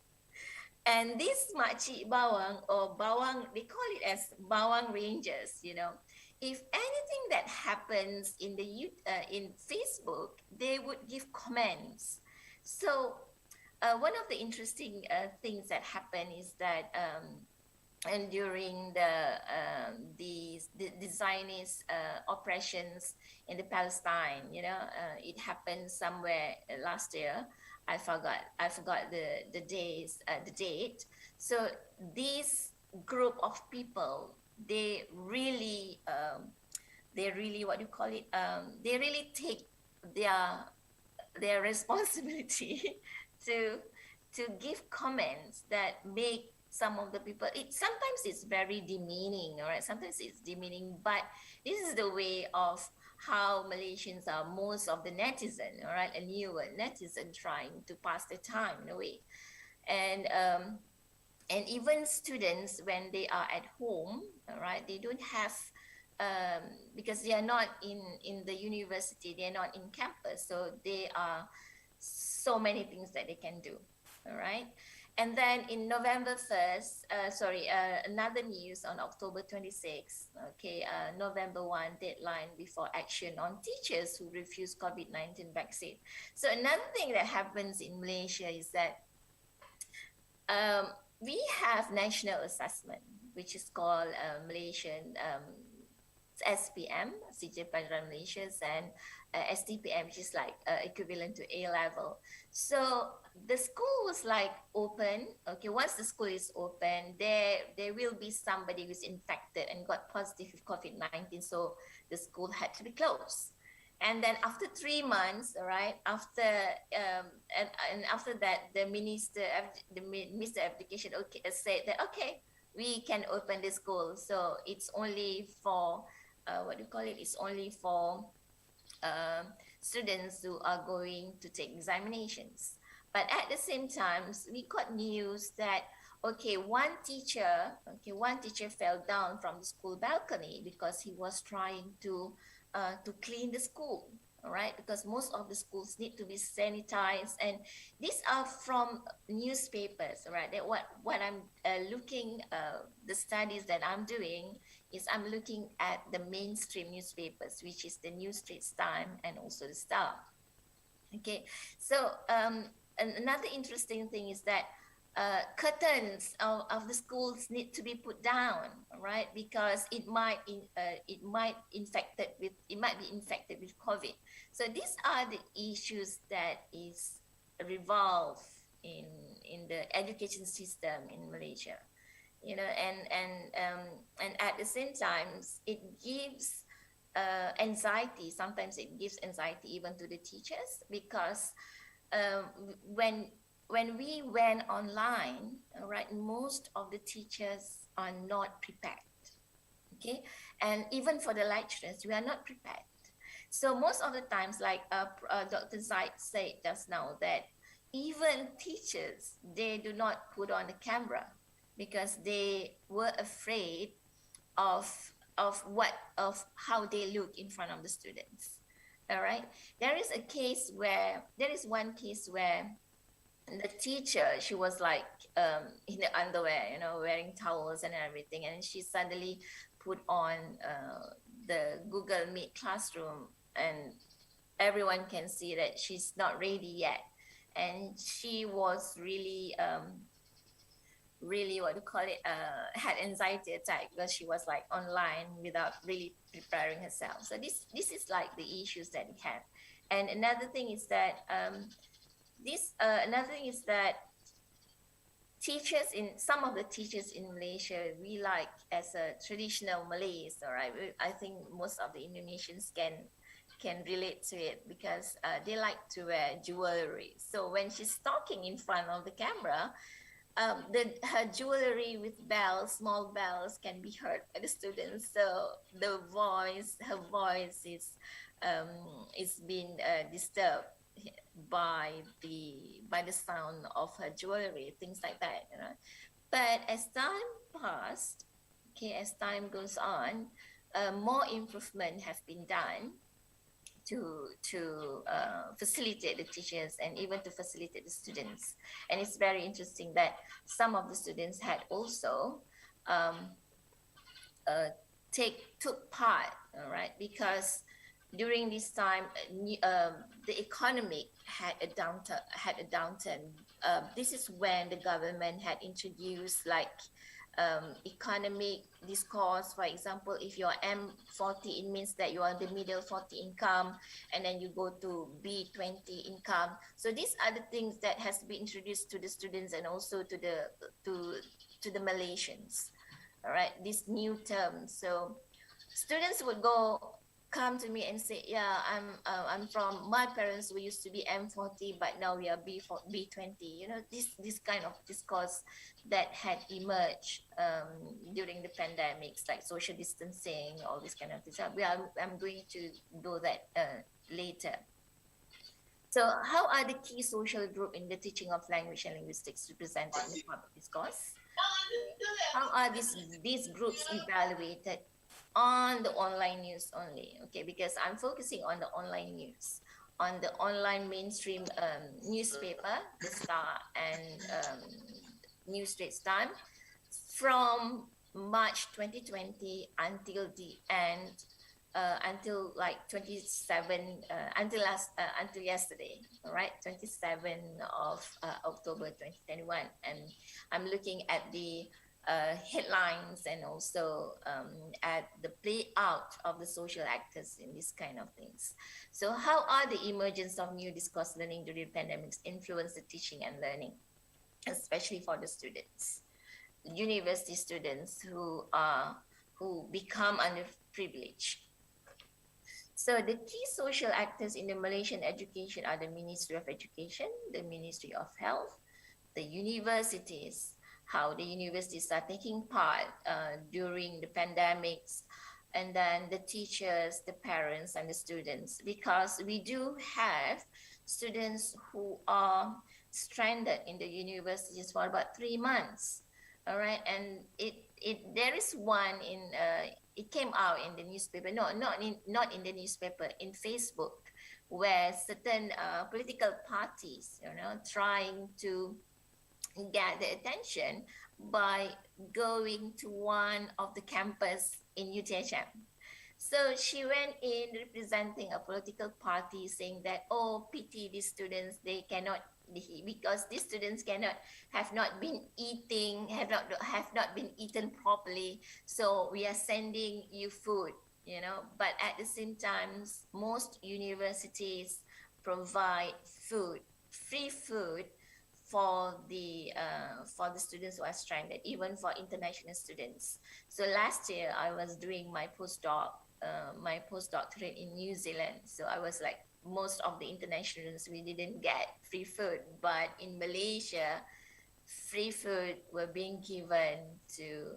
And this makcik bawang or bawang, they call it as bawang rangers, you know. If anything that happens in the in Facebook, they would give comments. So one of the interesting things that happen is that and during the Zionist oppressions in the Palestine, you know, it happened somewhere last year. I forgot the date. So this group of people, they really what do you call it? They really take their responsibility to give comments that make some of the people, sometimes it's very demeaning, all right? Sometimes it's demeaning, but this is the way of how Malaysians are, most of the netizen, all right? A newer netizen trying to pass the time in a way. And even students, when they are at home, all right, they don't have, because they are not in the university, they are not in campus, so there are so many things that they can do, all right? And then in November 1st, another news on October 26th, okay, November 1 deadline before action on teachers who refuse COVID-19 vaccine. So another thing that happens in Malaysia is that we have national assessment, which is called Malaysian SPM, Sijil Pelajaran Malaysia, and STPM, which is like equivalent to A level. So the school was like open. Okay, once the school is open, there will be somebody who's infected and got positive with COVID-19. So the school had to be closed. And then after 3 months, all right, after and after that, the Minister of Education said that okay, we can open the school. So it's only for what do you call it? It's only for students who are going to take examinations. But at the same time, we got news that one teacher fell down from the school balcony because he was trying to clean the school. All right, because most of the schools need to be sanitized, and these are from newspapers. Right, that what I'm looking, the studies that I'm doing is I'm looking at the mainstream newspapers, which is the New Straits Times and also the Star. Okay, so another interesting thing is that curtains of the schools need to be put down, right? Because it might be infected with COVID. So these are the issues that is revolve in the education system in Malaysia, you know, and at the same time it gives anxiety. Sometimes it gives anxiety even to the teachers, because when we went online, right, most of the teachers are not prepared. Okay, and even for the lecturers, we are not prepared. So most of the times, like Dr. Zaid said just now, that even teachers, they do not put on the camera because they were afraid of of how they look in front of the students. All right, there is one case where the teacher, she was like in the underwear, wearing towels and everything, and she suddenly put on the Google Meet classroom, and everyone can see that she's not ready yet, and she was really really, what do you call it, had anxiety attack because she was like online without really preparing herself. So this is like the issues that we have. And another thing is that some of the teachers in Malaysia, we like as a traditional Malays, all right. I think most of the Indonesians can relate to it because they like to wear jewelry. So when she's talking in front of the camera, her jewelry with bells, small bells, can be heard by the students. So her voice is being disturbed by the sound of her jewelry, things like that. But as time passed, as time goes on, more improvement have been done to facilitate the teachers and even to facilitate the students. And it's very interesting that some of the students had also took part, all right, because during this time the economy had a downturn. This is when the government had introduced like economic discourse. For example, if you're M40, it means that you are the middle 40 income, and then you go to B20 income. So these are the things that has to be introduced to the students and also to the Malaysians. All right, this new term. So students would come to me and say, yeah, I'm from, my parents, we used to be M40, but now we are B20. This kind of discourse that had emerged during the pandemics, like social distancing, all this kind of things. I'm going to do that later. So how are the key social group in the teaching of language and linguistics represented in the public discourse? How are these groups evaluated on the online news only? Okay, because I'm focusing on the online news, on the online mainstream newspaper, The Star and New Straits Times, from March 2020 until the end, until like 27, until yesterday, all right, 27 of October 2021. And I'm looking at the headlines and also at the play out of the social actors in these kind of things. So how are the emergence of new discourse learning during pandemics influence the teaching and learning, especially for the students, university students who become underprivileged? So the key social actors in the Malaysian education are the Ministry of Education, the Ministry of Health, the universities, how the universities are taking part during the pandemics, and then the teachers, the parents, and the students, because we do have students who are stranded in the universities for about 3 months. All right, and there is one in it came out in the newspaper, not in the newspaper, in Facebook, where certain political parties, trying to get the attention by going to one of the campus in UTHM. So she went in representing a political party, saying that, oh, pity these students, they cannot, because these students have not been eaten properly, so we are sending you food, but at the same time, most universities provide food, free food, for the students who are stranded, even for international students. So last year I was doing my postdoctorate in New Zealand. So I was like, most of the international students, we didn't get free food, but in Malaysia, free food were being given to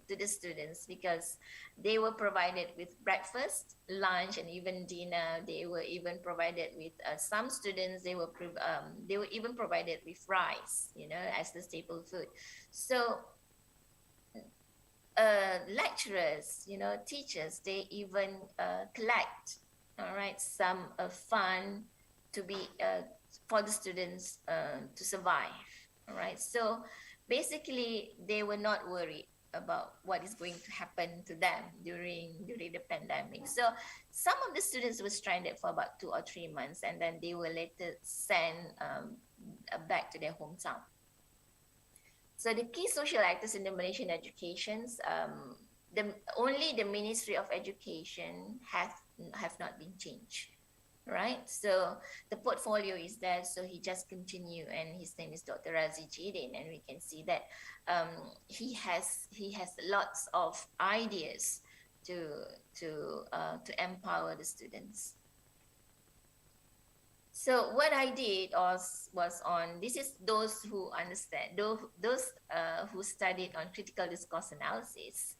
the students, because they were provided with breakfast, lunch, and even dinner. They were even provided with some students. They were even provided with rice, as the staple food. So lecturers, teachers, they even collect, all right, some fund to be for the students to survive. All right. So basically, they were not worried about what is going to happen to them during the pandemic. So some of the students were stranded for about 2 or 3 months, and then they were later sent back to their hometown. So the key social actors in the Malaysian educations, only the Ministry of Education have not been changed. Right, so the portfolio is there, so he just continue, and his name is Dr. Razi Jidin, and we can see that he has lots of ideas to empower the students. So what I did was on, this is those who understand, those who studied on critical discourse analysis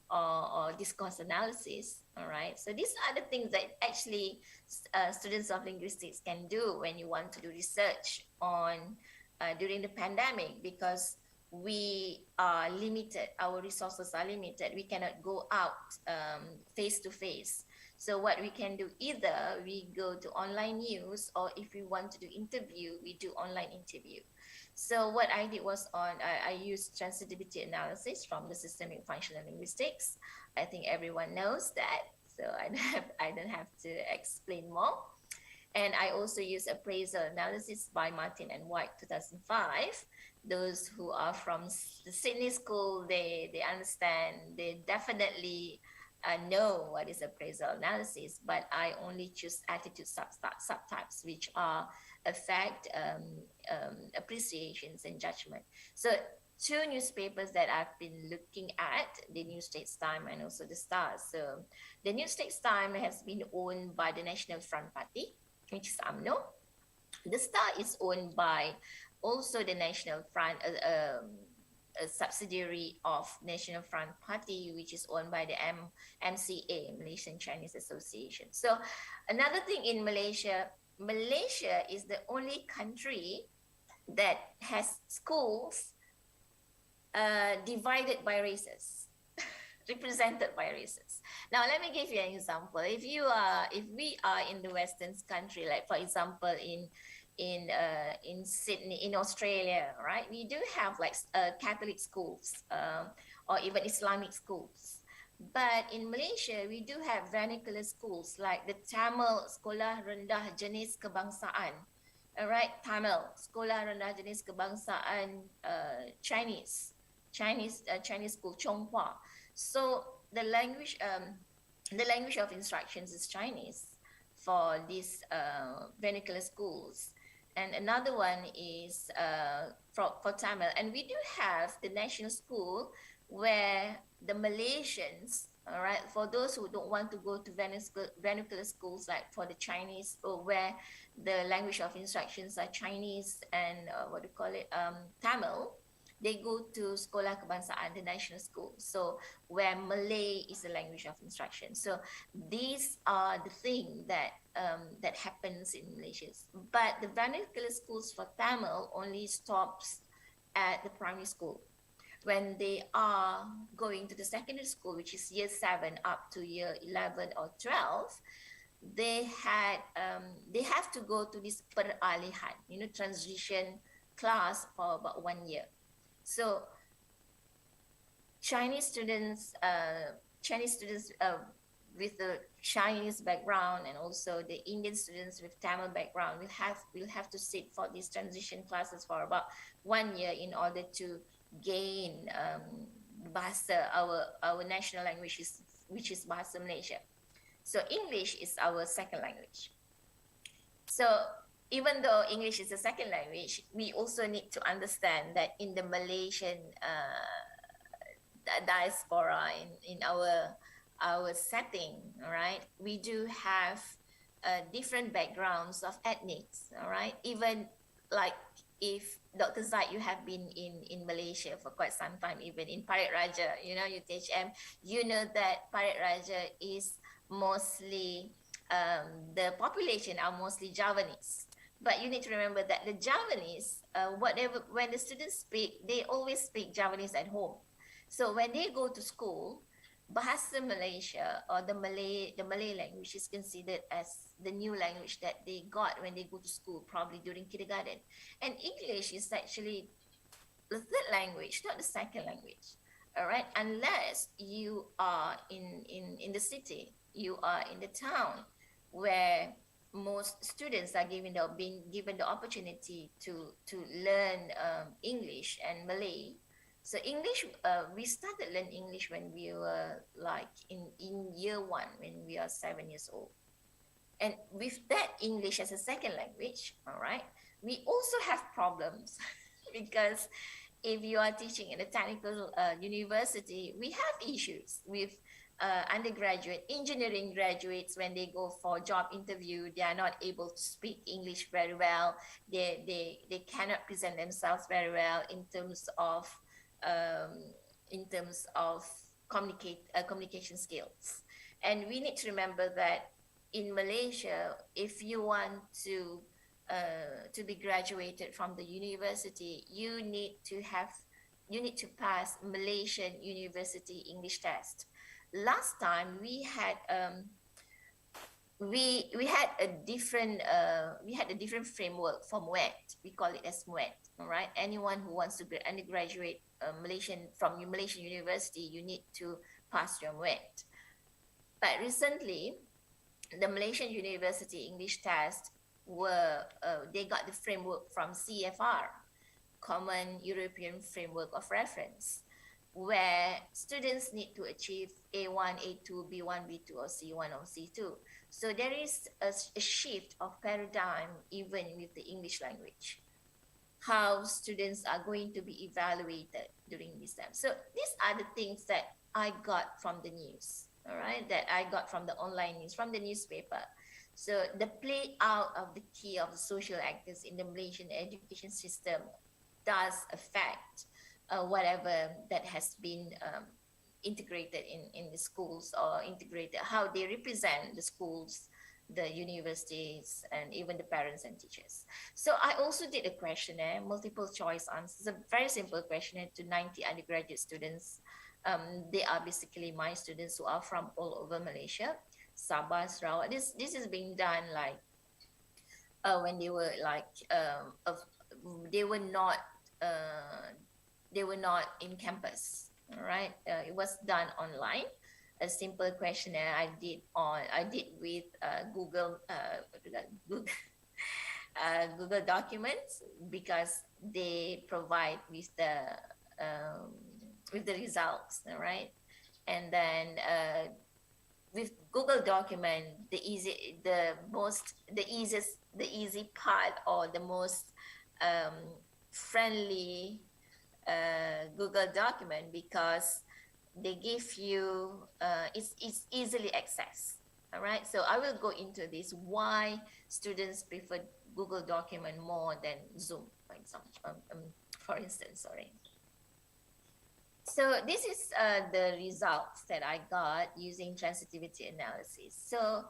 or discourse analysis. All right. So these are the things that actually students of linguistics can do when you want to do research on during the pandemic, because we are limited, our resources are limited. We cannot go out face to face. So what we can do, either we go to online news, or if we want to do interview, we do online interview. So what I did was I used transitivity analysis from the systemic functional linguistics. I think everyone knows that, so I don't have to explain more. And I also use appraisal analysis by Martin and White, 2005. Those who are from the Seni school, they understand, they definitely know what is appraisal analysis, but I only choose attitude subtypes, which are affect, appreciations, and judgment. So 2 newspapers that I've been looking at, the New States Times and also the Stars. So the New States Times has been owned by the National Front Party, which is UMNO. The Star is owned by also the National Front, a subsidiary of National Front Party, which is owned by the MCA, Malaysian Chinese Association. So another thing in Malaysia is the only country that has schools divided by races, represented by races. Now, let me give you an example. If we are in the Western country, like for example in Sydney, in Australia, right? We do have like Catholic schools or even Islamic schools. But in Malaysia, we do have vernacular schools like the Tamil Sekolah Rendah Jenis Kebangsaan. All right, Tamil Sekolah Rendah Jenis Kebangsaan Chinese school, Chonghua. So the language of instructions is Chinese for these vernacular schools. And another one is for Tamil. And we do have the national school where the Malaysians, all right, for those who don't want to go to vernacular schools, like for the Chinese, or where the language of instructions are Chinese and Tamil, they go to Sekolah Kebangsaan, the national school. So where Malay is the language of instruction. So these are the things that happens in Malaysia. But the vernacular schools for Tamil only stops at the primary school. When they are going to the secondary school, which is year 7 up to year 11 or 12, they have to go to this peralihan, transition class for about 1 year. So Chinese students with the Chinese background, and also the Indian students with Tamil background will have to sit for these transition classes for about 1 year in order to gain Bahasa, our national language, which is Bahasa Malaysia. So English is our second language. So even though English is a second language, we also need to understand that in the Malaysian diaspora, in our setting, all right, we do have different backgrounds of ethnics, all right, even like if Dr. Zaid, you have been in Malaysia for quite some time, even in Parit Raja, you know, UTHM, you know that Parit Raja is mostly, the population are mostly Javanese. But you need to remember that the Javanese, whatever, when the students speak, they always speak Javanese at home. So when they go to school, Bahasa Malaysia, or the Malay language, is considered as the new language that they got when they go to school, probably during kindergarten. And English is actually the third language, not the second language. All right, unless you are in the city, you are in the town, where most students are being given the opportunity to learn English and Malay. So English, we started learning English when we were like in year 1, when we are 7 years old. And with that English as a second language, all right, we also have problems because if you are teaching in a technical university, we have issues with undergraduate engineering graduates. When they go for job interview, they are not able to speak English very well. They cannot present themselves very well in terms of communication skills. And we need to remember that in Malaysia, if you want to be graduated from the university, you need to pass Malaysian University English test. Last time we had a different framework from WET. We call it as WET. All right. Anyone who wants to undergraduate from Malaysian University, you need to pass your WET. But recently, the Malaysian University English test they got the framework from CFR, Common European Framework of Reference, where students need to achieve A1, A2, B1, B2, or C1 or C2. So there is a shift of paradigm even with the English language, how students are going to be evaluated during this time. So these are the things that I got from the news, all right, that I got from the online news, from the newspaper. So the play out of the key of the social actors in the Malaysian education system does affect whatever that has been integrated in the schools, or integrated how they represent the schools, the universities, and even the parents and teachers. So I also did a questionnaire, multiple choice answers, a very simple questionnaire to 90 undergraduate students. They are basically my students who are from all over Malaysia, Sabah, Sarawak. This is being done like when they were like they were not in campus. All right, it was done online. A simple questionnaire I did with Google Google Documents, because they provide with the results. All right, and then with Google Document, the easy part, or the most friendly Google Document, because they give you it's easily accessed. All right, so I will go into this, why students prefer Google Document more than Zoom, for example, for instance. Sorry. So this is the results that I got using transitivity analysis. So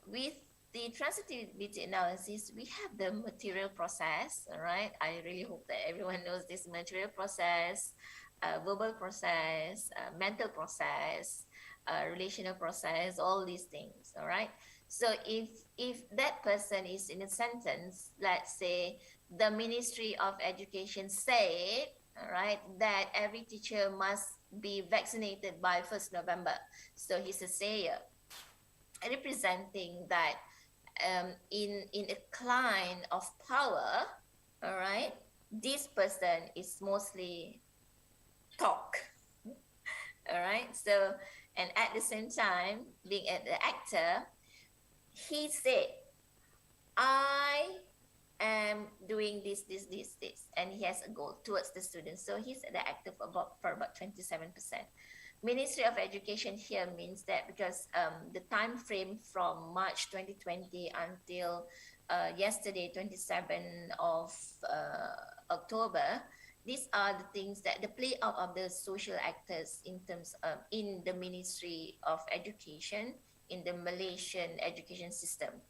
with the transitivity analysis, we have the material process. All right, I really hope that everyone knows this material process, verbal process, mental process, relational process, all these things. All right. So if that person is in a sentence, let's say the Ministry of Education said, all right, that every teacher must be vaccinated by 1st November. So he's a sayer, representing that in a cline of power, all right, this person is mostly talk. All right. So, and at the same time, being the actor, he said, I am doing this, and he has a goal towards the students. So he's the actor for about 27%. Ministry of Education here means that because the time frame from March 2020 until yesterday, 27 of October. These are the things that the play out of the social actors in terms of in the Ministry of Education, in the Malaysian education system.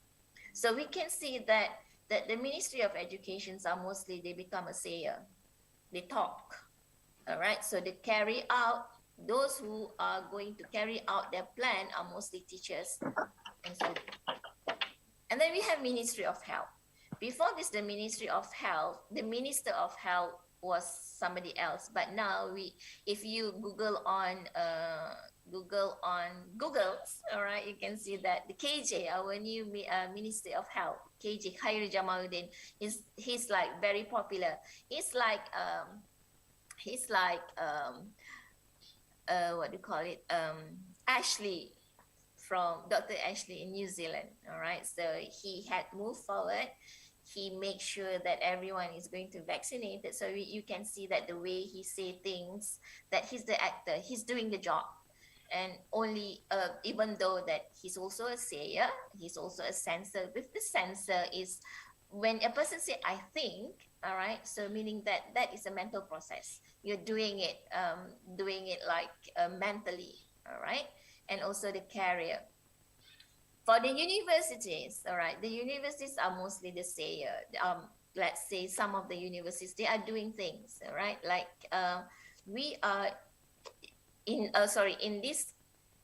So we can see that the Ministry of Educations are mostly, they become a sayer. They talk, all right? So they carry out, those who are going to carry out their plan are mostly teachers. And then we have Ministry of Health. Before this, the Ministry of Health, the Minister of Health was somebody else. But now if you Google on Google, all right, you can see that the KJ, our new Minister of Health, KJ Khairi Jamaluddin, he's like very popular. He's like what do you call it? Ashley, from Dr. Ashley in New Zealand, all right? So he had moved forward. He makes sure that everyone is going to vaccinate it. So you can see that the way he say things, that he's the actor, he's doing the job. And only, even though that he's also a sayer, he's also a censor. With the censor is when a person say, I think, all right? So meaning that is a mental process. You're doing it like mentally, all right? And also the carrier. For the universities, all right, the universities are mostly the sayer. Let's say some of the universities, they are doing things, all right? Like we are in this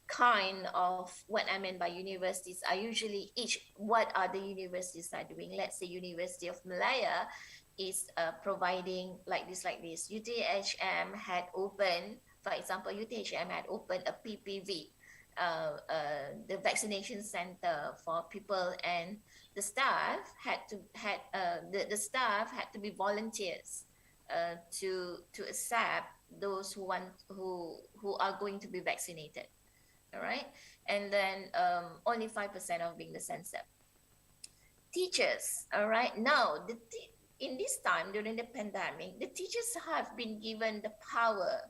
kind of, what I meant by universities are usually what are the universities are doing. Let's say University of Malaya is providing like this. UTHM had opened, for example, UTHM had opened a PPV, the vaccination center for people, and the staff had to be volunteers to accept those who are going to be vaccinated, all right? And then only 5% of being the censored. Teachers, all right, now in this time during the pandemic, the teachers have been given the power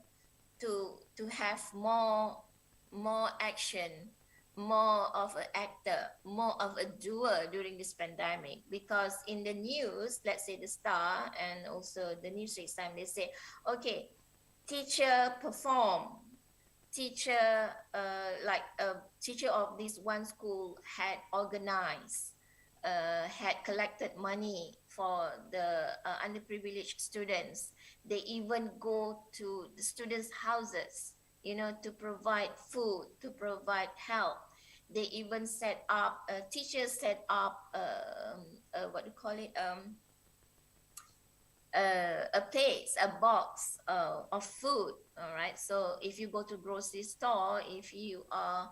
to have more action, more of an actor, more of a doer during this pandemic. Because in the news, let's say the Star and also the Newsweek time, they say, okay, teacher perform, teacher teacher of this one school had organized, had collected money for the underprivileged students. They even go to the students' houses, to provide food, to provide help. They even set up, teachers set up, what do you call it? A place, a box of food, all right? So if you go to grocery store, if you are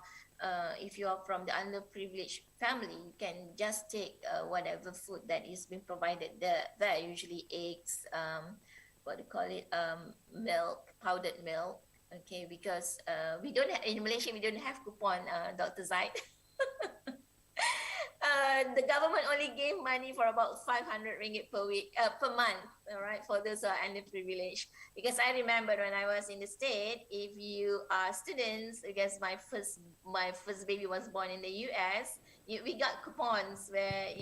from the underprivileged family, you can just take whatever food that is being provided there, usually eggs, what do you call it? Milk, powdered milk. Okay, because we don't have, in Malaysia, we don't have coupon, Dr. Zaid. The government only gave money for about 500 ringgit per month, all right, for those who are underprivileged. Because I remember when I was in the States, if you are students, because my first baby was born in the US, we got coupons where,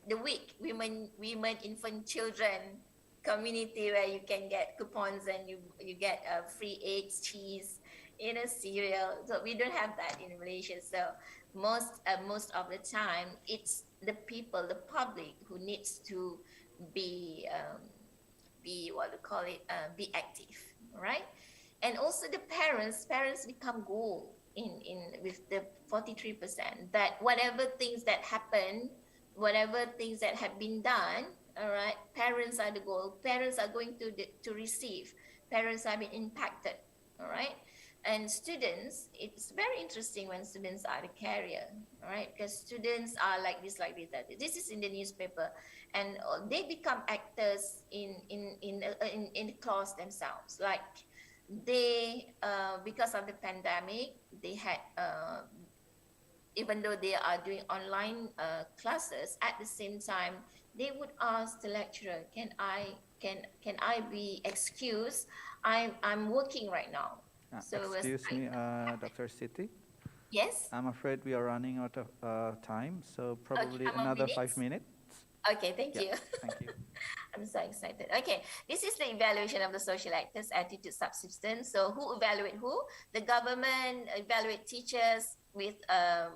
the week, women, infant, children community, where you can get coupons and you get free eggs, cheese, cereal. So we don't have that in Malaysia. So most of the time, it's the people, the public, who needs to be what do you call it? Be active, right? And also the parents become goal in with the 43%, that whatever things that happen, whatever things that have been done, all right, parents are the goal. Parents are going to receive. Parents have been impacted, all right? And students, it's very interesting when students are the carrier, all right? Because students are like this. This is in the newspaper, and they become actors in the class themselves. Like they, because of the pandemic, they had. Even though they are doing online classes, at the same time, they would ask the lecturer, can I be excused? I'm working right now. Excuse me, Dr. Siti. Yes? I'm afraid we are running out of time, so probably how many another 5 minutes? minutes. Okay, thank you. Thank you. I'm so excited. Okay, this is the evaluation of the social actors' attitude subsistence. So who evaluate who? The government evaluate teachers with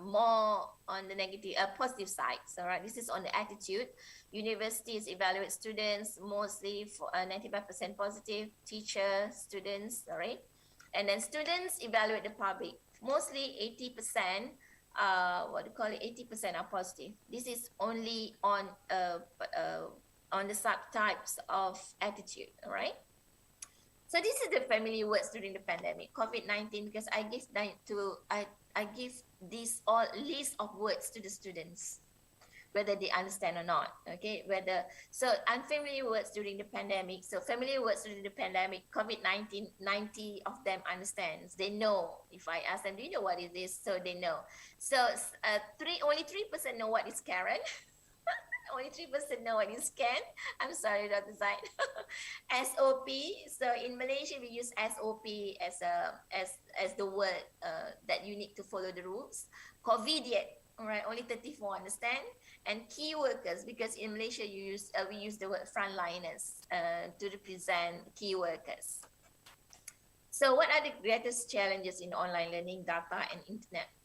more on the negative, positive sides. All right, this is on the attitude. Universities evaluate students mostly for 95% positive, teacher, students, all right? And then students evaluate the public, mostly 80%. What do you call it? 80% are positive. This is only on the subtypes of attitude, all right? So this is the familiar words during the pandemic, COVID-19, because I give this all list of words to the students, whether they understand or not, okay? So unfamiliar words during the pandemic, so familiar words during the pandemic, COVID-19, 90 of them understands, they know. If I ask them, do you know what it is? So they know. So only 3% know what is Karen. Only 3% know what is scan. I'm sorry, Dr. Zaid. SOP. So in Malaysia, we use SOP as the word that you need to follow the rules. COVIDiate. All right, only 34 understand. And key workers, because in Malaysia we use the word frontliners to represent key workers. So what are the greatest challenges in online learning? Data and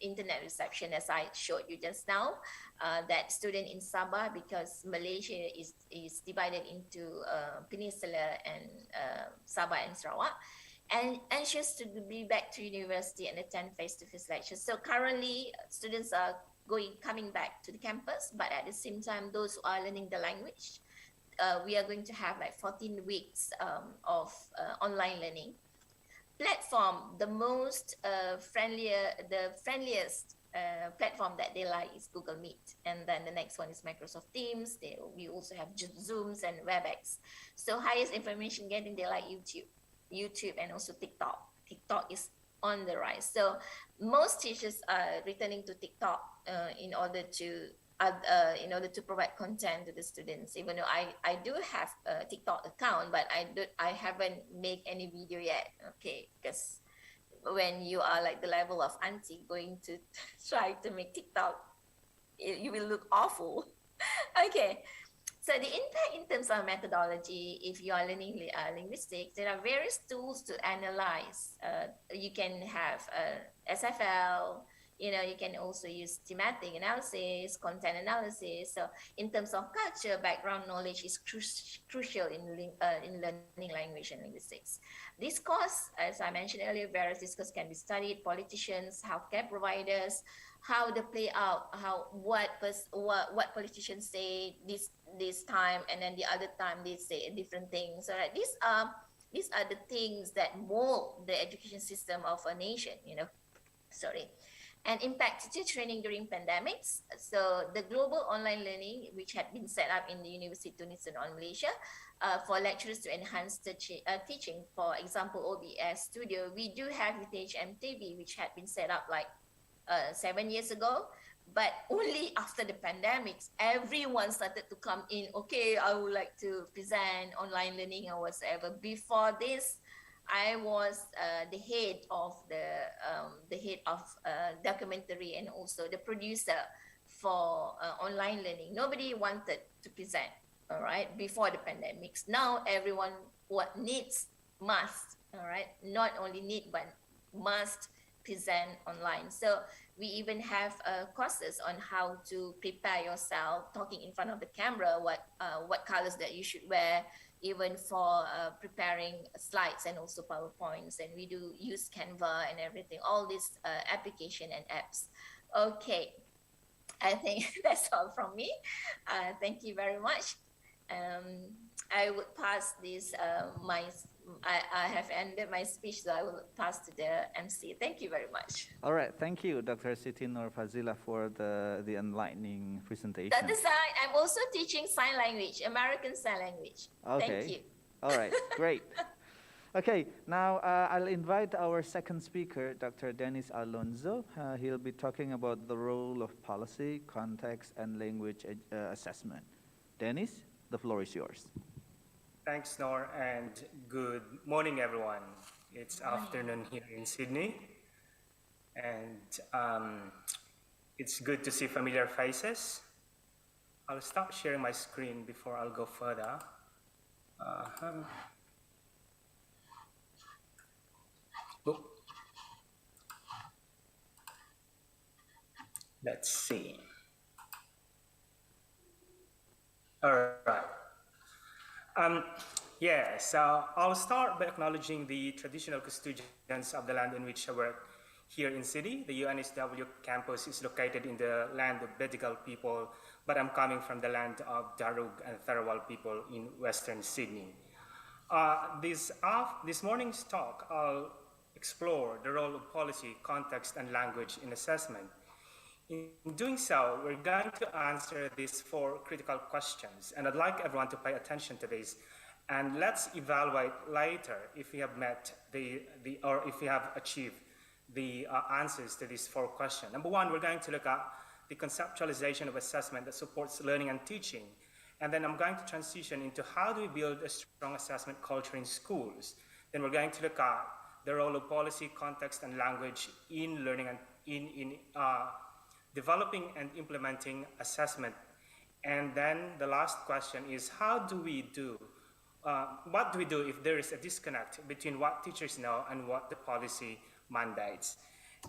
internet reception, as I showed you just now, that student in Sabah, because Malaysia is divided into Peninsula and Sabah and Sarawak, and anxious to be back to university and attend face-to-face lectures. So currently, students are coming back to the campus, but at the same time, those who are learning the language, we are going to have like 14 weeks of online learning. Platform, the friendliest platform that they like is Google Meet, and then the next one is Microsoft Teams. We also have Zooms and WebEx. So highest information getting, they like YouTube and also TikTok. TikTok is on the rise. So most teachers are returning to TikTok in order to provide content to the students. Even though I do have a TikTok account, but I haven't made any video yet. Okay, because when you are like the level of auntie going to try to make TikTok, you will look awful. Okay. So the impact in terms of methodology, if you are learning linguistics, there are various tools to analyze. You can have SFL, you can also use thematic analysis, content analysis. So in terms of culture, background knowledge is crucial in learning language and linguistics. This course, as I mentioned earlier, various discourse can be studied, politicians, healthcare providers, how they play out, what politicians say this time, and then the other time they say a different thing. So these are the things that mold the education system of a nation, And impact teacher training during pandemics. So the global online learning, which had been set up in the University of Malaysia for lecturers to enhance teaching. For example, OBS Studio, we do have Heritage MTV, which had been set up like 7 years ago. But only after the pandemics, everyone started to come in. Okay, I would like to present online learning or whatsoever. Before this, I was the head of documentary and also the producer for online learning. Nobody wanted to present, all right, before the pandemics. Now everyone must, all right, not only need but must present online. So we even have courses on how to prepare yourself talking in front of the camera, what colors that you should wear, even for preparing slides and also PowerPoints. And we do use Canva and everything, all these application and apps. Okay, I think that's all from me. Thank you very much. I would pass this, I have ended my speech, so I will pass to the MC. Thank you very much. All right, thank you, Dr. Siti Nur Fazila, for the enlightening presentation. Dr. Zaid, I'm also teaching sign language, American Sign Language. Okay. Thank you. All right, great. Okay, now I'll invite our second speaker, Dr. Dennis Alonso. He'll be talking about the role of policy, context, and language assessment. Dennis, the floor is yours. Thanks, Nor, and good morning, everyone. It's afternoon here in Sydney. And it's good to see familiar faces. I'll stop sharing my screen before I'll go further. Let's see. All right. Yeah, so I'll start by acknowledging the traditional custodians of the land in which I work here in Seni. The UNSW campus is located in the land of Bedigal people, but I'm coming from the land of Darug and Tharawal people in Western Sydney. This morning's talk, I'll explore the role of policy, context, and language in assessment. In doing so, we're going to answer these 4 critical questions, and I'd like everyone to pay attention to these. And let's evaluate later if we have met or if we have achieved the answers to these 4 questions. Number 1, we're going to look at the conceptualization of assessment that supports learning and teaching. And then I'm going to transition into how do we build a strong assessment culture in schools. Then we're going to look at the role of policy, context, and language in learning and in developing and implementing assessment. And then the last question is, what do we do if there is a disconnect between what teachers know and what the policy mandates?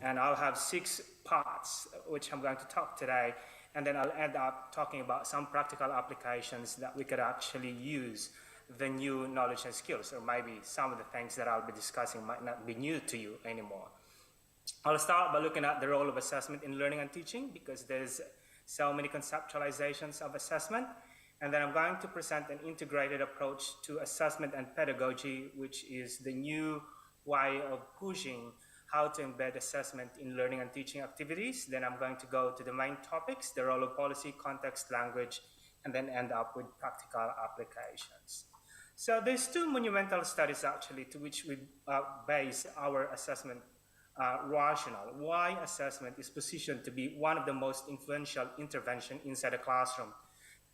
And I'll have 6 parts, which I'm going to talk today, and then I'll end up talking about some practical applications that we could actually use the new knowledge and skills, or maybe some of the things that I'll be discussing might not be new to you anymore. I'll start by looking at the role of assessment in learning and teaching, because there's so many conceptualizations of assessment. And then I'm going to present an integrated approach to assessment and pedagogy, which is the new way of pushing how to embed assessment in learning and teaching activities. Then I'm going to go to the main topics, the role of policy, context, language, and then end up with practical applications. So there's 2 monumental studies actually to which we base our assessment rationale, why assessment is positioned to be one of the most influential interventions inside a classroom.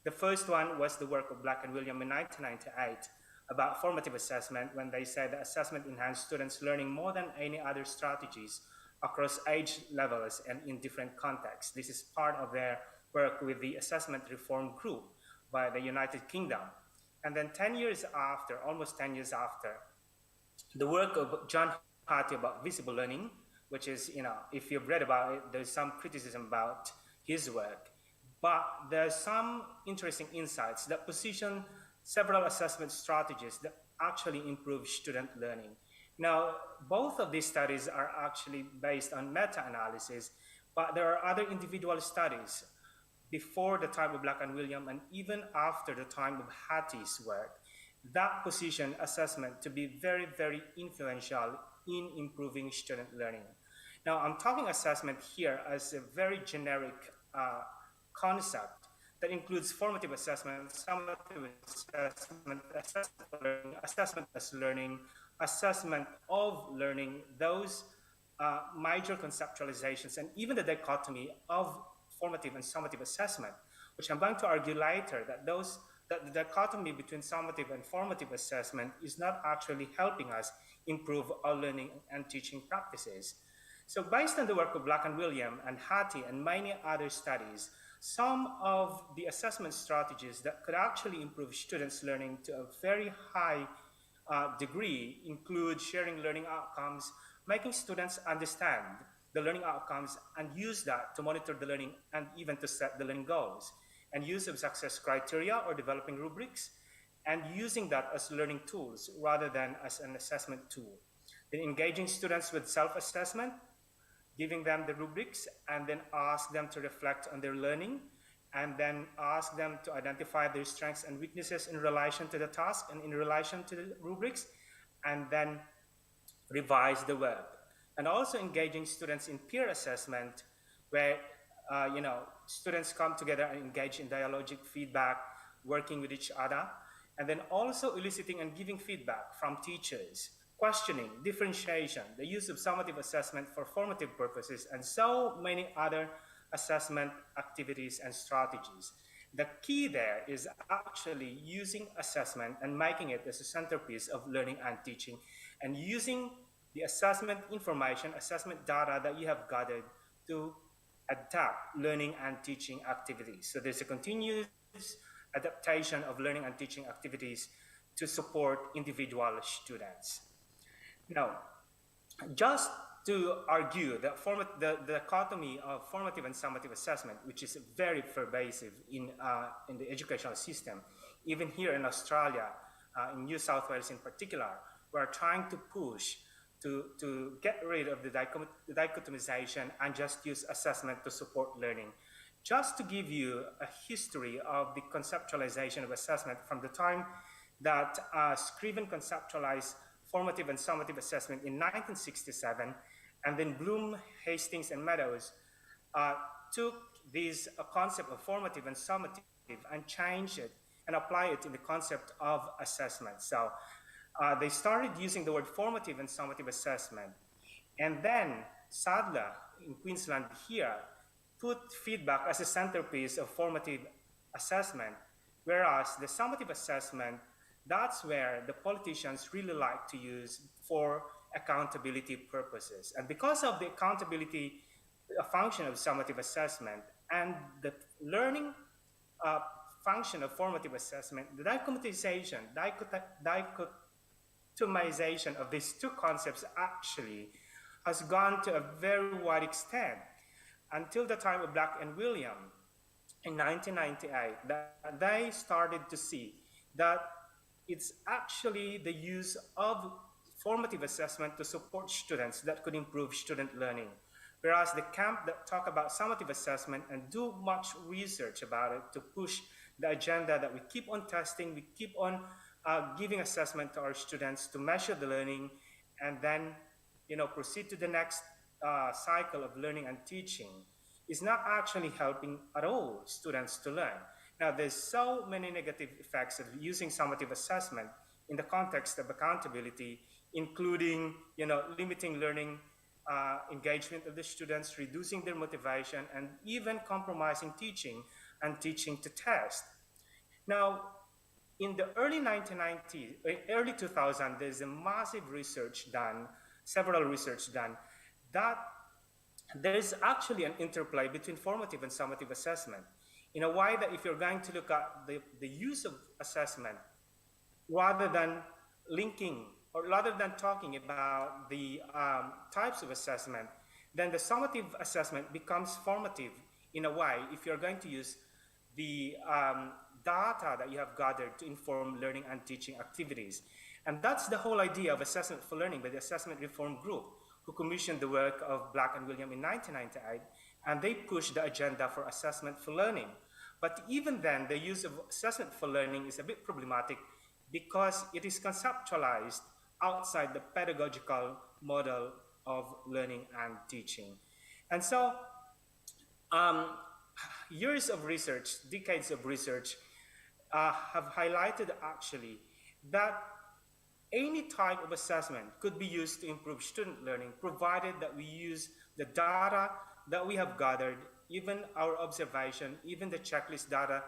The first one was the work of Black and William in 1998 about formative assessment, when they said that assessment enhanced students' learning more than any other strategies across age levels and in different contexts. This is part of their work with the Assessment Reform Group by the United Kingdom. And then 10 years after, almost 10 years after, the work of John Hattie about visible learning, which is, if you've read about it, there's some criticism about his work. But there's some interesting insights that position several assessment strategies that actually improve student learning. Now, both of these studies are actually based on meta-analysis, but there are other individual studies before the time of Black and William and even after the time of Hattie's work that position assessment to be very, very influential in improving student learning. Now, I'm talking assessment here as a very generic concept that includes formative assessment, summative assessment, assessment as learning, assessment of learning, those major conceptualizations, and even the dichotomy of formative and summative assessment, which I'm going to argue later that the dichotomy between summative and formative assessment is not actually helping us improve our learning and teaching practices. So based on the work of Black and William and Hattie and many other studies, some of the assessment strategies that could actually improve students' learning to a very high degree include sharing learning outcomes, making students understand the learning outcomes and use that to monitor the learning and even to set the learning goals, and use of success criteria or developing rubrics, and using that as learning tools rather than as an assessment tool. Then engaging students with self-assessment, giving them the rubrics, and then ask them to reflect on their learning, and then ask them to identify their strengths and weaknesses in relation to the task and in relation to the rubrics, and then revise the work. And also engaging students in peer assessment, where students come together and engage in dialogic feedback, working with each other, and then also eliciting and giving feedback from teachers, questioning, differentiation, the use of summative assessment for formative purposes, and so many other assessment activities and strategies. The key there is actually using assessment and making it as a centerpiece of learning and teaching, and using the assessment information, assessment data that you have gathered to adapt learning and teaching activities. So there's a continuous adaptation of learning and teaching activities to support individual students. Now, just to argue that the dichotomy of formative and summative assessment, which is very pervasive in the educational system, even here in Australia, in New South Wales in particular, we're trying to push to get rid of the dichotomization and just use assessment to support learning. Just to give you a history of the conceptualization of assessment from the time that Scriven conceptualized formative and summative assessment in 1967, and then Bloom, Hastings, and Meadows took this concept of formative and summative and changed it and apply it in the concept of assessment. So they started using the word formative and summative assessment. And then Sadler in Queensland here put feedback as a centerpiece of formative assessment, whereas the summative assessment, that's where the politicians really like to use for accountability purposes. And because of the accountability function of summative assessment and the learning function of formative assessment, the dichotomization of these two concepts actually has gone to a very wide extent until the time of Black and William in 1998, that they started to see that it's actually the use of formative assessment to support students that could improve student learning. Whereas the camp that talk about summative assessment and do much research about it to push the agenda that we keep on testing, we keep on giving assessment to our students to measure the learning and then proceed to the next cycle of learning and teaching, is not actually helping at all students to learn. Now, there's so many negative effects of using summative assessment in the context of accountability, including limiting learning engagement of the students, reducing their motivation, and even compromising teaching and teaching to test. Now, in the early 1990s, early 2000s, there's a massive research done, several research done, that there's actually an interplay between formative and summative assessment in a way that if you're going to look at the use of assessment, rather than linking or rather than talking about the types of assessment, then the summative assessment becomes formative in a way if you're going to use the data that you have gathered to inform learning and teaching activities. And that's the whole idea of assessment for learning by the Assessment Reform Group, who commissioned the work of Black and William in 1998, and they pushed the agenda for assessment for learning. But even then, the use of assessment for learning is a bit problematic because it is conceptualized outside the pedagogical model of learning and teaching. And so years of research, decades of research have highlighted actually that any type of assessment could be used to improve student learning, provided that we use the data that we have gathered, even our observation, even the checklist data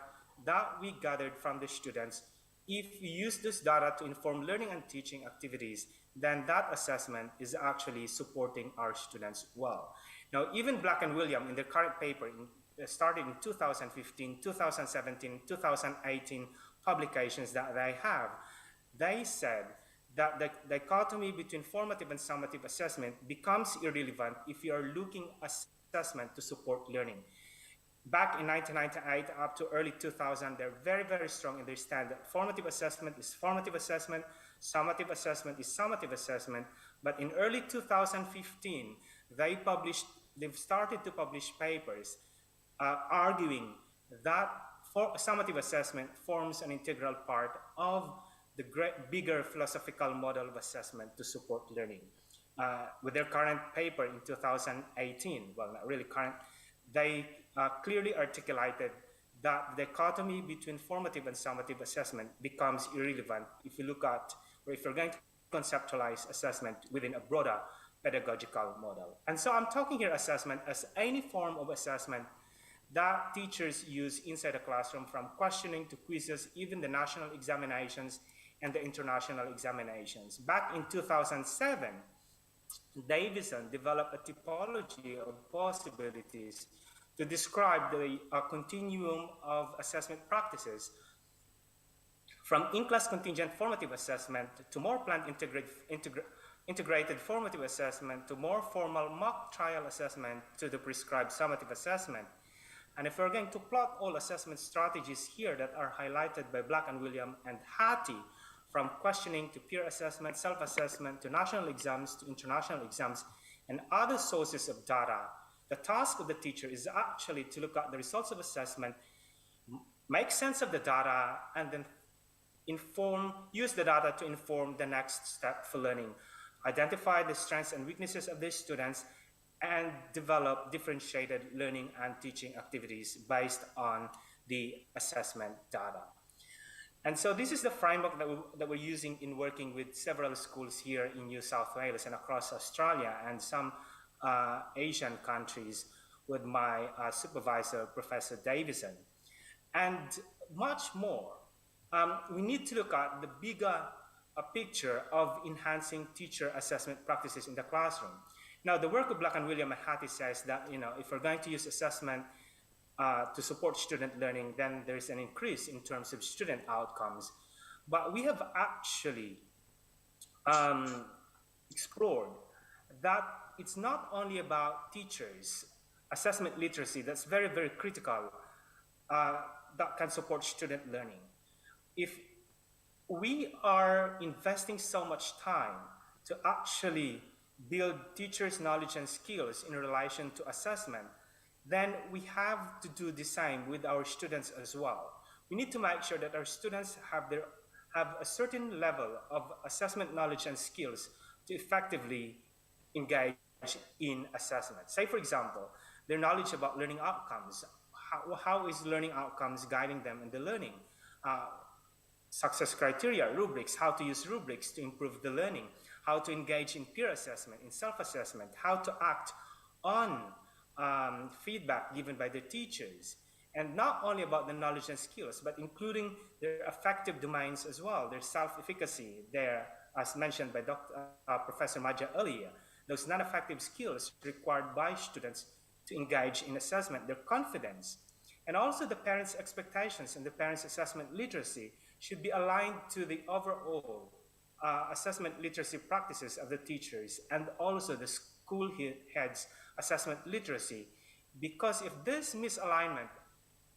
that we gathered from the students. If we use this data to inform learning and teaching activities, then that assessment is actually supporting our students well. Now, even Black and William in their current paper, started in 2015, 2017, 2018 publications that they have, they said that the dichotomy between formative and summative assessment becomes irrelevant if you are looking at assessment to support learning. Back in 1998 up to early 2000, they're very, very strong in their stand that formative assessment is formative assessment, summative assessment is summative assessment. But in early 2015, they've started to publish papers arguing that summative assessment forms an integral part of the bigger philosophical model of assessment to support learning. With their current paper in 2018, well, not really current, they clearly articulated that the dichotomy between formative and summative assessment becomes irrelevant if you look at, or if you're going to conceptualize assessment within a broader pedagogical model. And so I'm talking here assessment as any form of assessment that teachers use inside a classroom, from questioning to quizzes, even the national examinations and the international examinations. Back in 2007, Davison developed a typology of possibilities to describe the continuum of assessment practices from in-class contingent formative assessment to more planned integrated formative assessment to more formal mock trial assessment to the prescribed summative assessment. And if we're going to plot all assessment strategies here that are highlighted by Black and William and Hattie, from questioning to peer assessment, self-assessment, to national exams, to international exams, and other sources of data, the task of the teacher is actually to look at the results of assessment, make sense of the data, and then use the data to inform the next step for learning, identify the strengths and weaknesses of the students, and develop differentiated learning and teaching activities based on the assessment data. And so this is the framework that we're using in working with several schools here in New South Wales and across Australia and some Asian countries with my supervisor, Professor Davison. And much more. We need to look at the bigger picture of enhancing teacher assessment practices in the classroom. Now, the work of Black and William and Hattie says that, if we're going to use assessment to support student learning, then there's an increase in terms of student outcomes. But we have actually explored that it's not only about teachers, assessment literacy, that's very, very critical, that can support student learning. If we are investing so much time to actually build teachers' knowledge and skills in relation to assessment, then we have to do the same with our students as well. We need to make sure that our students have a certain level of assessment knowledge and skills to effectively engage in assessment. Say, for example, their knowledge about learning outcomes. How is learning outcomes guiding them in the learning? Success criteria, rubrics, how to use rubrics to improve the learning, how to engage in peer assessment, in self-assessment, how to act on feedback given by the teachers, and not only about the knowledge and skills, but including their affective domains as well, their self-efficacy, their, as mentioned by Professor Maja earlier, those non-affective skills required by students to engage in assessment, their confidence, and also the parents' expectations and the parents' assessment literacy should be aligned to the overall assessment literacy practices of the teachers and also the school heads' assessment literacy. Because if this misalignment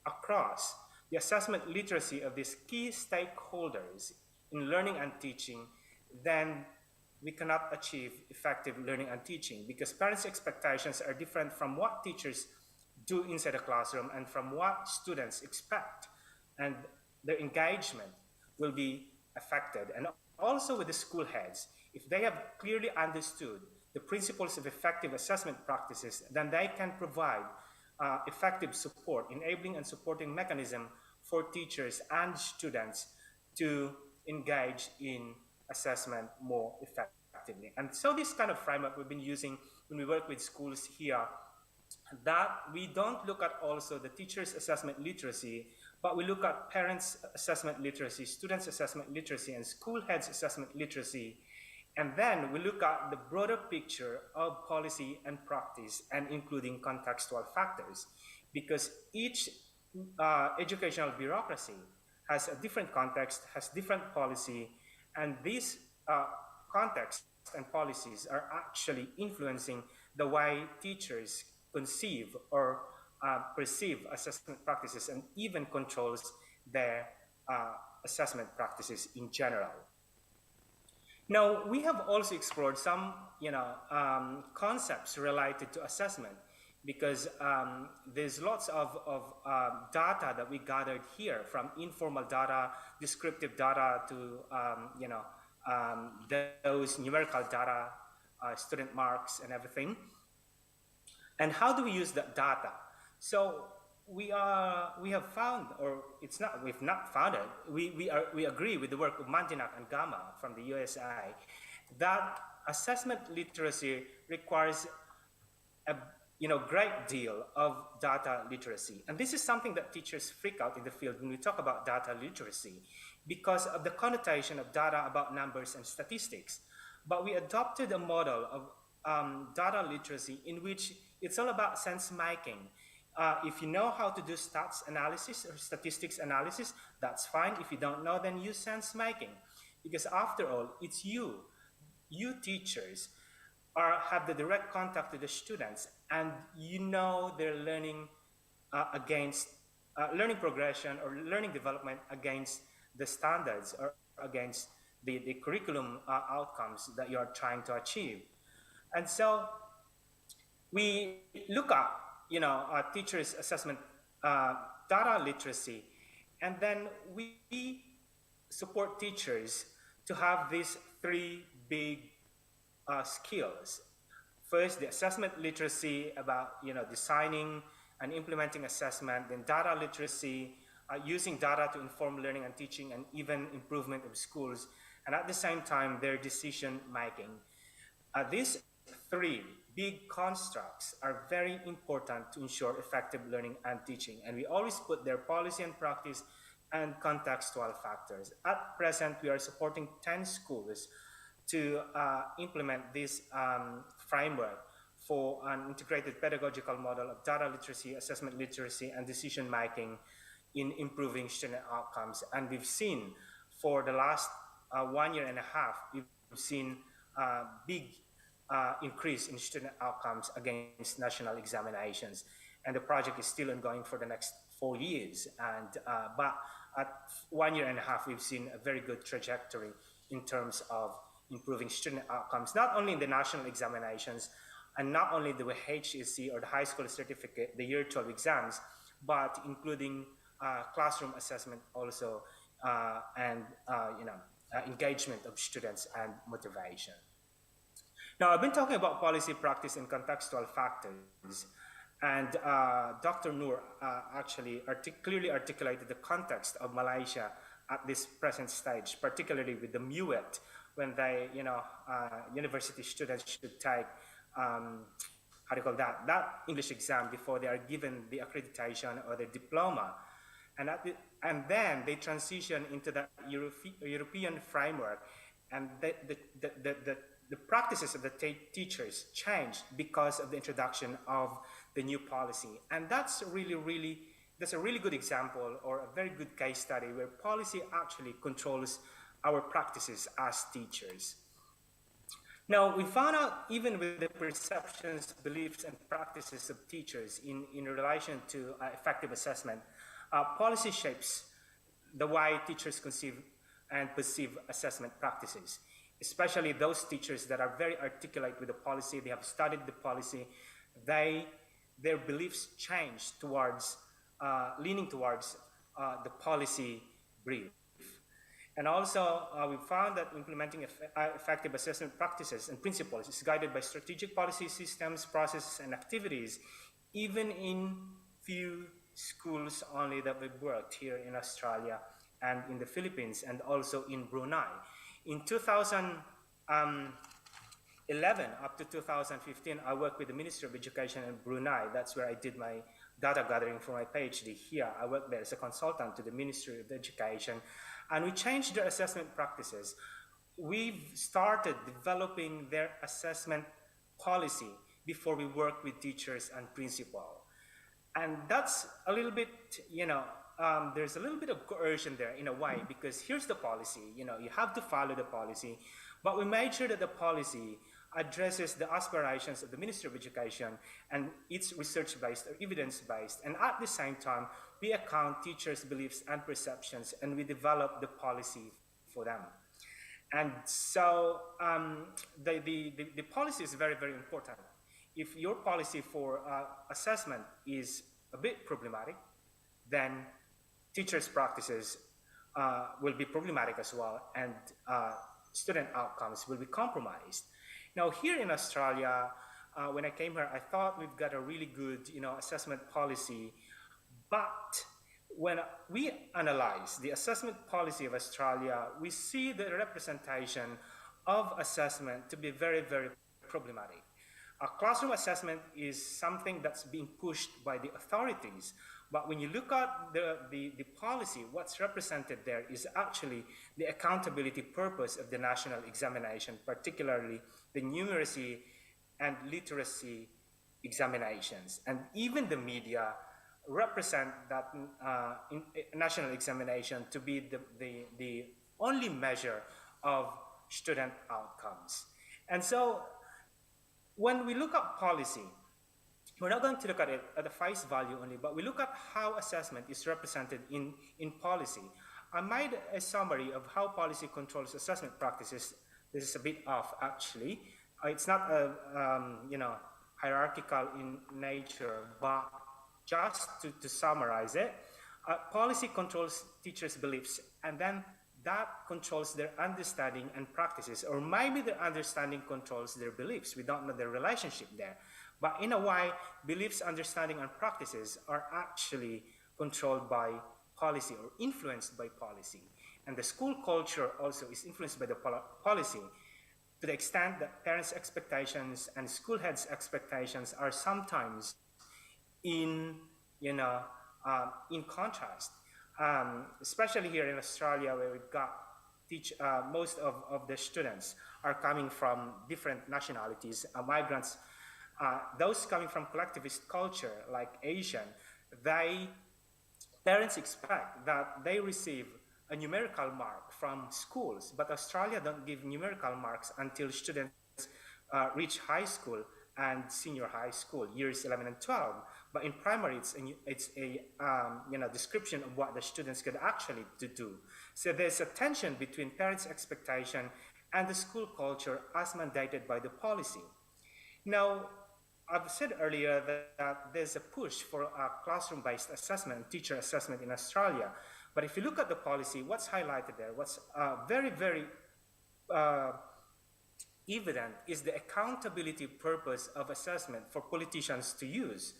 across the assessment literacy of these key stakeholders in learning and teaching, then we cannot achieve effective learning and teaching, because parents' expectations are different from what teachers do inside the classroom and from what students expect, and their engagement will be affected. And also with the school heads, if they have clearly understood the principles of effective assessment practices, then they can provide effective support, enabling and supporting mechanism for teachers and students to engage in assessment more effectively. And so this kind of framework we've been using when we work with schools here, that we don't look at also the teachers' assessment literacy, but we look at parents' assessment literacy, students' assessment literacy, and school heads' assessment literacy. And then we look at the broader picture of policy and practice, and including contextual factors, because each educational bureaucracy has a different context, has different policy, and these contexts and policies are actually influencing the way teachers conceive or perceive assessment practices, and even controls their assessment practices in general. Now, we have also explored some concepts related to assessment, because there's lots of data that we gathered here, from informal data, descriptive data, to those numerical data, student marks and everything. And how do we use that data? So we have found, or we've not found it, we agree with the work of Mantinak and Gama from the USA, that assessment literacy requires a great deal of data literacy. And this is something that teachers freak out in the field when we talk about data literacy, because of the connotation of data about numbers and statistics. But we adopted a model of data literacy in which it's all about sense making. If you know how to do stats analysis or statistics analysis, that's fine. If you don't know, then use sense making. Because after all, it's you teachers have the direct contact with the students, and you know their learning against learning progression or learning development against the standards or against the curriculum outcomes that you are trying to achieve. And so we look at, teachers' assessment data literacy, and then we support teachers to have these three big skills. First, the assessment literacy about designing and implementing assessment, then data literacy, using data to inform learning and teaching and even improvement of schools, and at the same time, their decision making. These three big constructs are very important to ensure effective learning and teaching, and we always put their policy and practice and contextual factors. At present, we are supporting 10 schools to implement this framework for an integrated pedagogical model of data literacy, assessment literacy, and decision making in improving student outcomes. And we've seen for the last 1 year and a half, we've seen a big increase in student outcomes against national examinations. And the project is still ongoing for the next 4 years. And but at 1 year and a half, we've seen a very good trajectory in terms of improving student outcomes, not only in the national examinations, and not only the HSC or the high school certificate, the year 12 exams, but including classroom assessment also, and engagement of students and motivation. Now, I've been talking about policy, practice, and contextual factors, and Dr. Noor actually clearly articulated the context of Malaysia at this present stage, particularly with the MUET, when they, university students should take, that English exam before they are given the accreditation or the diploma. And then they transition into the European framework, and the practices of the teachers changed because of the introduction of the new policy. And that's a really good example or a very good case study where policy actually controls our practices as teachers. Now, we found out even with the perceptions, beliefs, and practices of teachers in relation to effective assessment, policy shapes the way teachers conceive and perceive assessment practices, especially those teachers that are very articulate with the policy, they have studied the policy, their beliefs change towards, leaning towards the policy brief. And also, we found that implementing effective assessment practices and principles is guided by strategic policy systems, processes, and activities, even in few schools only that we've worked here in Australia and in the Philippines and also in Brunei. In 2011 up to 2015, I worked with the Ministry of Education in Brunei. That's where I did my data gathering for my PhD here. I worked there as a consultant to the Ministry of Education, and we changed their assessment practices. We've started developing their assessment policy before we work with teachers and principal. And that's a little bit, there's a little bit of coercion there in a way, because here's the policy, you have to follow the policy, but we made sure that the policy addresses the aspirations of the Ministry of Education, and it's research-based or evidence-based, and at the same time, we account teachers' beliefs and perceptions, and we develop the policy for them. And so the policy is very, very important. If your policy for assessment is a bit problematic, then teachers' practices will be problematic as well, and student outcomes will be compromised. Now, here in Australia, when I came here, I thought we've got a really good, assessment policy, but when we analyze the assessment policy of Australia, we see the representation of assessment to be very, very problematic. Classroom assessment is something that's being pushed by the authorities, but when you look at the policy, what's represented there is actually the accountability purpose of the national examination, particularly the numeracy and literacy examinations. And even the media represent that national examination to be the only measure of student outcomes. And so when we look at policy, we're not going to look at it at the face value only, but we look at how assessment is represented in policy. I made a summary of how policy controls assessment practices. This is a bit off, actually. It's not hierarchical in nature, but just to summarize it, policy controls teachers' beliefs, and then that controls their understanding and practices, or maybe their understanding controls their beliefs. We don't know the relationship there. But in a way, beliefs, understanding, and practices are actually controlled by policy or influenced by policy. And the school culture also is influenced by the policy to the extent that parents' expectations and school heads' expectations are sometimes in contrast. Especially here in Australia, where we've got most of the students are coming from different nationalities, migrants. Those coming from collectivist culture, like Asian, parents expect that they receive a numerical mark from schools, but Australia don't give numerical marks until students reach high school and senior high school, years 11 and 12. But in primary, it's a description of what the students could actually do. So there's a tension between parents' expectation and the school culture as mandated by the policy. Now, I've said earlier that there's a push for a classroom-based assessment, teacher assessment in Australia. But if you look at the policy, what's highlighted there, what's very, very evident is the accountability purpose of assessment for politicians to use.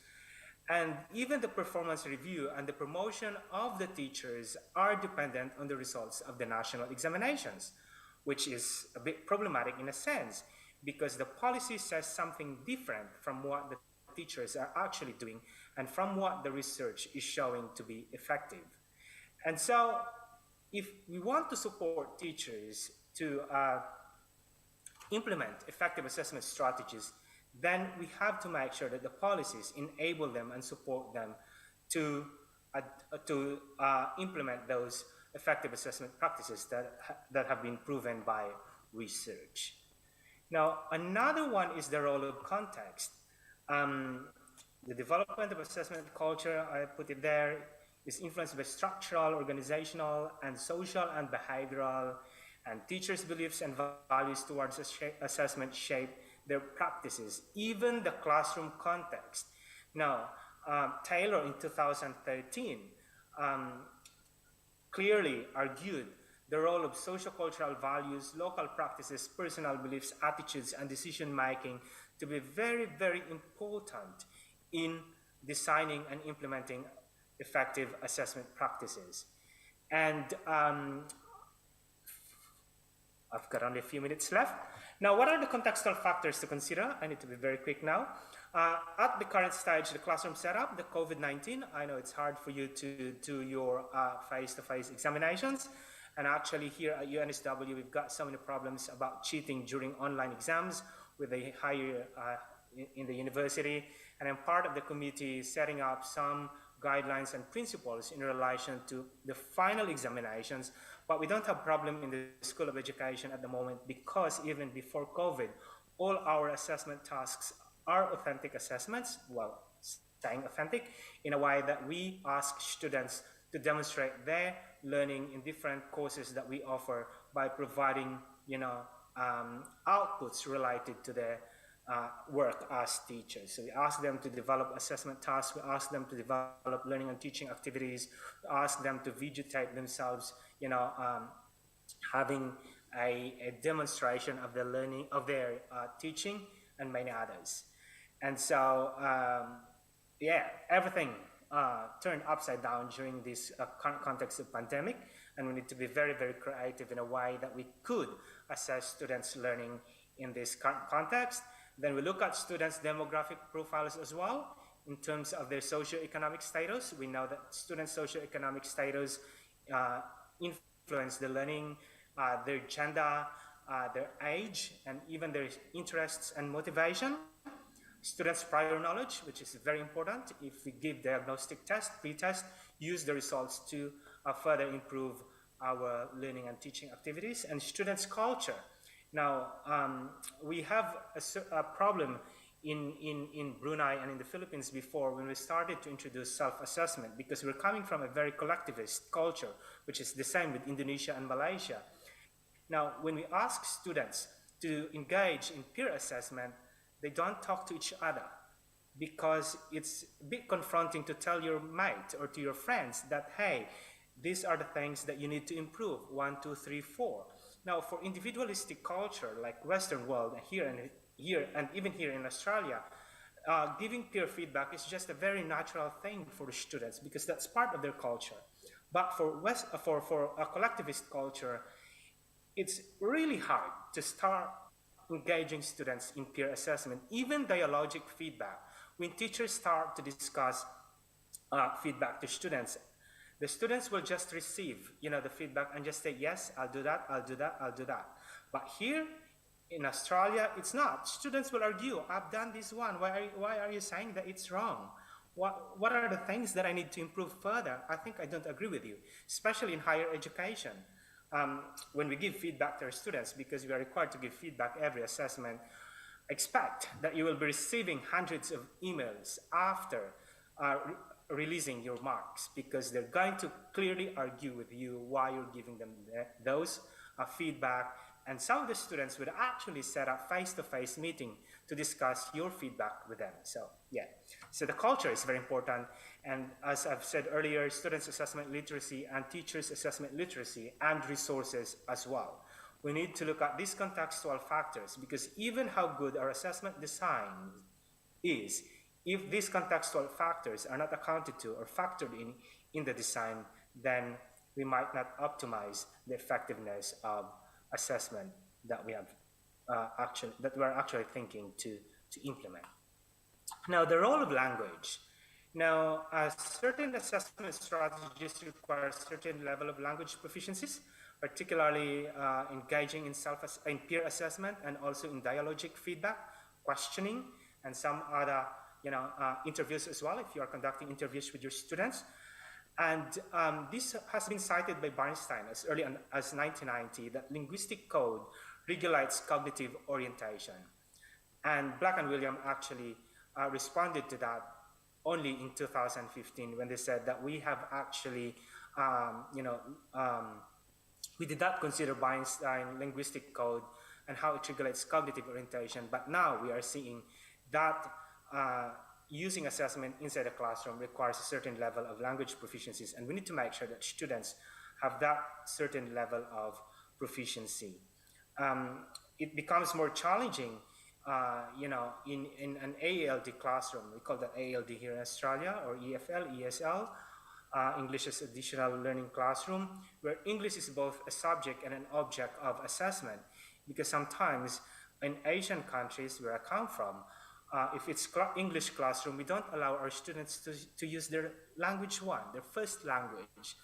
And even the performance review and the promotion of the teachers are dependent on the results of the national examinations, which is a bit problematic in a sense, because the policy says something different from what the teachers are actually doing and from what the research is showing to be effective. And so if we want to support teachers to implement effective assessment strategies, then we have to make sure that the policies enable them and support them to implement those effective assessment practices that have been proven by research. Now, another one is the role of context. The development of assessment culture, I put it there, is influenced by structural, organizational, and social and behavioral, and teachers' beliefs and values towards assessment shape their practices, even the classroom context. Now, Taylor in 2013 clearly argued the role of sociocultural values, local practices, personal beliefs, attitudes, and decision-making to be very, very important in designing and implementing effective assessment practices. And I've got only a few minutes left. Now, what are the contextual factors to consider? I need to be very quick now. At the current stage, the classroom setup, the COVID-19, I know it's hard for you to do your face-to-face examinations. And actually here at UNSW, we've got so many problems about cheating during online exams with the higher in the university. And I'm part of the committee setting up some guidelines and principles in relation to the final examinations, but we don't have problem in the School of Education at the moment because even before COVID, all our assessment tasks are authentic assessments, well, staying authentic, in a way that we ask students to demonstrate their learning in different courses that we offer by providing, outputs related to their work as teachers. So we ask them to develop assessment tasks, we ask them to develop learning and teaching activities, we ask them to videotape themselves, having a demonstration of their learning, of their teaching, and many others. And so, everything turned upside down during this current context of pandemic, and we need to be very, very creative in a way that we could assess students' learning in this current context. Then we look at students' demographic profiles as well in terms of their socioeconomic status. We know that students' socioeconomic status influence the learning, their gender, their age, and even their interests and motivation. Students' prior knowledge, which is very important. If we give diagnostic test, pre-test, use the results to further improve our learning and teaching activities. And students' culture. Now, we have a problem in Brunei and in the Philippines before when we started to introduce self-assessment, because we're coming from a very collectivist culture, which is the same with Indonesia and Malaysia. Now, when we ask students to engage in peer assessment, they don't talk to each other because it's a bit confronting to tell your mate or to your friends that, hey, these are the things that you need to improve, 1, 2, 3, 4. Now, for individualistic culture like Western world and even here in Australia, giving peer feedback is just a very natural thing for the students because that's part of their culture. But for a collectivist culture, it's really hard to start engaging students in peer assessment, even dialogic feedback. When teachers start to discuss feedback to students, the students will just receive, the feedback and just say, yes, I'll do that, I'll do that, I'll do that. But here in Australia, it's not. Students will argue, I've done this one. Why are you saying that it's wrong? What are the things that I need to improve further? I think I don't agree with you, especially in higher education. When we give feedback to our students, because we are required to give feedback every assessment, expect that you will be receiving hundreds of emails after releasing your marks, because they're going to clearly argue with you why you're giving them those feedback. And some of the students would actually set up face-to-face meeting to discuss your feedback with them. So yeah, so the culture is very important. And as I've said earlier, students' assessment literacy and teachers' assessment literacy and resources as well. We need to look at these contextual factors, because even how good our assessment design is, if these contextual factors are not accounted to or factored in the design, then we might not optimize the effectiveness of assessment that we have we're actually thinking to implement. Now, the role of language. Now, certain assessment strategies require a certain level of language proficiencies, particularly engaging in peer assessment and also in dialogic feedback, questioning, and some other interviews as well, if you are conducting interviews with your students. And this has been cited by Bernstein as early as 1990, that linguistic code regulates cognitive orientation. And Black and William actually responded to that only in 2015 when they said that we have actually, we did not consider Bernstein linguistic code and how it regulates cognitive orientation, but now we are seeing that using assessment inside a classroom requires a certain level of language proficiencies, and we need to make sure that students have that certain level of proficiency. It becomes more challenging, in an AALD classroom. We call that AALD here in Australia, or EFL, ESL, English as Additional Learning Classroom, where English is both a subject and an object of assessment, because sometimes in Asian countries where I come from, if it's English classroom, we don't allow our students to use their language one, their first language.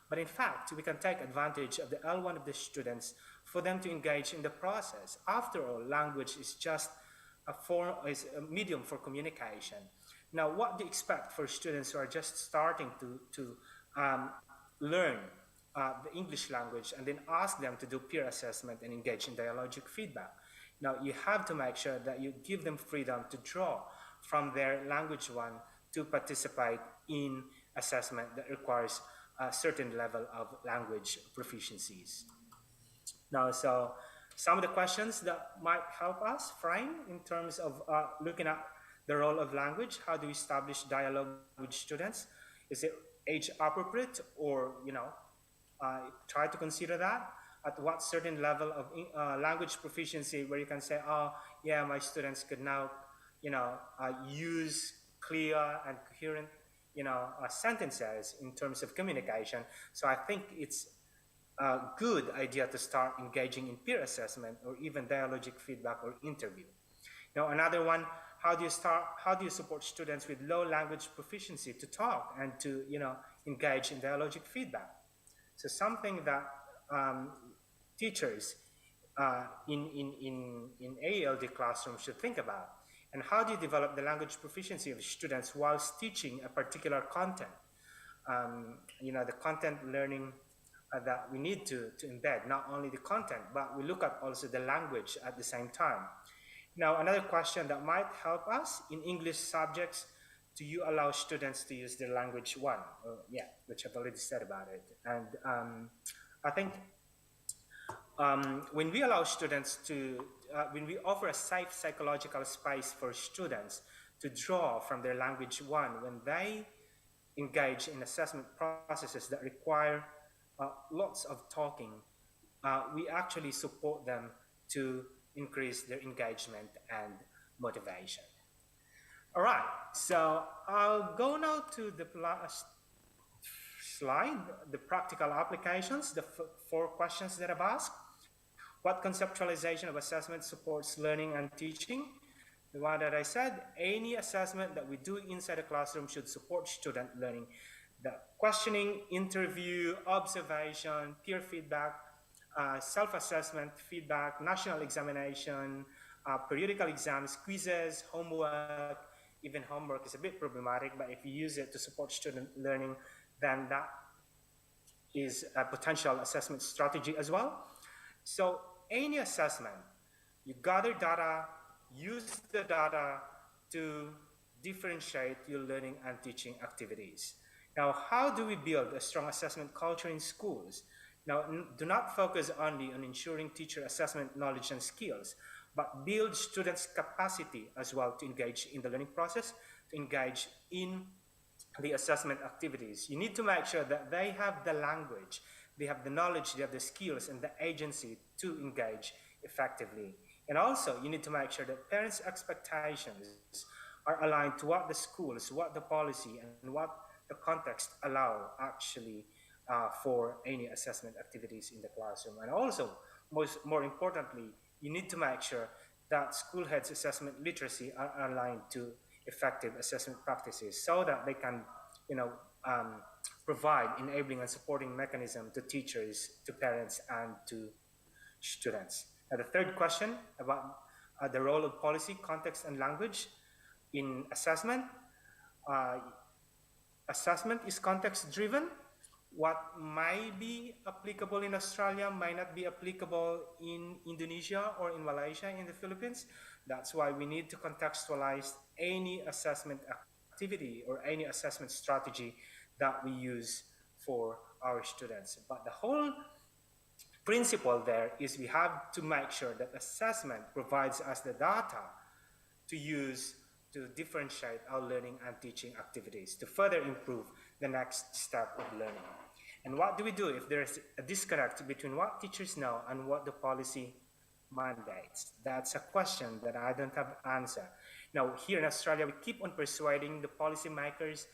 But in fact, we can take advantage of the L1 of the students for them to engage in the process. After all, language is just is a medium for communication. Now, what do you expect for students who are just starting to learn the English language, and then ask them to do peer assessment and engage in dialogic feedback? Now, you have to make sure that you give them freedom to draw from their language one to participate in assessment that requires a certain level of language proficiencies. Now, so some of the questions that might help us frame in terms of looking at the role of language. How do we establish dialogue with students? Is it age appropriate, or, try to consider that? At what certain level of language proficiency where you can say, oh, yeah, my students could now, use clear and coherent, sentences in terms of communication. So I think it's a good idea to start engaging in peer assessment or even dialogic feedback or interview. Now, another one, how do you support students with low language proficiency to talk and to, engage in dialogic feedback? So something that teachers in ALD classroom should think about? And how do you develop the language proficiency of students whilst teaching a particular content? The content learning that we need to embed, not only the content, but we look at also the language at the same time. Now, another question that might help us in English subjects, do you allow students to use their language one? Which I've already said about it. And I think when we allow students to, when we offer a safe psychological space for students to draw from their language one, when they engage in assessment processes that require lots of talking, we actually support them to increase their engagement and motivation. All right, so I'll go now to the last slide, the practical applications, the 4 questions that I've asked. What conceptualization of assessment supports learning and teaching? The one that I said, any assessment that we do inside a classroom should support student learning. The questioning, interview, observation, peer feedback, self-assessment, feedback, national examination, periodical exams, quizzes, homework. Even homework is a bit problematic, but if you use it to support student learning, then that is a potential assessment strategy as well. So any assessment, you gather data, use the data to differentiate your learning and teaching activities. Now, how do we build a strong assessment culture in schools? Now, do not focus only on ensuring teacher assessment knowledge and skills, but build students' capacity as well to engage in the learning process, to engage in the assessment activities. You need to make sure that they have the language, they have the knowledge, they have the skills and the agency to engage effectively. And also, you need to make sure that parents' expectations are aligned to what the schools, what the policy, and what the context allow actually for any assessment activities in the classroom. And also, more importantly, you need to make sure that school heads' assessment literacy are aligned to effective assessment practices so that they can, provide enabling and supporting mechanism to teachers, to parents, and to students. Now, the third question about the role of policy, context, and language in assessment. Assessment is context-driven. What may be applicable in Australia might not be applicable in Indonesia or in Malaysia, in the Philippines. That's why we need to contextualize any assessment activity or any assessment strategy that we use for our students. But the whole principle there is we have to make sure that assessment provides us the data to use to differentiate our learning and teaching activities to further improve the next step of learning. And what do we do if there's a disconnect between what teachers know and what the policy mandates? That's a question that I don't have an answer. Now, here in Australia, we keep on persuading the policymakers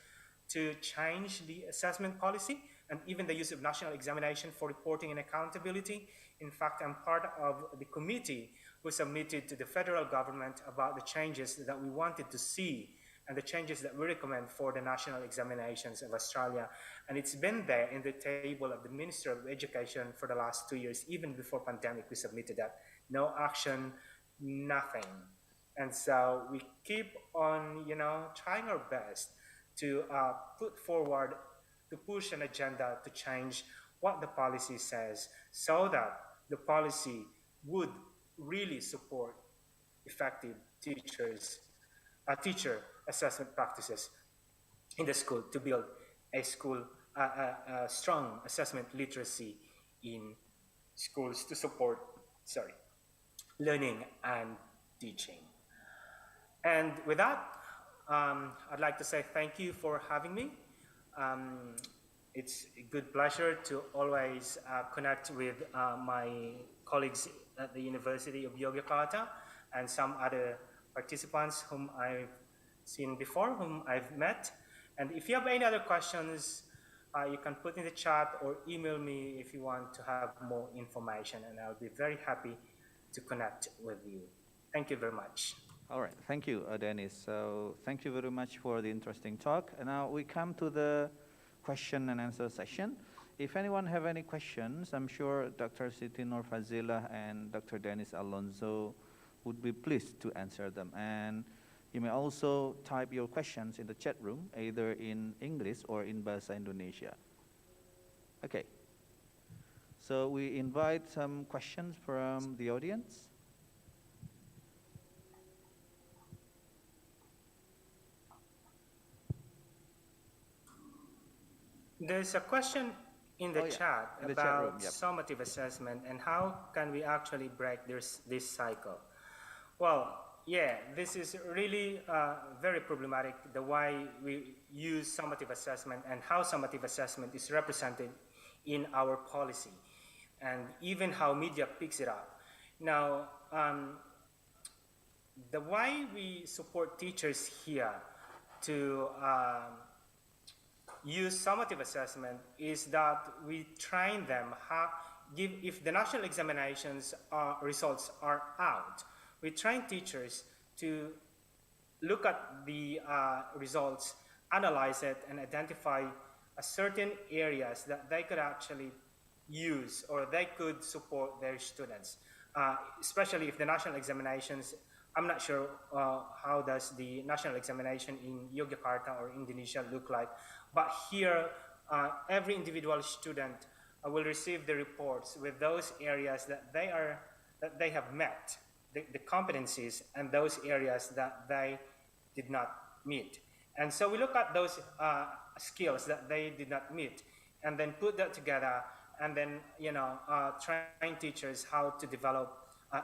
to change the assessment policy and even the use of national examination for reporting and accountability. In fact, I'm part of the committee who submitted to the federal government about the changes that we wanted to see and the changes that we recommend for the national examinations of Australia. And it's been there in the table of the Minister of Education for the last 2 years. Even before pandemic, we submitted that. No action, nothing. And so we keep on, trying our best to put forward, to push an agenda to change what the policy says so that the policy would really support effective teacher assessment practices in the school to build a strong assessment literacy in schools to support, learning and teaching. And with that, I'd like to say thank you for having me. It's a good pleasure to always connect with my colleagues at the University of Yogyakarta and some other participants whom I've seen before, whom I've met. And if you have any other questions, you can put in the chat or email me if you want to have more information, and I'll be very happy to connect with you. Thank you very much. All right, thank you, Dennis. So thank you very much for the interesting talk. And now we come to the question and answer session. if anyone have any questions, I'm sure Dr. Siti Nur Fazila and Dr. Dennis Alonso would be pleased to answer them. And you may also type your questions in the chat room, either in English or in Bahasa Indonesia. Okay. So we invite some questions from the audience. There's a question in the chat in the about chat room, yep. summative assessment and how can we actually break this cycle. Well, yeah, this is really very problematic, the way we use summative assessment and how summative assessment is represented in our policy, and even how media picks it up. Now, the way we support teachers here to use summative assessment is that we train them if the national examinations results are out, we train teachers to look at the results, analyze it, and identify certain areas that they could actually use or they could support their students, especially if the national examinations, I'm not sure how does the national examination in Yogyakarta or Indonesia look like, but here every individual student will receive the reports with those areas that they have met, the competencies, and those areas that they did not meet. And so we look at those skills that they did not meet, and then put that together, and then train teachers how to develop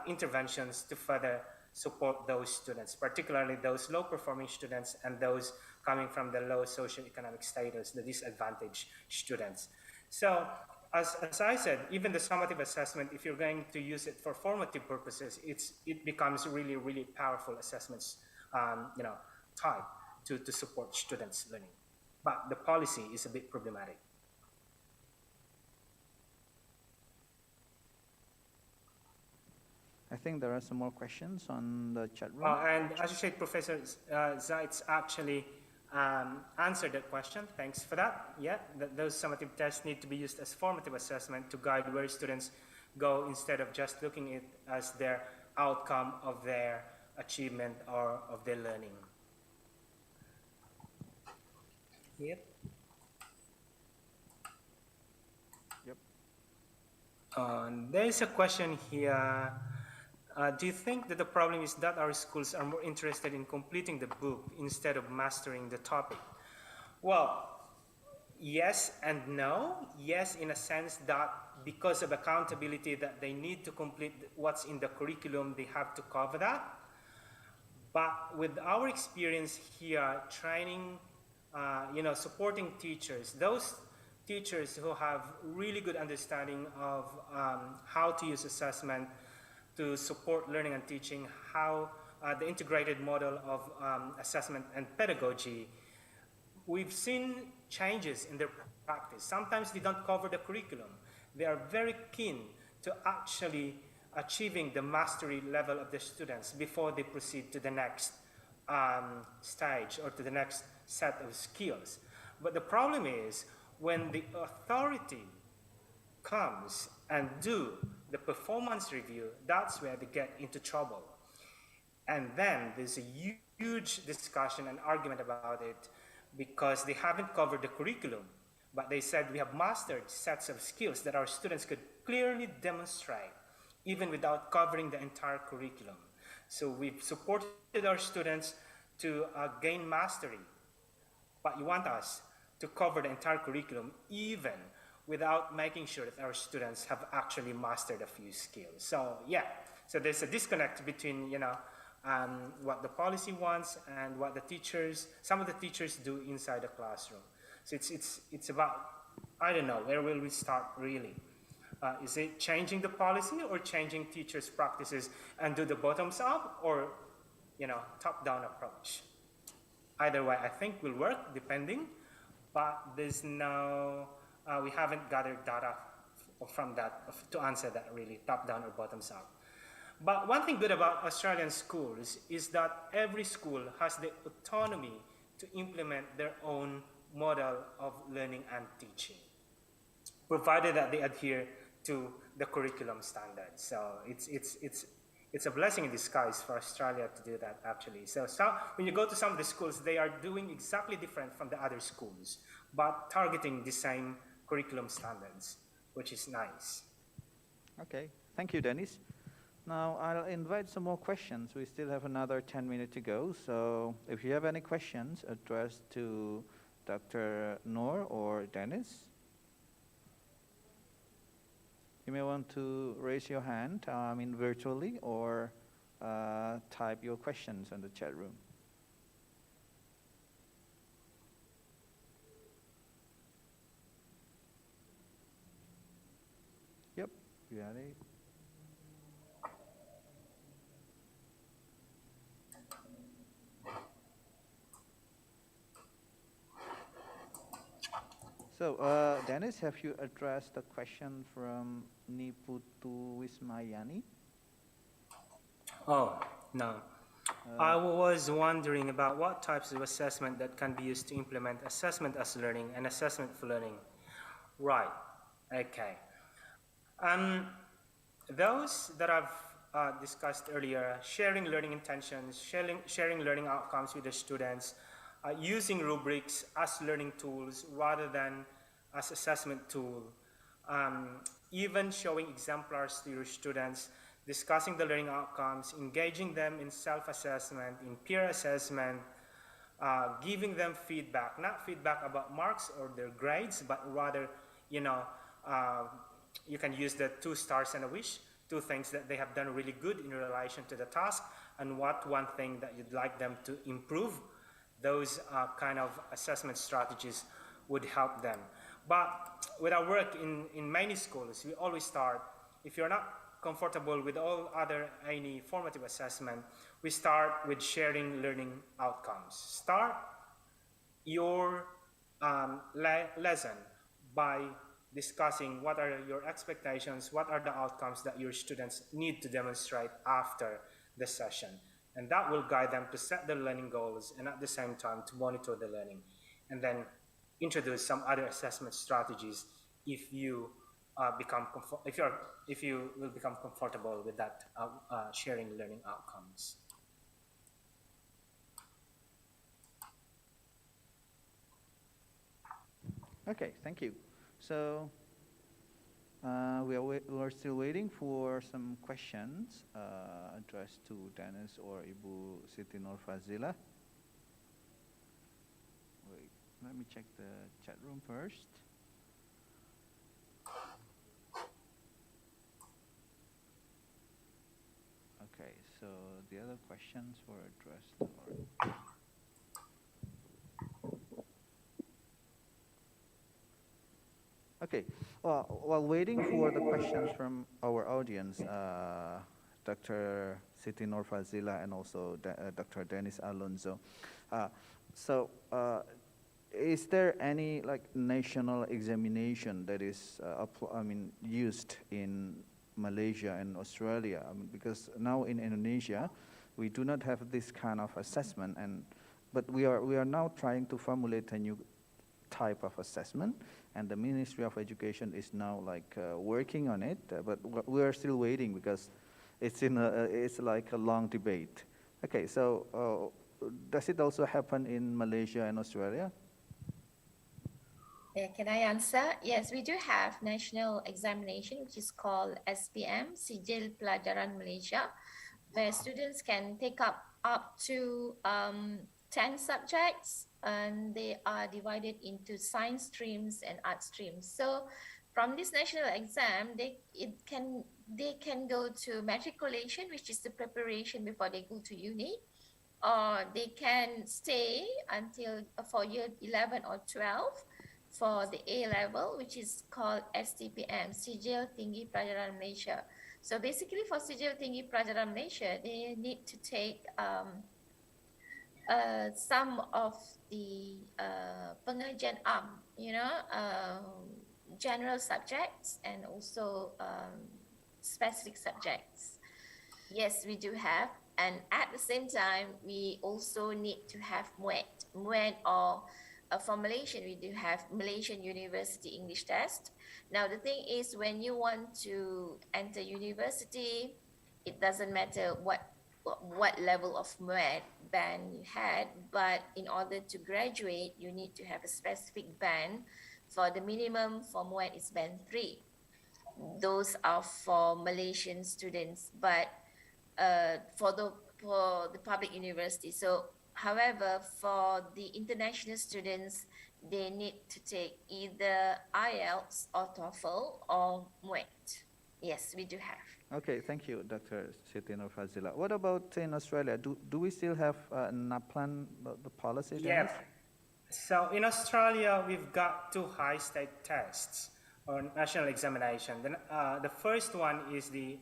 interventions to further support those students, particularly those low-performing students and those coming from the low socioeconomic status, the disadvantaged students. So, as I said, even the summative assessment, if you're going to use it for formative purposes, it becomes really, really powerful assessments, type to support students' learning. But the policy is a bit problematic. I think there are some more questions on the chat room. And Associate Professor Zaitz actually answered that question. Thanks for that. Yeah, those summative tests need to be used as formative assessment to guide where students go instead of just looking at it as their outcome of their achievement or of their learning. Yep. There is a question here. Do you think that the problem is that our schools are more interested in completing the book instead of mastering the topic? Well, yes and no. Yes, in a sense that because of accountability that they need to complete what's in the curriculum, they have to cover that. But with our experience here, training, supporting teachers, those teachers who have really good understanding of how to use assessment to support learning and teaching, how the integrated model of assessment and pedagogy, we've seen changes in their practice. Sometimes they don't cover the curriculum. They are very keen to actually achieving the mastery level of the students before they proceed to the next stage or to the next set of skills. But the problem is when the authority comes and do the performance review, that's where they get into trouble. And then there's a huge discussion and argument about it because they haven't covered the curriculum, but they said we have mastered sets of skills that our students could clearly demonstrate, even without covering the entire curriculum. So we've supported our students to gain mastery, but you want us to cover the entire curriculum even without making sure that our students have actually mastered a few skills. So yeah, so there's a disconnect between what the policy wants and what the teachers, some of the teachers do inside the classroom. So it's about, I don't know, where will we start really? Is it changing the policy or changing teachers' practices and do the bottoms up or top-down approach? Either way, I think will work depending, but there's no. We haven't gathered data from that to answer that really, top-down or bottoms-up. But one thing good about Australian schools is that every school has the autonomy to implement their own model of learning and teaching. provided that they adhere to the curriculum standards. So it's a blessing in disguise for Australia to do that, actually. So when you go to some of the schools, they are doing exactly different from the other schools, but targeting the same curriculum standards, which is nice. Okay, thank you, Dennis. Now I'll invite some more questions. We still have another 10 minutes to go. So if you have any questions addressed to Dr. Noor or Dennis, you may want to raise your hand, virtually, or type your questions in the chat room. Yep, you got it. So, Dennis, have you addressed the question from Niputu Wismayani? Oh, no. I was wondering about what types of assessment that can be used to implement assessment as learning and assessment for learning. Right, okay. Those that I've discussed earlier, sharing learning intentions, sharing learning outcomes with the students, using rubrics as learning tools rather than as assessment tool, even showing exemplars to your students, discussing the learning outcomes, engaging them in self-assessment, in peer assessment, giving them feedback, not feedback about marks or their grades, but rather, you can use the 2 stars and a wish, 2 things that they have done really good in relation to the task, and what one thing that you'd like them to improve. Those kind of assessment strategies would help them. But with our work in many schools, we always start, if you're not comfortable with any formative assessment, we start with sharing learning outcomes. Start your lesson by discussing what are your expectations, what are the outcomes that your students need to demonstrate after the session. And that will guide them to set their learning goals and at the same time to monitor the learning. And then introduce some other assessment strategies if you will become comfortable with that sharing learning outcomes. Okay, thank you. So we are still waiting for some questions addressed to Dennis or Ibu Siti Nur Fazila. Wait, let me check the chat room first. Okay, so the other questions were addressed. Okay, well, while waiting for the questions from our audience, Dr. Siti Nur Fazila and also Dr. Dennis Alonso, is there any national examination that is used in Malaysia and Australia? Because now in Indonesia, we do not have this kind of assessment, but we are now trying to formulate a new type of assessment, and the Ministry of Education is now working on it, but we are still waiting because it's like a long debate. Okay, so does it also happen in Malaysia and Australia? Yeah, can I answer? Yes, we do have national examination, which is called SPM, Sijil Pelajaran Malaysia, where students can take up to 10 subjects, and they are divided into science streams and art streams. So from this national exam, they can go to matriculation, which is the preparation before they go to uni, or they can stay until for year 11 or 12 for the A level, which is called STPM, Sijil Tinggi Pelajaran Malaysia. So basically for Sijil Tinggi Pelajaran Malaysia, they need to take some of the pengajian general subjects and also specific subjects. Yes, we do have. And at the same time, we also need to have MUET or for Malaysian, we do have Malaysian University English test. Now, the thing is, when you want to enter university, it doesn't matter what level of MUET band you had, but in order to graduate, you need to have a specific band. For the minimum for MUET is band 3. Those are for Malaysian students, but for the public university. So, however, for the international students, they need to take either IELTS or TOEFL or MUET. Yes, we do have. Okay, thank you, Dr. Siti Nur Fazila. What about in Australia? Do we still have NAPLAN, the policy? Yeah. Dennis? So in Australia, we've got 2 high-stake tests or national examination. The first one is the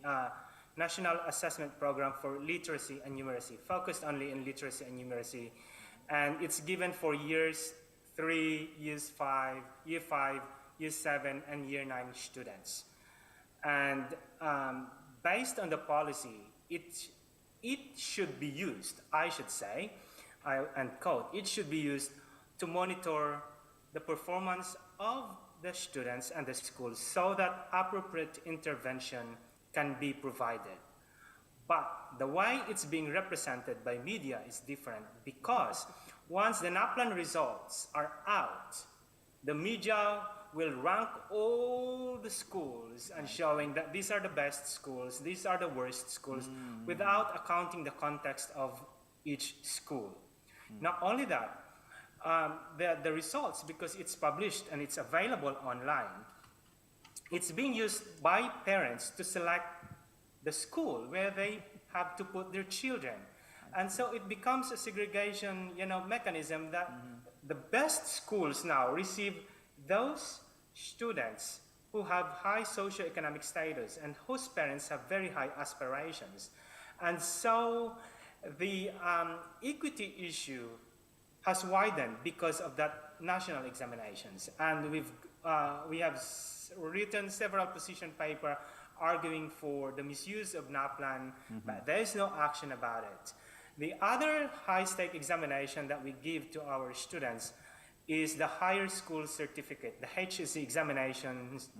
National Assessment Program for Literacy and Numeracy, focused only in literacy and numeracy. And it's given for years 3, years 5, year 5, year 7, and year 9 students. And based on the policy, it should be used, I should say, and quote, it should be used to monitor the performance of the students and the schools so that appropriate intervention can be provided. But the way it's being represented by media is different, because once the NAPLAN results are out, the media will rank all the schools and showing that these are the best schools, these are the worst schools, without accounting the context of each school. Not only that, the results, because it's published and it's available online, it's being used by parents to select the school where they have to put their children. And so it becomes a segregation, mechanism that the best schools now receive those students who have high socioeconomic status and whose parents have very high aspirations. And so the equity issue has widened because of that national examinations. And we have written several position papers arguing for the misuse of NAPLAN, but there is no action about it. The other high-stake examination that we give to our students is the higher school certificate, the HSC examinations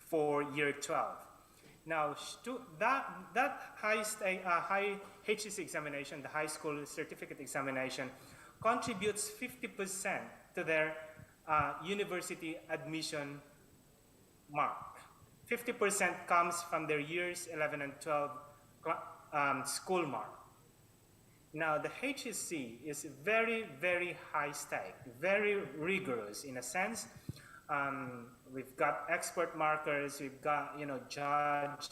for year 12. Now, that high HSC examination, the high school certificate examination, contributes 50% to their university admission mark. 50% comes from their years 11 and 12 school mark. Now, the HSC is very, very high stake, very rigorous in a sense. We've got expert markers, we've got, judge,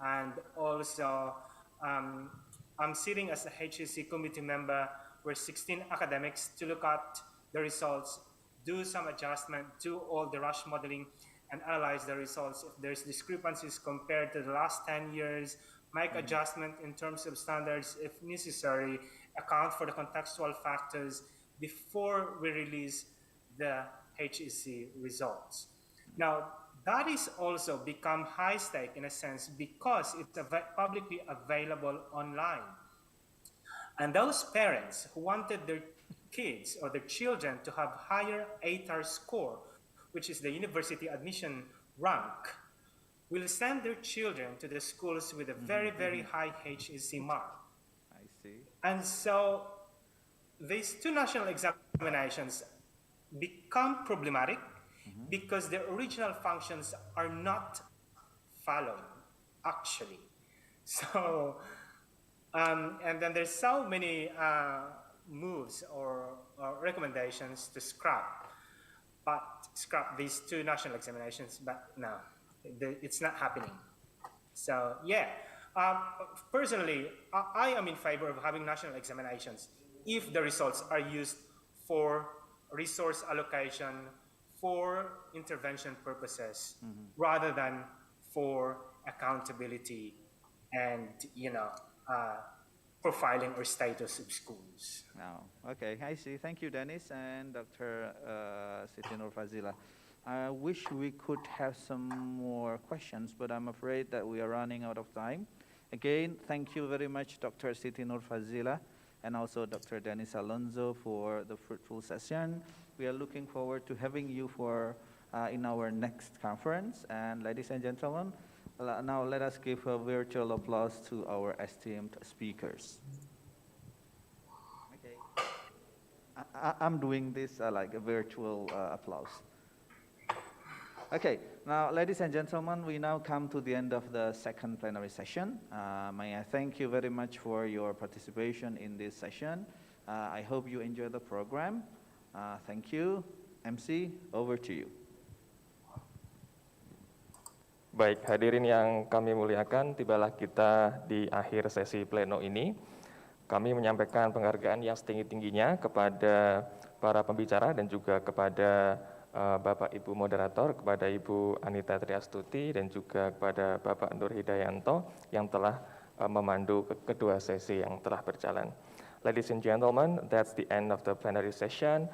and also I'm sitting as a HSC committee member. We're 16 academics to look at the results, do some adjustment, do all the rush modeling, and analyze the results. If there's discrepancies compared to the last 10 years, make adjustment in terms of standards if necessary, account for the contextual factors before we release the HSC results. Now, that is also become high stake in a sense because it's publicly available online. And those parents who wanted their kids or their children to have higher ATAR score, which is the university admission rank, will send their children to the schools with a very, very high HSC mark. I see. And so these 2 national examinations become problematic because the original functions are not followed, actually. So, and then there's so many moves or recommendations to scrap these 2 national examinations, but no, it's not happening. So yeah, personally, I am in favor of having national examinations if the results are used for resource allocation, for intervention purposes, rather than for accountability and, profiling or status of schools. Okay, I see. Thank you, Dennis and Dr. Siti Nur Fazila. I wish we could have some more questions, but I'm afraid that we are running out of time. Again, thank you very much, Dr. Siti Nur Fazila, and also Dr. Dennis Alonso for the fruitful session. We are looking forward to having you for in our next conference. And ladies and gentlemen, now let us give a virtual applause to our esteemed speakers. Okay, I'm doing this like a virtual applause. Okay, now ladies and gentlemen, we now come to the end of the second plenary session. May I thank you very much for your participation in this session. I hope you enjoy the program. Thank you. MC, over to you. Baik, hadirin yang kami muliakan, tibalah kita di akhir sesi pleno ini. Kami menyampaikan penghargaan yang setinggi-tingginya kepada para pembicara dan juga kepada Bapak Ibu Moderator, kepada Ibu Anita Triastuti dan juga kepada Bapak Nur Hidayanto yang telah memandu kedua sesi yang telah berjalan. Ladies and gentlemen, that's the end of the plenary session.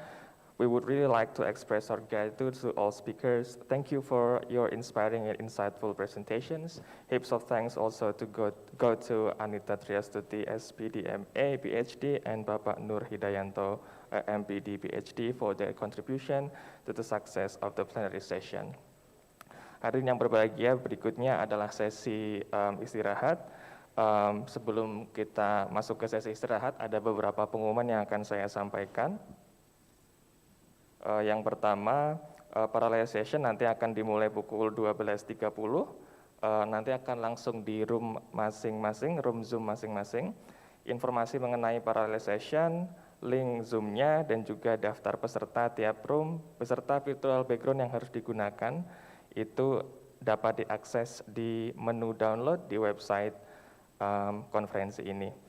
We would really like to express our gratitude to all speakers. Thank you for your inspiring and insightful presentations. Heaps of thanks also to go to Anita Triastuti, SPD, MA, PhD, and Bapak Nur Hidayanto, MPD, PhD, for their contribution to the success of the plenary session. Hadirin yang berbahagia, berikutnya adalah sesi istirahat. Sebelum kita masuk ke sesi istirahat, ada beberapa pengumuman yang akan saya sampaikan. Yang pertama, parallel session nanti akan dimulai pukul 12.30. Nanti akan langsung di room masing-masing, room Zoom masing-masing. Informasi mengenai parallel session, link Zoom-nya, dan juga daftar peserta tiap room, beserta virtual background yang harus digunakan, itu dapat diakses di menu download di website konferensi ini.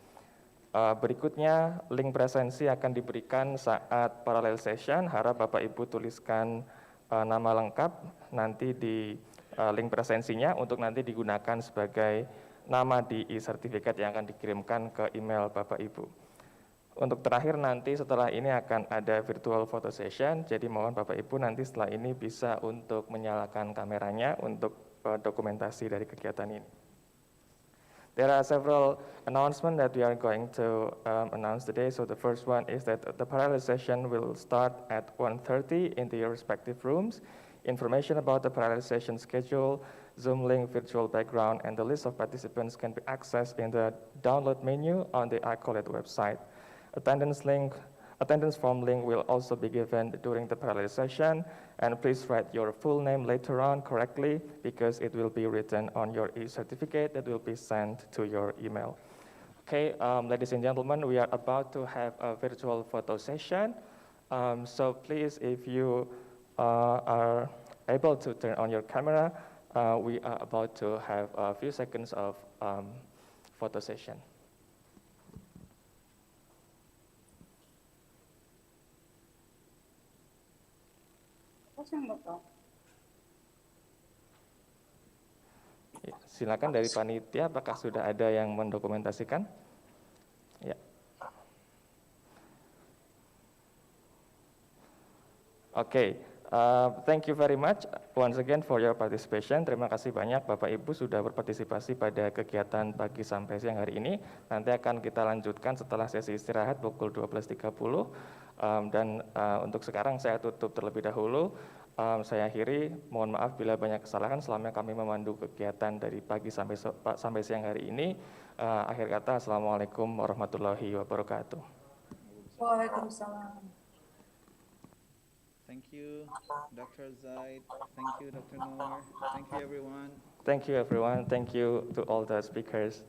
Berikutnya, link presensi akan diberikan saat parallel session. Harap Bapak Ibu tuliskan nama lengkap nanti di link presensinya untuk nanti digunakan sebagai nama di e-sertifikat yang akan dikirimkan ke email Bapak Ibu. Untuk terakhir nanti setelah ini akan ada virtual photo session, jadi mohon Bapak Ibu nanti setelah ini bisa untuk menyalakan kameranya untuk dokumentasi dari kegiatan ini. There are several announcements that we are going to announce today. So the first one is that the parallel session will start at 1:30 in the respective rooms. Information about the parallel session schedule, Zoom link, virtual background, and the list of participants can be accessed in the download menu on the Icollate website. Attendance form link will also be given during the parallel session, and please write your full name later on correctly because it will be written on your e-certificate that will be sent to your email. Okay, ladies and gentlemen, we are about to have a virtual photo session. So please, if you are able to turn on your camera, we are about to have a few seconds of photo session. Ya, silakan dari panitia, apakah sudah ada yang mendokumentasikan? Ya. Oke, thank you very much once again for your participation. Terima kasih banyak Bapak Ibu sudah berpartisipasi pada kegiatan pagi sampai siang hari ini. Nanti akan kita lanjutkan setelah sesi istirahat pukul 12.30. Dan untuk sekarang saya tutup terlebih dahulu. Saya akhiri, mohon maaf bila banyak kesalahan selama kami memandu kegiatan dari pagi sampai siang hari ini. Akhir kata, Assalamualaikum warahmatullahi wabarakatuh. Waalaikumsalam. Thank you, Dr. Zaid. Thank you, Dr. Noor. Thank you, everyone. Thank you, everyone. Thank you to all the speakers.